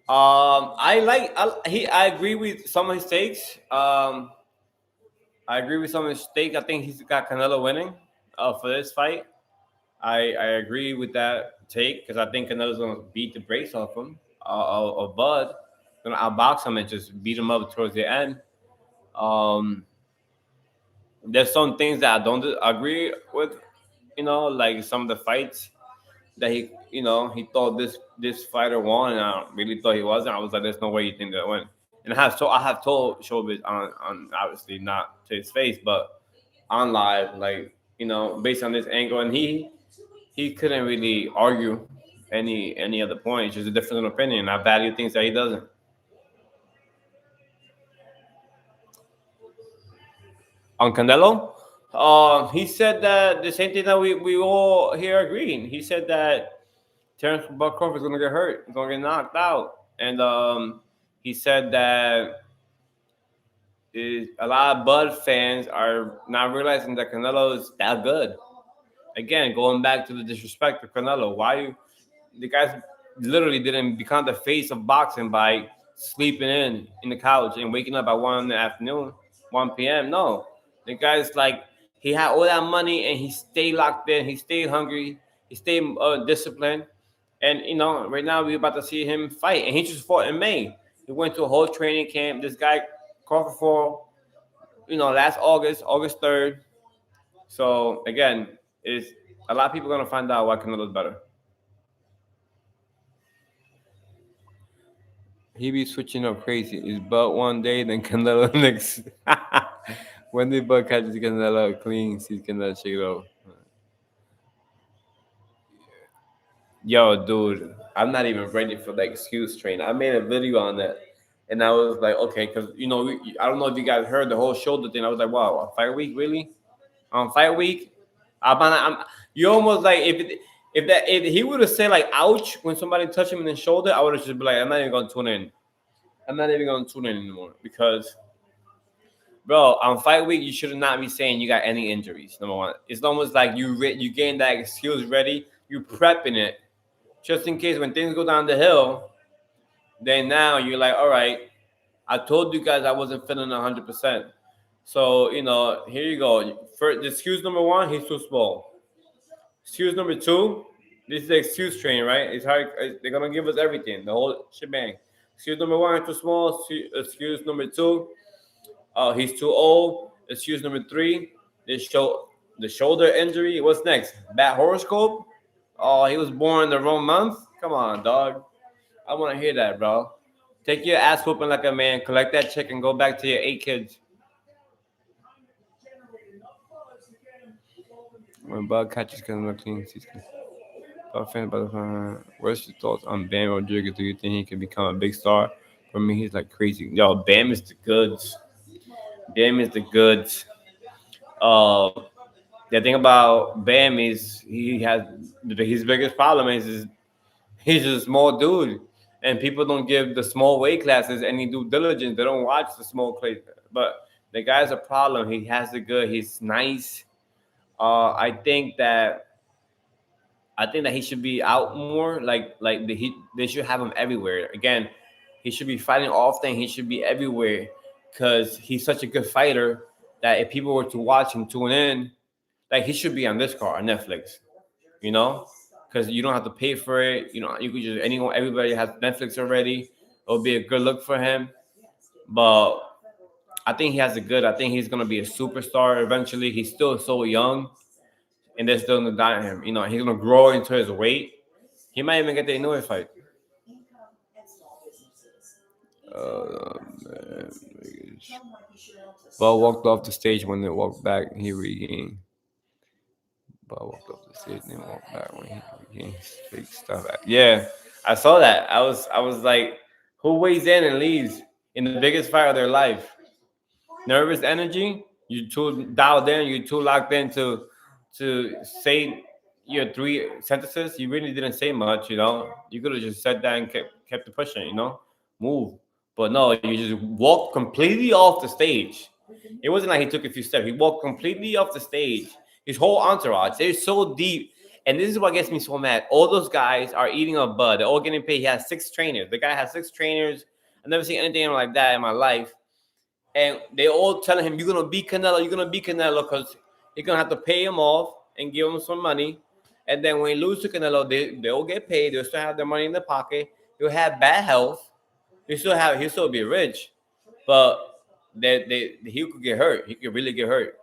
I agree with some of his takes. I agree with some of his takes. I think he's got Canelo winning for this fight. I agree with that take because I think Canelo's gonna beat the brakes off him, of Bud. Gonna outbox him and just beat him up towards the end. Um, there's some things that I don't agree with, like some of the fights that he thought this fighter won, and I really thought he wasn't. I was like, there's no way you think that win. And I have told Showbiz on obviously not to his face, but on live, like based on this angle, and he couldn't really argue any other point. It's just a different opinion. I value things that he doesn't. On Canelo, he said that the same thing that we all here agreeing. He said that Terence Crawford is gonna get hurt, he's gonna get knocked out, and he said that a lot of Bud fans are not realizing that Canelo is that good. again, going back to the disrespect of Canelo, why the guys literally didn't become the face of boxing by sleeping in the couch and waking up at 1 in the afternoon, 1 p.m. No, the guy's like he had all that money and he stayed locked in. He stayed hungry. He stayed disciplined. And right now we're about to see him fight, and he just fought in May. He went to a whole training camp. This guy Crawford fought, last August 3rd. So again, is a lot of people gonna find out why Canelo's better. He be switching up crazy. Is Bud one day, then Canelo next. When did Bud catches Canelo clean, sees Canelo shake it off. Yo, dude, I'm not even ready for the excuse train. I made a video on that, and I was like, okay, because I don't know if you guys heard the whole shoulder thing. I was like, wow, fight week, really? On fight week, you almost like if he would have said like ouch when somebody touched him in the shoulder, I would have just be like, I'm not even gonna tune in. I'm not even gonna tune in anymore because, bro, on fight week you should not be saying you got any injuries. Number one, it's almost like you getting that excuse ready, you prepping it just in case when things go down the hill. Then now you're like, all right, I told you guys I wasn't feeling 100%. So here you go. For excuse number one, he's too small. Excuse number two, this is the excuse train, right? It's hard. They're gonna give us everything, the whole shebang. Excuse number one, too small. Excuse number two, he's too old. Excuse number three, the shoulder injury. What's next? Bad horoscope. Oh, he was born the wrong month. Come on, dog. I want to hear that, bro. Take your ass whooping like a man. Collect that check and go back to your 8 kids. When Bud catches Canelo clean, what's your thoughts on Bam Rodriguez? Do you think he can become a big star? For me, he's like crazy. Yo, Bam is the goods. Bam is the goods. Uh, the thing about Bam is his biggest problem is he's a small dude, and people don't give the small weight classes any due diligence. They don't watch the small class. But the guy's a problem. He has the good. He's nice. I think that he should be out more. They should have him everywhere. Again, he should be fighting often. He should be everywhere because he's such a good fighter that if people were to watch and tune in, like he should be on this card on Netflix. Because you don't have to pay for it. You could just everybody has Netflix already. It'll be a good look for him. But I think he has a good. I think he's gonna be a superstar eventually. He's still so young, and they're still gonna die him. He's gonna grow into his weight. He might even get the Inoue fight. Man. Ball walked off the stage when they walked back. He regained. Ball walked off the stage and then walked back when he regained fake stuff. Yeah, I saw that. I was like, who weighs in and leaves in the biggest fight of their life? Nervous energy. You too dialed in. You too locked in to say your 3 sentences. You really didn't say much. You could have just sat down and kept it pushing. Move. But no, you just walked completely off the stage. It wasn't like he took a few steps. He walked completely off the stage. His whole entourage, they're so deep. And this is what gets me so mad. All those guys are eating a bud. They're all getting paid. He has 6 trainers. The guy has 6 trainers. I've never seen anything like that in my life. And they all telling him, you're going to beat Canelo. You're going to beat Canelo because you're going to have to pay him off and give him some money. And then when he loses to Canelo, they'll get paid. They'll still have their money in their pocket. He'll have bad health. He'll still be rich. But he could get hurt. He could really get hurt.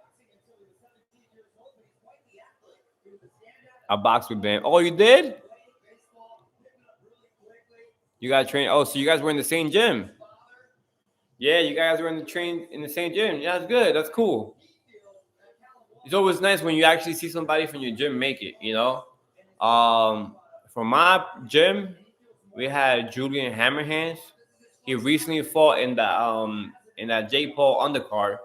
I boxed with Bam. Oh, you did? You guys train? Oh, so you guys were in the same gym? Yeah, you guys were in the same gym. Yeah, that's good. That's cool. It's always nice when you actually see somebody from your gym make it. From my gym, we had Julian Hammerhands. He recently fought in that Jake Paul undercard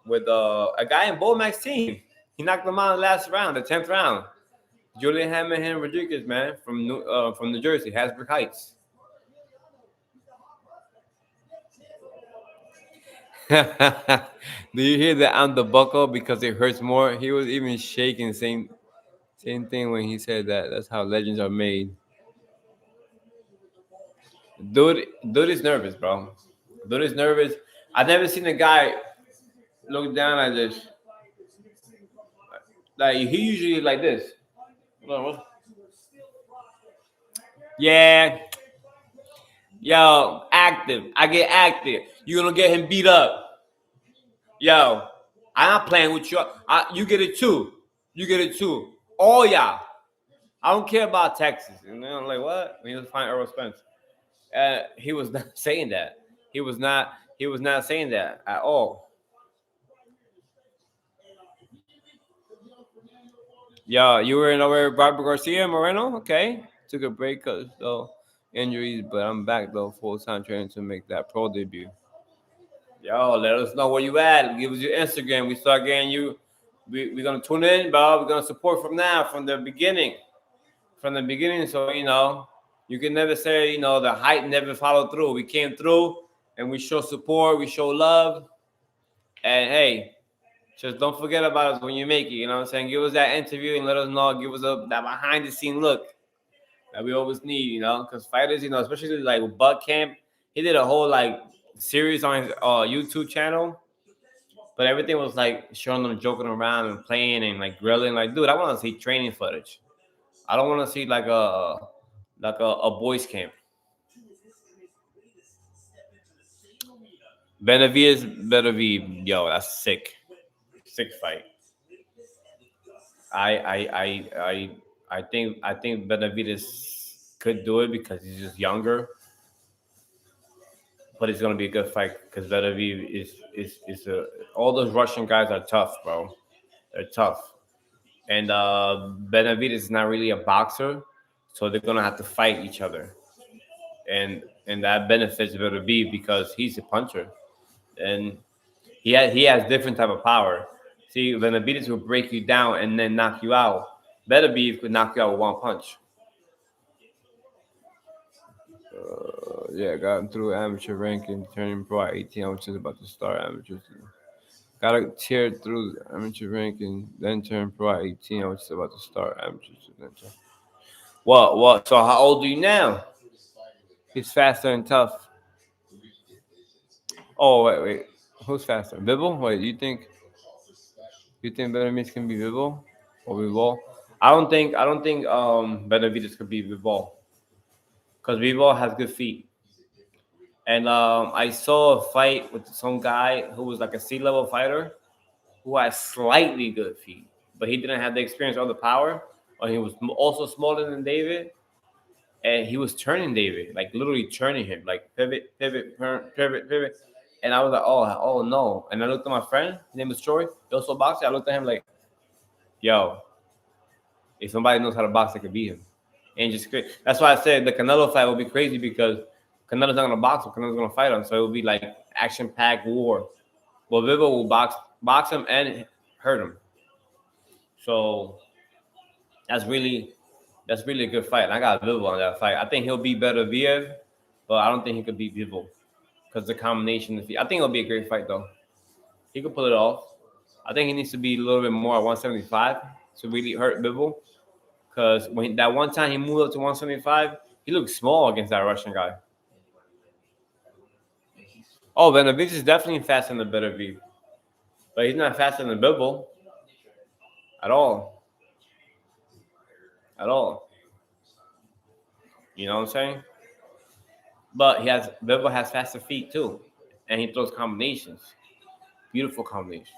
with a guy in Bo Mac's team. He knocked him out in the last round, the 10th round. Julian Hammerhand Rodriguez, man, from New Jersey, Hasbrook Heights. Do you hear that I'm the buckle because it hurts more? He was even shaking, saying Same thing when he said that. That's how legends are made. Dude is nervous, bro. Dude is nervous. I've never seen a guy look down like this. Like he usually like this. Hold on, yeah, yo, active. I get active. You gonna get him beat up. Yo, I'm not playing with you. You get it too. You get it too. All y'all. I don't care about Texas. And then I'm like, what? We need to find Earl Spence. He was not saying that. He was not. He was not saying that at all. Yo, you were in over Robert Garcia Moreno. Okay, took a break because though injuries, but I'm back though full time training to make that pro debut. Yo, let us know where you at. Give us your Instagram. We start getting you. We're gonna tune in, bro. We're gonna support from now, from the beginning. From the beginning, so you can never say, the hype never followed through. We came through and we show support, we show love. And hey, just don't forget about us when you make it. You know what I'm saying? Give us that interview and let us know. Give us that behind the scene look that we always need, because fighters, especially like with Buck Camp, he did a whole like series on his YouTube channel. But everything was like showing them joking around and playing and like grilling. Like, dude, I want to see training footage. I don't want to see like a boys camp. Benavides, yo, that's sick. Sick fight. I I I I I think Benavides could do it because he's just younger, but it's gonna be a good fight because Benavides is all those Russian guys are tough, bro. They're tough, and Benavides is not really a boxer, so they're gonna have to fight each other, and that benefits Benavides because he's a puncher, and he has different type of power. See, Benavides will break you down and then knock you out. Benavides could knock you out with one punch. Yeah, got through amateur ranking, turning pro at 18. I was just about to start amateur. Got to tear through amateur ranking, then turn pro at 18. I was just about to start amateur. What? So how old are you now? He's faster and tough. Oh wait, who's faster? Bibble? Wait, you think Benavides can be Bivol or Bivol? I don't think Benavides could be Bivol because Bivol has good feet. And I saw a fight with some guy who was like a C-level fighter who had slightly good feet, but he didn't have the experience or the power. Or he was also smaller than David, and he was turning David, like literally turning him, like pivot, pivot, pivot, pivot. And I was like, oh no. And I looked at my friend, his name was Troy, he also boxing. I looked at him like, yo, if somebody knows how to box, they could beat him. And just crazy. That's why I said the Canelo fight will be crazy because Canelo's not gonna box him. Canelo's gonna fight him, so it will be like action-packed war. Well, Vivo will box him and hurt him. So that's really a good fight. And I got Vivo on that fight. I think he'll be better Viev, but I don't think he could beat Vivo because the combination. I think it'll be a great fight though. He could pull it off. I think he needs to be a little bit more at 175 to really hurt Bibble. Because when that one time he moved up to 175, he looked small against that Russian guy. Oh, Benavides is definitely faster than Benavides. But he's not faster than Bibble. At all. At all. You know what I'm saying? But Bibble has faster feet too. And he throws combinations. Beautiful combinations.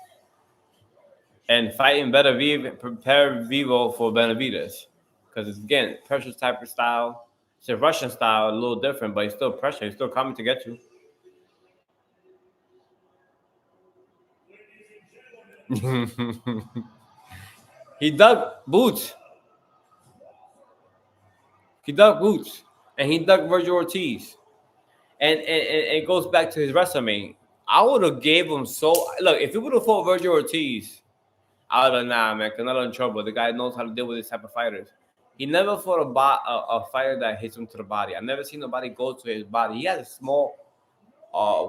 And fighting Benavides, prepare Vivo for Benavides. Because it's, again, pressure type of style. It's a Russian style, a little different, but it's still pressure. He's still coming to get you. He dug boots. He dug boots. And he dug Virgil Ortiz. And it goes back to his resume. I would have gave him look, if he would have fought Virgil Ortiz, I would have, nah, man, Canelo in trouble. The guy knows how to deal with this type of fighters. He never fought a fighter that hits him to the body. I've never seen nobody go to his body. He has a small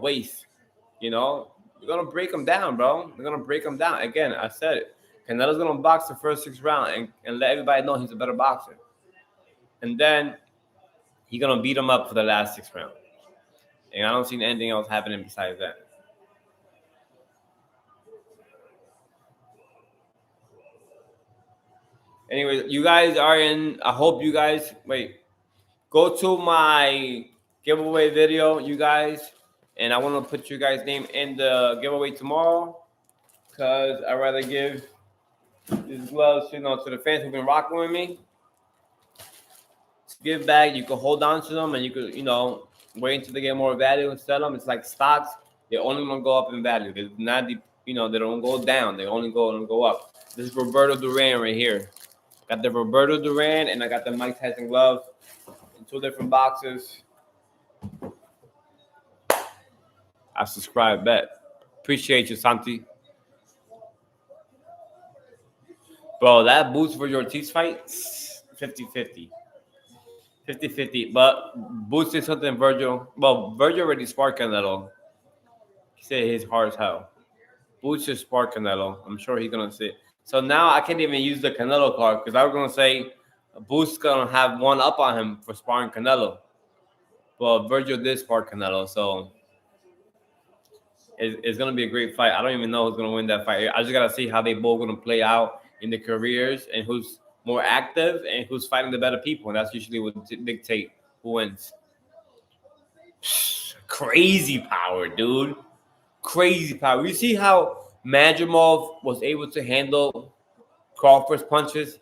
waist. You're gonna break him down, bro. You're gonna break him down. Again, I said it. Canelo's gonna box the first 6 rounds and let everybody know he's a better boxer. And then he's gonna beat him up for the last 6 rounds. And I don't see anything else happening besides that. Anyway, you guys are in. I hope you guys go to my giveaway video, you guys, and I want to put you guys' name in the giveaway tomorrow, because I'd rather give these gloves, to the fans who've been rocking with me. To give back, you can hold on to them, and you could, wait until they get more value and sell them. It's like stocks; they only gonna go up in value. They're not, they don't go down. They only go up. This is Roberto Duran right here. Got the Roberto Duran, and I got the Mike Tyson glove in 2 different boxes. I subscribe, bet. Appreciate you, Santi. Bro, that Boots for Ortiz fight, 50-50. 50-50. But Boots did something Virgil. Well, Virgil already sparked Canelo. He said his hard as hell. Boots just sparked Canelo. I'm sure he's going to sit. So now I can't even use the Canelo card, because I was going to say Boots going to have one up on him for sparring Canelo. But Virgil did spark Canelo, so it's going to be a great fight. I don't even know who's going to win that fight. I just got to see how they both going to play out in their careers and who's more active and who's fighting the better people. And that's usually what dictate who wins. Crazy power, dude. Crazy power. You see how Madrimov was able to handle Crawford's punches?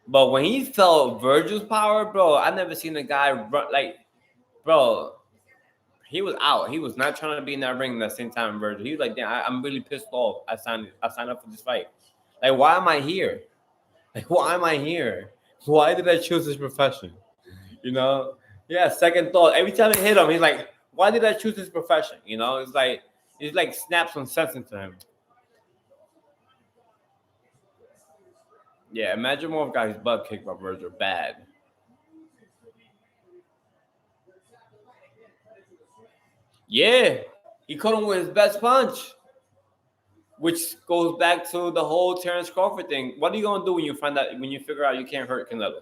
But when he felt Virgil's power, bro, I never seen a guy run bro, he was out. He was not trying to be in that ring at the same time, Virgil. He was like, damn, I'm really pissed off. I signed up for this fight. Like, why am I here? Why am I here? Why did I choose this profession? Yeah, second thought. Every time I hit him, he's like, why did I choose this profession? It's like snaps some sense into him. Yeah, imagine more got his butt kicked by Virgil bad. Yeah, he caught him with his best punch, which goes back to the whole Terence Crawford thing. What are you gonna do when you figure out you can't hurt Canelo?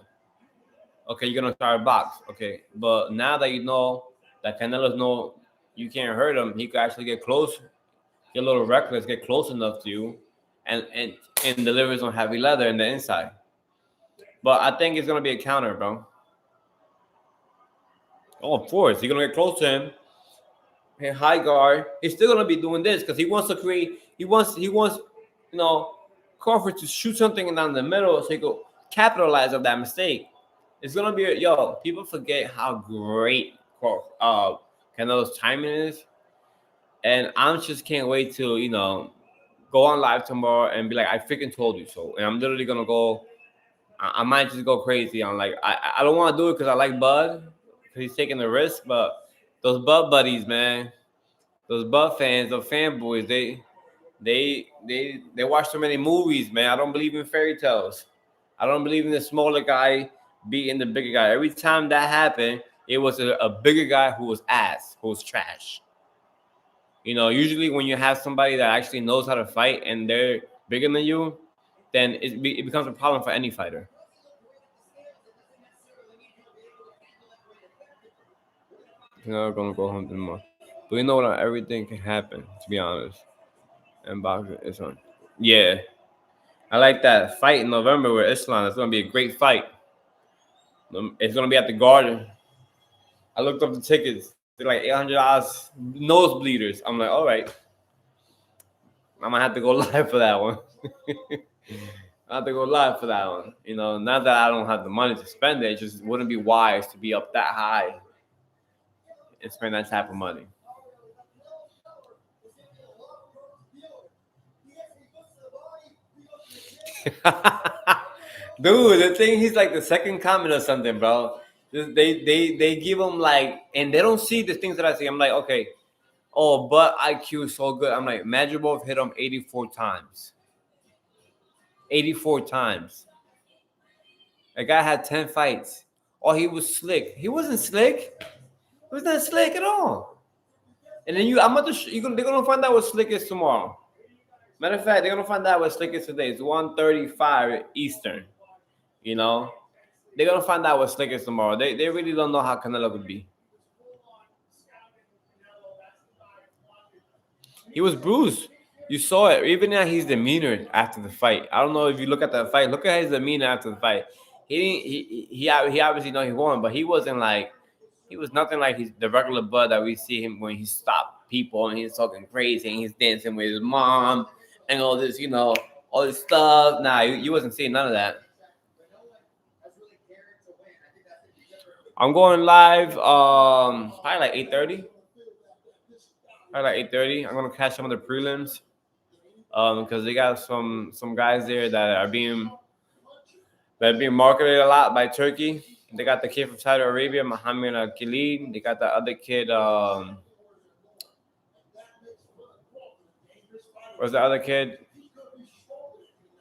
Okay, you're gonna start a box. Okay, but now that you know that Canelo's you can't hurt him, he could actually get close, get a little reckless, get close enough to you, and delivers on heavy leather in the inside. But I think it's gonna be a counter, bro. Oh, of course, you're gonna get close to him. Hey, high guard. He's still gonna be doing this because he wants to create. He wants, Crawford to shoot something down the middle so he could capitalize on that mistake. It's gonna be people forget how great Canelo's timing is, and I just can't wait to go on live tomorrow and be like, I freaking told you so. And I'm literally gonna go. I might just go crazy on I don't want to do it because I like Bud because he's taking the risk, but those Bud buddies, man, those Bud fans, those fanboys, they watch so many movies, man. I don't believe in fairy tales. I don't believe in the smaller guy beating the bigger guy. Every time that happened, it was a bigger guy who was trash. Usually when you have somebody that actually knows how to fight and they're bigger than you, then it becomes a problem for any fighter. You're not gonna go home tomorrow. But what? Everything can happen, to be honest. And boxing is on. Yeah. I like that fight in November with Islam. It's gonna be a great fight. It's gonna be at the Garden. I looked up the tickets. They're like $800 nosebleeders. I'm like, all right. I'm gonna have to go live for that one. I have to go live for that one. Not that I don't have the money to spend it just wouldn't be wise to be up that high and spend that type of money. Dude, the thing, he's like the second comment or something, bro. They give him and they don't see the things that I see. I'm like, okay, but IQ is so good. I'm like, Madrimov hit him 84 times. 84 times. That guy had 10 fights. Oh, he was slick. He wasn't slick. He was not slick at all. And then they're gonna find out what slick is tomorrow. Matter of fact, they're gonna find out what Slick is today. It's 1:35 Eastern. You know, they're gonna find out what Slick is tomorrow. They really don't know how Canelo could be. He was bruised. You saw it. Even at his demeanor after the fight. I don't know if you look at that fight. Look at his demeanor after the fight. He didn't. He obviously know he won, but he wasn't like. He was nothing like the regular Bud that we see him when he stopped people and he's talking crazy and he's dancing with his mom and all this, all this stuff. Nah, you wasn't seeing none of that. I'm going live. Probably like 8:30. Probably like 8:30. I'm gonna catch some of the prelims. Because they got some guys there that are being marketed a lot by Turkey. They got the kid from Saudi Arabia, Mohammed Khalid. They got the other kid. What's the other kid?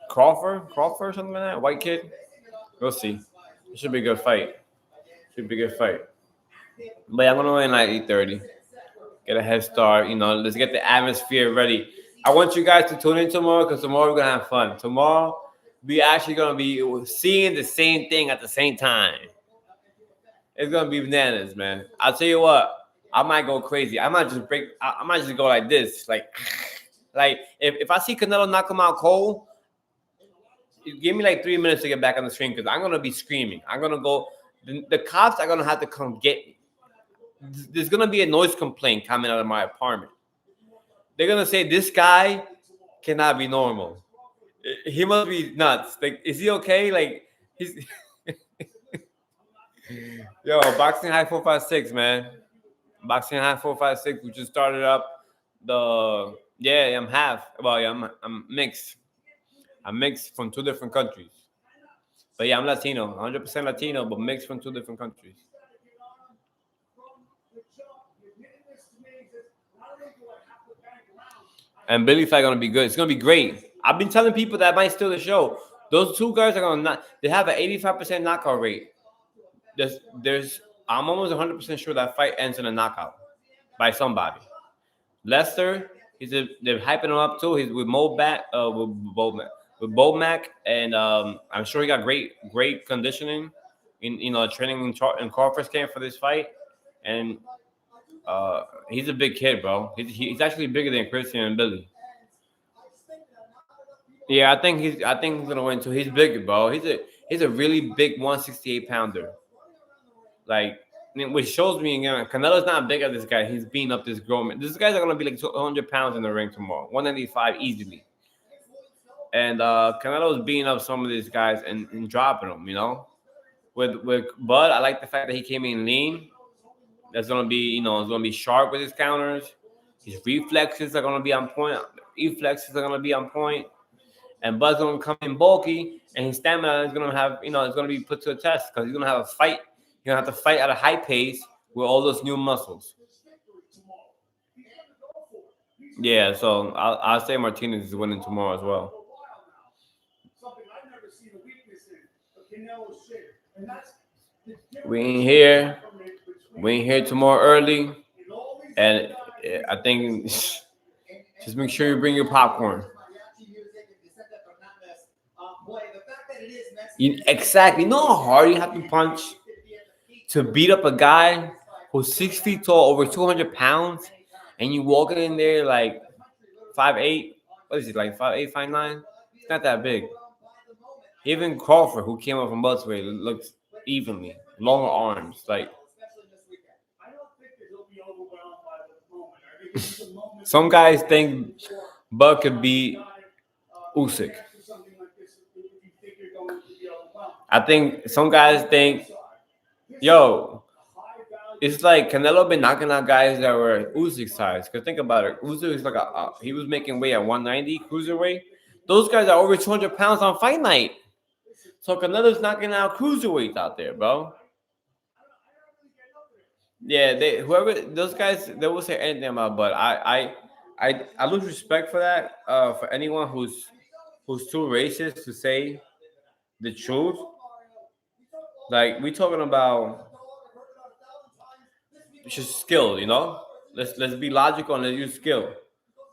Crawford, something like that. White kid. We'll see. It should be a good fight. But yeah, I'm gonna win like 8:30. Get a head start. Let's get the atmosphere ready. I want you guys to tune in tomorrow because tomorrow we're gonna have fun. Tomorrow we actually gonna be seeing the same thing at the same time. It's gonna be bananas, man. I'll tell you what. I might go crazy. I might just break. I might just go like this, like if I see Canelo knock him out cold, give me like 3 minutes to get back on the screen because I'm gonna be screaming. I'm gonna go. The cops are gonna have to come get me. There's gonna be a noise complaint coming out of my apartment. They're gonna say this guy cannot be normal. He must be nuts. Like, is he okay? Like, he's yo, Boxing High 456, man. Boxing High 456. We just started up I'm half. Well, yeah, I'm mixed. I'm mixed from 2 different countries. But yeah, I'm Latino, 100% Latino, but mixed from 2 different countries. And Billy fight gonna be good. It's gonna be great. I've been telling people that might steal the show. Those 2 guys are gonna not. They have an 85% knockout rate. I'm almost 100% sure that fight ends in a knockout by somebody. Lester, they're hyping him up too. He's with Bomac, and I'm sure he got great conditioning in training in Crawford's camp for this fight. And he's a big kid, bro. He's actually bigger than Christian and Billy. Yeah, I think he's gonna win too. He's big, bro. He's a really big 168 pounder. Like, which shows me again, Canelo's not big as this guy. He's beating up this grown man. These guys are gonna be like 200 pounds in the ring tomorrow, 195 easily. And Canelo's beating up some of these guys and dropping them. With Bud, I like the fact that he came in lean. That's gonna be, it's gonna be sharp with his counters. His reflexes are gonna be on point. And Bud's gonna come in bulky, and his stamina is gonna have, it's gonna be put to a test because he's gonna have a fight. You're gonna have to fight at a high pace with all those new muscles. Yeah, so I'll say Martinez is winning tomorrow as well. We ain't here. We ain't here tomorrow early, and I think just make sure you bring your popcorn. Exactly. You know how hard you have to punch to beat up a guy who's 6 feet tall, over 200 pounds, and you walking in there like 5'8". What is it, like 5'8", 5'9"? It's not that big. Even Crawford, who came up from welterweight, looks evenly longer arms. Like, some guys think Bud could be Usyk. I think some guys think, yo, it's like Canelo been knocking out guys that were Usyk size. Cause think about it, Usyk is like he was making weight at 190 cruiserweight. Those guys are over 200 pounds on fight night. So Canelo's knocking out cruiserweights out there, bro. Yeah, those guys, they will say anything about, but I lose respect for that. For anyone who's too racist to say the truth. Like, we talking about just skill, Let's be logical and let's use skill.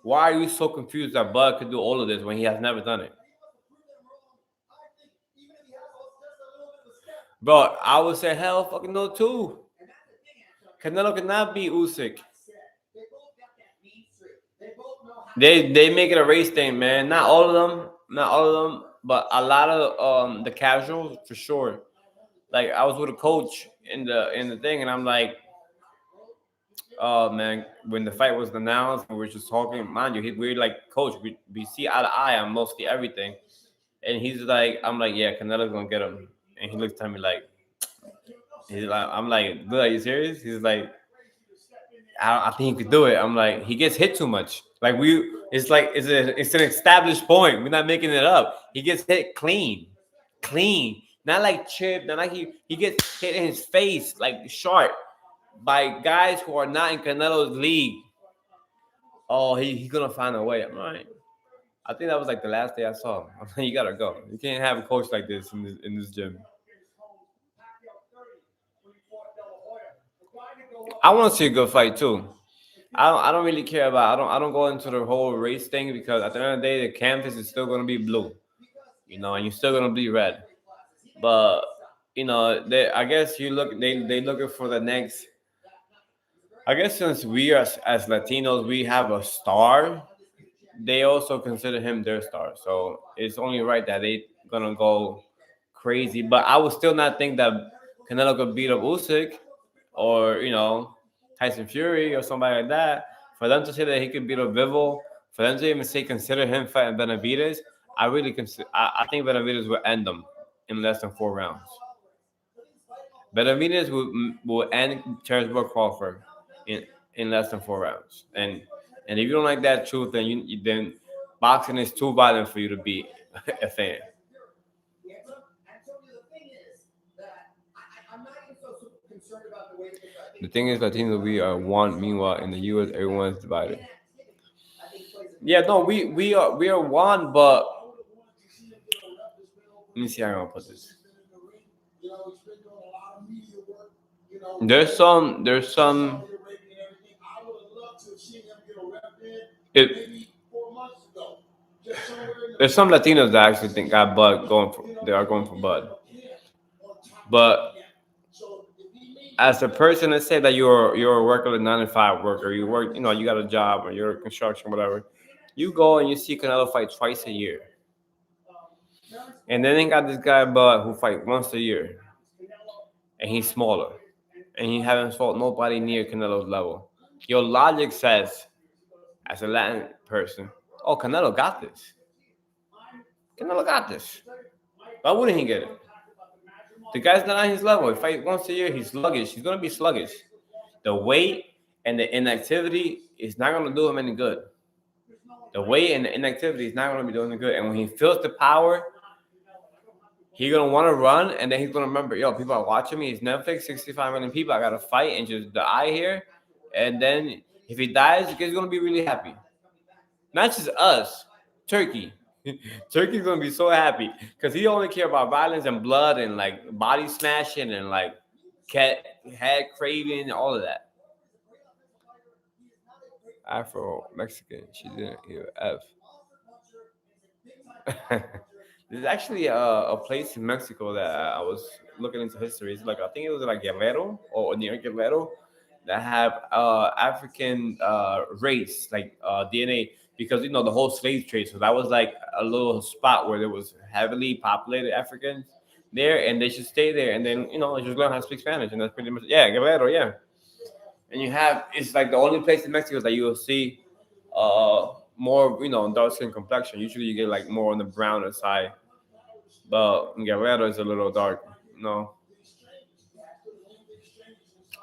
Why are you so confused that Bud could do all of this when he has never done it? Bro, I would say hell fucking no too. Canelo cannot beat Usyk. They make it a race thing, man. Not all of them, not all of them, but a lot of the casuals for sure. Like I was with a coach in the thing, and I'm like, oh man, when the fight was announced, and we were just talking, mind you, we're like, coach, we see eye to eye on mostly everything, and he's like, I'm like, yeah, Canelo's gonna get him, and he looks at me like, he's like, I'm like, dude, are you serious? He's like, I think he could do it. I'm like, he gets hit too much. It's an established point. We're not making it up. He gets hit clean, not like chip, not like he gets hit in his face like sharp by guys who are not in Canelo's league. Oh, he's gonna find a way. I'm like, I think that was like the last day I saw him. I'm like, you gotta go. You can't have a coach like this in this gym. I want to see a good fight too. I don't really care about. I don't go into the whole race thing because at the end of the day, the canvas is still gonna be blue, and you're still gonna be red. But I guess they looking for the next. I guess since we as Latinos we have a star, they also consider him their star. So it's only right that they gonna go crazy. But I would still not think that Canelo could beat up Usyk or Tyson Fury or somebody like that. For them to say that he could beat up Vivo, for them to even say consider him fighting Benavidez, I really consider. I think Benavidez will end them in less than 4 rounds. Benavidez will end Terence Crawford in less than 4 rounds. And if you don't like that truth, then then boxing is too violent for you to be a fan. The thing is, Latinos we are one. Meanwhile, in the U.S., everyone's divided. Yeah, no, we are one, but let me see how I'm gonna put this. There's some. It, there's some Latinos that actually think got Bud going for. They are going for Bud, but as a person, let's say that you're a regular 9 to 5 worker, you work, you got a job or you're construction, whatever. You go and you see Canelo fight twice a year, and then they got this guy Bud who fight once a year, and he's smaller, and he haven't fought nobody near Canelo's level. Your logic says, as a Latin person, oh, Canelo got this. Canelo got this. Why wouldn't he get it? The guy's not on his level. If fight once a year, he's sluggish. He's gonna be sluggish. The weight and the inactivity is not gonna do him any good. The weight and the inactivity is not gonna be doing him good. And when he feels the power, he's gonna want to run, and then he's gonna remember, yo, people are watching me. It's Netflix, 65 million people. I gotta fight and just die here. And then if he dies, he's gonna be really happy. Not just us, Turkey. Turkey's gonna be so happy because he only care about violence and blood and like body smashing and like cat head craving and all of that. Afro Mexican, she didn't hear F. There's actually a place in Mexico that I was looking into history. It's like I think it was like Guerrero or near Guerrero that have African race like DNA because the whole slave trade. So that was like a little spot where there was heavily populated Africans there, and they should stay there, and then just learn how to speak Spanish, and that's pretty much Guerrero, yeah. And it's like the only place in Mexico that you will see more dark skin complexion. Usually you get like more on the browner side, but Guerrero is a little dark. No.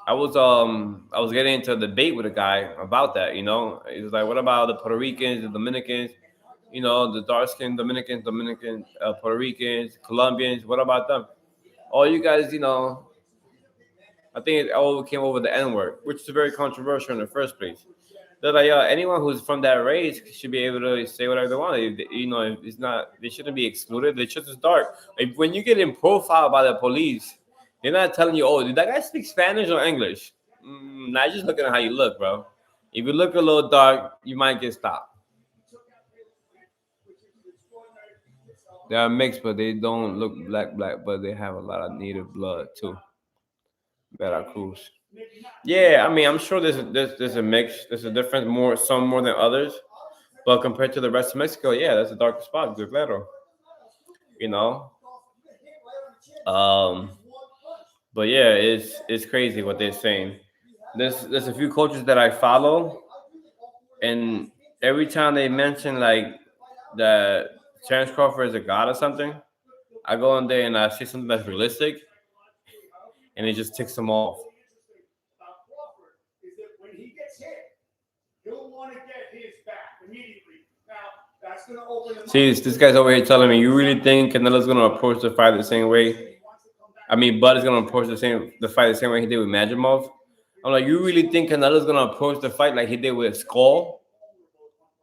I was getting into a debate with a guy about that. He was like, "What about the Puerto Ricans, the Dominicans? The dark skinned Dominican, Puerto Ricans, Colombians. What about them? All you guys, I think it all came over the N word, which is very controversial in the first place. They're like, anyone who's from that race should be able to say whatever they want. If it's not, they shouldn't be excluded. They should start. When you get in profile by the police, they're not telling you, oh, did that guy speak Spanish or English? Not just looking at how you look, bro. If you look a little dark, you might get stopped. They are mixed, but they don't look black, but they have a lot of native blood too. Veracruz. Yeah, I mean, I'm sure there's a mix. There's a difference, some more than others. But compared to the rest of Mexico, yeah, that's the darkest spot, Guerrero. You know. Um, but yeah, it's crazy what they're saying. There's a few coaches that I follow, and every time they mention like that Terence Crawford is a god or something, I go in there and I see something that's realistic, and it just ticks them off. About Crawford is that when he gets hit, he'll want to get his back immediately. Now, that's going to open him See, this guy's over here telling me, you really think Canelo's gonna approach the fight the same way? I mean, Bud is gonna approach the fight the same way he did with Majimov. I'm like, you really think Canelo's gonna approach the fight like he did with Skull?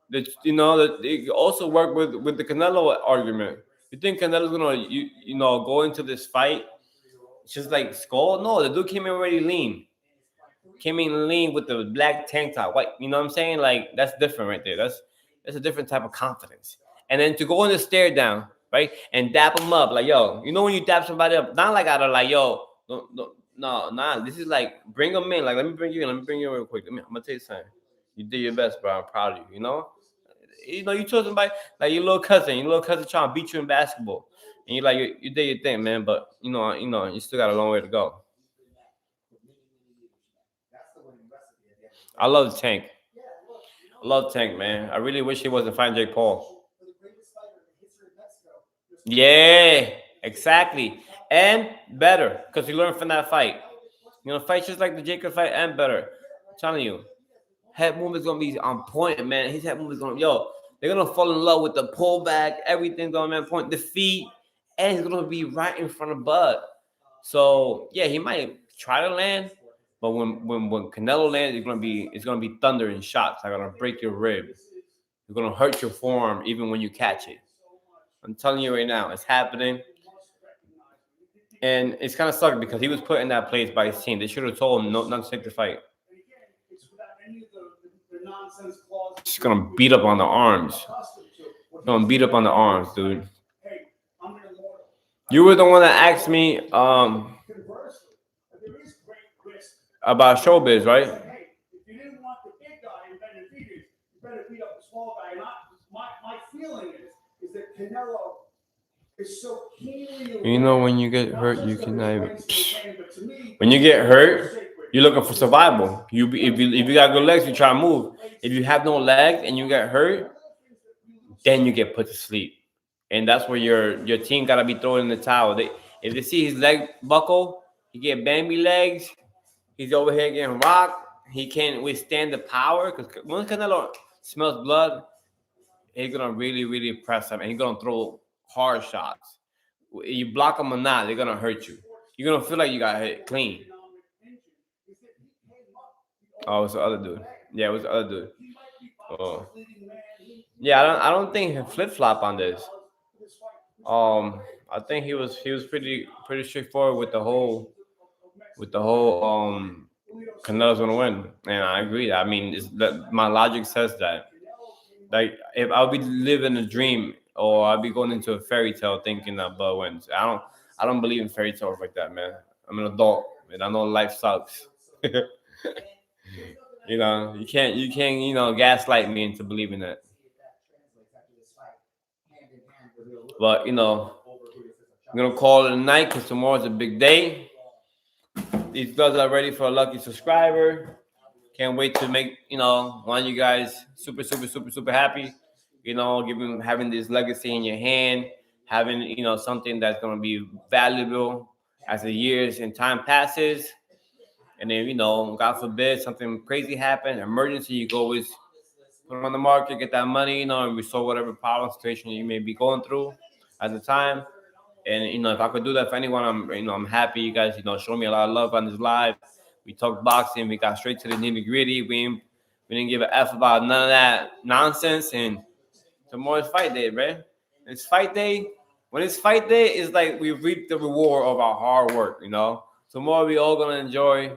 That that it also worked with the Canelo argument. You think Canelo's gonna go into this fight just like Skull? No, the dude came in already lean. Came in lean with the black tank top. White, you know what I'm saying? Like that's different right there. That's a different type of confidence. And then to go in the stare down, right, and dap him up, like yo, when you dap somebody up, not like out of like yo, no, nah. This is like bring them in. Like let me bring you in. Let me bring you in real quick. I'm gonna tell you something. You did your best, bro. I'm proud of you. You told somebody like your little cousin trying to beat you in basketball, and you like you did your thing, man. But you still got a long way to go. I love Tank. I love Tank, man. I really wish he wasn't fighting Jake Paul. Yeah, exactly. And better, because he learned from that fight. Fight just like the Jacob fight and better. I'm telling you, head movement's gonna be on point, man. His head movement's they're gonna fall in love with the pullback, everything's gonna be on point, the feet, and he's gonna be right in front of Bud. So yeah, he might try to land, but when Canelo lands, it's gonna be thunder and shots. They're gonna break your rib. You're gonna hurt your forearm even when you catch it. I'm telling you right now, it's happening. And it's kind of sucked because he was put in that place by his team. They should have told him not to take the fight. He's gonna beat up on the arms. Gonna beat up on the arms, dude. You were the one that asked me about showbiz, right? If you didn't want the big guy in Benavides, you better beat up the small guy. And my feeling is that Canelo is so keenly. When you get hurt, you cannot even. When you get hurt, you're looking for survival. If you got good legs, you try to move. If you have no legs and you get hurt, then you get put to sleep. And that's where your team gotta be throwing in the towel. If they see his leg buckle, he get Bambi legs. He's over here getting rocked. He can't withstand the power because once Canelo smells blood, he's gonna really, really press him, and he's gonna throw hard shots. You block him or not, they're gonna hurt you. You're gonna feel like you got hit clean. Oh, it was the other dude. Yeah, it was the other dude. Oh, yeah. I don't think he flip flop on this. I think he was pretty straightforward with the whole Canelo's gonna win, and I agree. I mean, my logic says that. Like, if I'll be living a dream or I'll be going into a fairy tale thinking that Bud wins. I don't believe in fairy tales like that, man. I'm an adult, and I know life sucks. You can't gaslight me into believing that. But I'm gonna call it a night because tomorrow's a big day. These guys are ready for a lucky subscriber. Can't wait to make one of you guys super happy. Having this legacy in your hand, having something that's gonna be valuable as the years and time passes. And then God forbid something crazy happen, emergency, you go always put them on the market, get that money, and restore whatever problem situation you may be going through at the time. And if I could do that for anyone, I'm happy. You guys, show me a lot of love on this live. We talked boxing. We got straight to the nitty gritty. We didn't give a f about none of that nonsense. And tomorrow's fight day, man. It's fight day. When it's fight day, it's like we reap the reward of our hard work. Tomorrow we all gonna enjoy.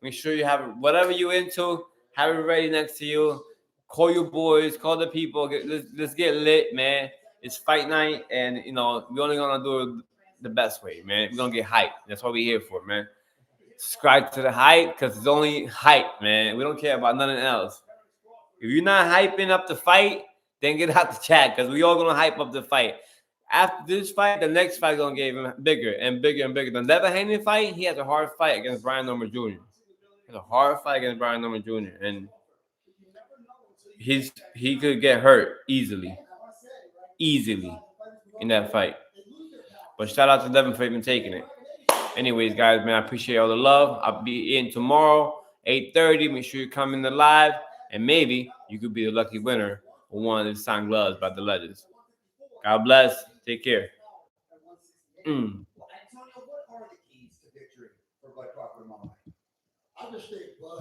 Make sure you have whatever you into. Have it ready next to you. Call your boys. Call the people. Let's get lit, man. It's fight night, and we're only gonna do it the best way, man. We're gonna get hype. That's what we're here for, man. Subscribe to the hype because it's only hype, man. We don't care about nothing else. If you're not hyping up the fight, then get out the chat because we all gonna hype up the fight. After this fight, the next fight gonna get even bigger and bigger and bigger. The Never Hanging fight, he has a hard fight against Brian Norman Jr. He has a hard fight against Brian Norman Jr. and he could get hurt easily in that fight. But shout out to Devin for even taking it. Anyways, guys, man, I appreciate all the love. I'll be in tomorrow, 8:30. Make sure you come in the live, and maybe you could be the lucky winner of one of these signed gloves by the Legends. God bless. Take care. Antonio, what are the keys to victory for Bud Crawford? I just think Bud